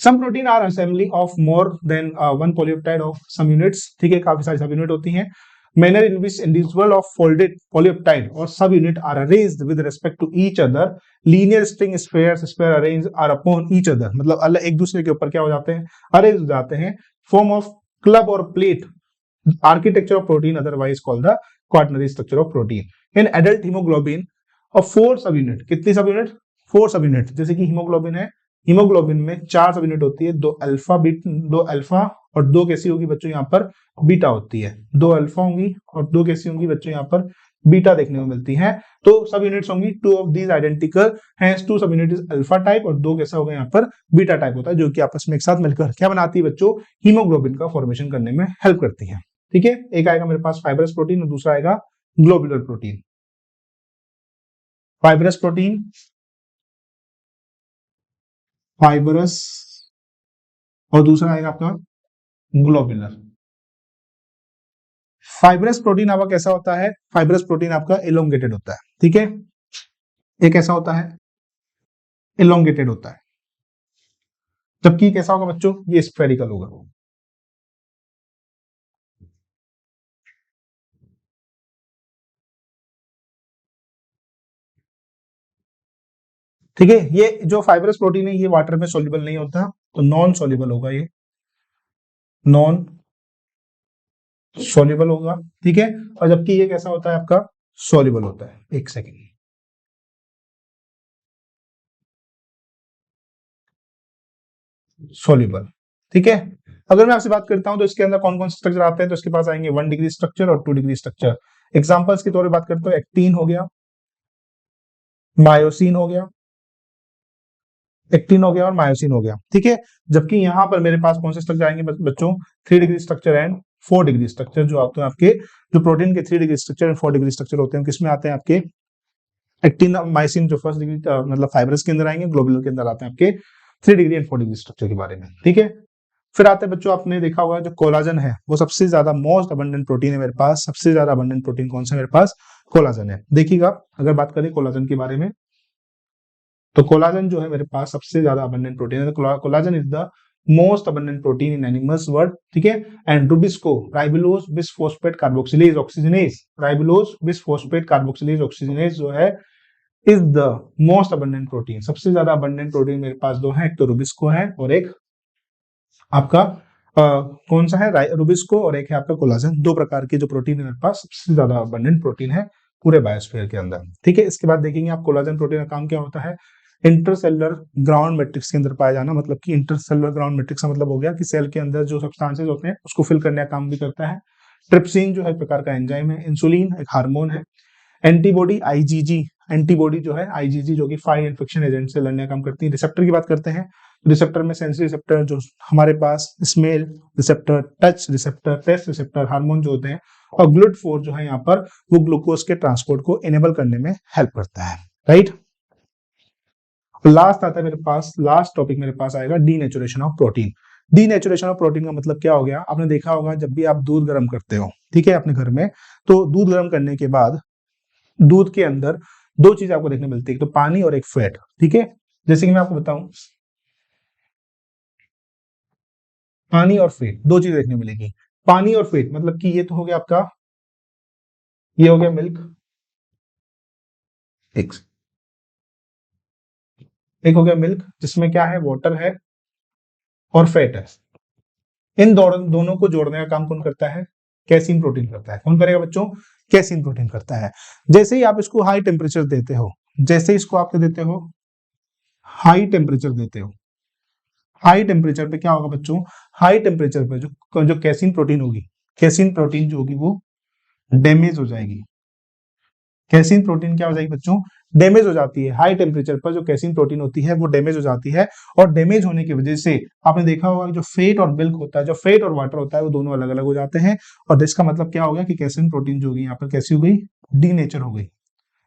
[SPEAKER 1] Some protein are assembly of more than one polypeptide of some units, ठीक है, काफी सारी सब यूनिट होती हैं। Manner in which individual of folded polypeptide और sub unit are arranged with respect to each other, linear string square arrange are upon each other, मतलब अलग एक दूसरे के ऊपर क्या हो जाते हैं, अरेंज हो जाते हैं, फॉर्म ऑफ क्लब और plate, architecture of protein otherwise called the quaternary structure of protein. In adult haemoglobin of 4 सब यूनिट, कितनी सब यूनिट, 4 सब यूनिट, जैसे कि हीमोग्लोबिन है, हीमोग्लोबिन में 4 सब यूनिट होती है, 2 अल्फा और 2 कैसी होगी बच्चों यहाँ पर, बीटा होती है, 2 अल्फा होंगी और 2 कैसी होंगी बच्चों यहाँ पर, बीटा देखने को मिलती है। तो सब यूनिट्स होंगी 2 ऑफ दीज आइडेंटिकल, हैंस 2 सब यूनिट इज अल्फा टाइप और 2 कैसा होगा यहाँ पर, बीटा टाइप होता है, जो कि आपस में एक साथ मिलकर क्या बनाती है बच्चों, हीमोग्लोबिन का फॉर्मेशन करने में हेल्प करती है, ठीक है। एक आएगा मेरे पास फाइब्रस प्रोटीन और दूसरा आएगा globular protein. Fibrous protein, fibrous, और दूसरा आएगा आपका ग्लोबुलर। फाइब्रस प्रोटीन आपका कैसा होता है, फाइब्रस प्रोटीन आपका एलोंगेटेड होता है, ठीक है, ये कैसा होता है, एलोंगेटेड होता है, जबकि कैसा होगा बच्चों, ये स्फेरिकल होगा, ठीक है। ये जो फाइब्रस प्रोटीन है ये वाटर में सॉल्युबल नहीं होता, तो नॉन सॉल्युबल होगा, ये नॉन सॉल्युबल होगा, ठीक है। और जबकि ये कैसा होता है आपका, सॉल्युबल होता है, एक सेकेंड, सॉल्युबल, ठीक है। अगर मैं आपसे बात करता हूं तो इसके अंदर कौन कौन से स्ट्रक्चर आते हैं, तो इसके पास आएंगे 1 डिग्री स्ट्रक्चर और 2 डिग्री स्ट्रक्चर। एग्जांपल्स के तौर पे बात करते हो, एक्टिन हो गया, मायोसिन हो गया, एक्टिन हो गया और मायोसिन हो गया, ठीक है। जबकि यहाँ पर मेरे पास कौन से स्ट्रक्चर आएंगे बच्चों, 3 degree structure and 4 degree structure, जो आते हैं आपके, जो प्रोटीन के 3 degree structure and 4 degree structure होते हैं, किसमें आते हैं आपके, एक्टिन मायोसिन जो फर्स्ट डिग्री मतलब फाइब्रस के अंदर आएंगे, ग्लोबुलर के अंदर आते हैं आपके 3 डिग्री एंड 4 डिग्री स्ट्रक्चर के बारे में, ठीक है। फिर आते हैं बच्चों, आपने देखा होगा जो कोलाजन है वो सबसे ज्यादा मोस्ट अबंडेंट प्रोटीन है मेरे पास, सबसे ज्यादा अबंडेंट प्रोटीन कौन सा मेरे पास, कोलाजन है। देखिएगा अगर बात करें कोलाजन के बारे में, तो कोलाजन जो है मेरे पास सबसे ज्यादा अबंडेंट प्रोटीन है, collagen is the most abundant protein in animals world, ठीक है। And Rubisco राइबोलोज bisphosphate carboxylase oxygenase, राइबोलोज bisphosphate carboxylase oxygenase जो है is the most abundant protein, सबसे ज्यादा अबंडेंट प्रोटीन मेरे पास 2 है, एक तो रुबिस्को है और एक आपका कौन सा है, रुबिस्को, और एक है आपका कोलाजन। 2 प्रकार के जो प्रोटीन है मेरे पास, सबसे ज्यादा अबंडेंट प्रोटीन है पूरे बायोस्फीयर के अंदर, ठीक है। इसके बाद देखेंगे आप कोलाजन प्रोटीन का काम क्या होता है, इंटरसेलुलर ग्राउंड मैट्रिक्स के अंदर पाया जाना, मतलब कि इंटरसेलुलर ग्राउंड मैट्रिक्स का मतलब हो गया कि सेल के अंदर जो सब्सटेंसेस होते हैं उसको फिल करने का काम भी करता है। ट्रिप्सिन जो है एक प्रकार का एंजाइम है, इंसुलिन एक हार्मोन है, एंटीबॉडी आईजीजी, एंटीबॉडी जो है आईजीजी जो कि फाइट इन्फेक्शन एजेंट से लड़ने का काम करती है। रिसेप्टर की बात करते हैं, रिसेप्टर में सेंसरी रिसेप्टर जो हमारे पास, smell receptor, touch receptor, taste receptor, hormone जो होते हैं, और GLUT4 जो है यहाँ पर वो ग्लूकोज के ट्रांसपोर्ट को इनेबल करने में हेल्प करता है, राइट। लास्ट आता है मेरे पास, लास्ट टॉपिक मेरे पास आएगा denaturation of protein. Denaturation of protein का मतलब क्या हो गया, आपने देखा होगा जब भी आप दूध गर्म करते हो, ठीक है, अपने घर में, तो दूध गर्म करने के बाद दूध के अंदर 2 चीज आपको देखने मिलती है, एक तो पानी और एक फैट, ठीक है। जैसे कि मैं आपको बताऊं, पानी और फैट 2 चीज देखने मिलेगी। पानी और फैट मतलब कि ये तो हो गया आपका, ये हो गया मिल्क, एक हो गया मिल्क जिसमें क्या है, वाटर है और फैट है। इन दोनों को जोड़ने का काम कौन करता है, कैसीन प्रोटीन करता है। कौन करेगा बच्चों, कैसीन प्रोटीन करता है। जैसे ही आप इसको हाई टेम्परेचर देते हो, जैसे इसको आप देते हो हाई टेम्परेचर देते हो, हाई टेम्परेचर पे क्या होगा बच्चों, हाई टेम्परेचर पे जो कैसीन प्रोटीन होगी, कैसीन प्रोटीन जो होगी वो डैमेज हो जाएगी। कैसीन प्रोटीन क्या हो जाएगी बच्चों, डैमेज हो जाती है। हाई टेम्परेचर पर जो कैसीन प्रोटीन होती है वो डैमेज हो जाती है, और डैमेज होने की वजह से आपने देखा होगा जो फैट और मिल्क होता है, जो फैट और वाटर होता है वो दोनों अलग अलग हो जाते हैं, और इसका मतलब क्या हो गया कि कैसीन प्रोटीन जो होगी यहाँ पर कैसी हो गई, डीनेचर हो गई।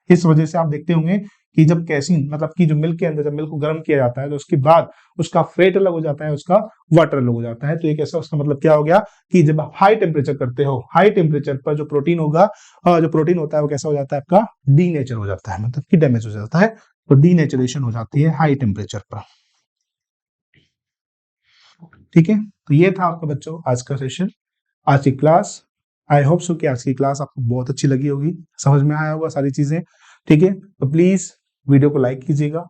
[SPEAKER 1] इस वजह से आप देखते होंगे कि जब कैसीन मतलब कि जो मिल्क के अंदर जब मिल्क को गर्म किया जाता है तो उसके बाद उसका फेट अलग हो जाता है, उसका वाटर अलग हो जाता है। तो एक ऐसा उसका मतलब क्या हो गया कि जब आप हाई टेम्परेचर करते हो, हाई टेम्परेचर पर जो प्रोटीन होगा, जो प्रोटीन होता है वो कैसा हो जाता है आपका डीनेचर हो जाता है, मतलब कि डैमेज हो जाता है। तो डीनेचुरेशन हो जाती है हाई टेम्परेचर पर। ठीक है, तो ये था आपका बच्चों आज का सेशन, आज की क्लास। आई होप सो कि आज की क्लास आपको बहुत अच्छी लगी होगी, समझ में आया होगा सारी चीजें। ठीक है, तो प्लीज वीडियो को लाइक कीजिएगा,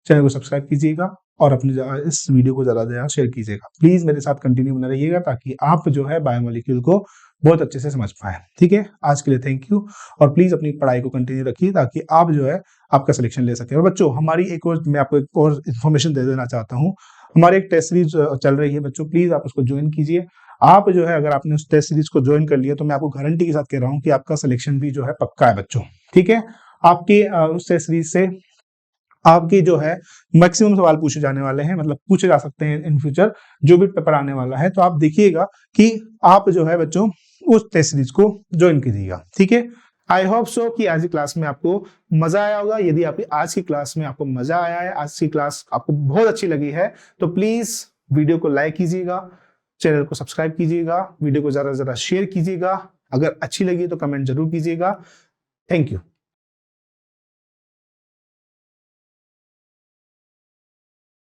[SPEAKER 1] चैनल को सब्सक्राइब कीजिएगा और अपने इस वीडियो को ज्यादा से ज्यादा शेयर कीजिएगा। प्लीज मेरे साथ कंटिन्यू बना रहिएगा ताकि आप जो है बायोमोलिक्यूल को बहुत अच्छे से समझ पाए। ठीक है, आज के लिए थैंक यू, और प्लीज अपनी पढ़ाई को कंटिन्यू रखिए ताकि आप जो है आपका सिलेक्शन ले सके। और बच्चों हमारी एक और, मैं आपको एक और इन्फॉर्मेशन दे देना चाहता हूँ, हमारी एक टेस्ट सीरीज चल रही है बच्चों, प्लीज आप उसको ज्वाइन कीजिए। आप जो है अगर आपने उस टेस्ट सीरीज को ज्वाइन कर लिया तो मैं आपको गारंटी के साथ कह रहा हूं कि आपका सिलेक्शन भी जो है पक्का है बच्चों। ठीक है, आपकी उस टेस्ट सीरीज से आपकी जो है मैक्सिमम सवाल पूछे जाने वाले हैं, मतलब पूछे जा सकते हैं इन फ्यूचर जो भी पेपर आने वाला है। तो आप देखिएगा कि आप जो है बच्चों उस टेस्ट सीरीज को ज्वाइन कीजिएगा। ठीक है, आई होप सो कि आज की क्लास में आपको मजा आया होगा। यदि आपकी आज की क्लास में आपको मजा आया है, आज की क्लास आपको बहुत अच्छी लगी है, तो प्लीज वीडियो को लाइक कीजिएगा, चैनल को सब्सक्राइब कीजिएगा, वीडियो को ज्यादा से ज्यादा शेयर कीजिएगा। अगर अच्छी लगी तो कमेंट जरूर कीजिएगा। Thank you.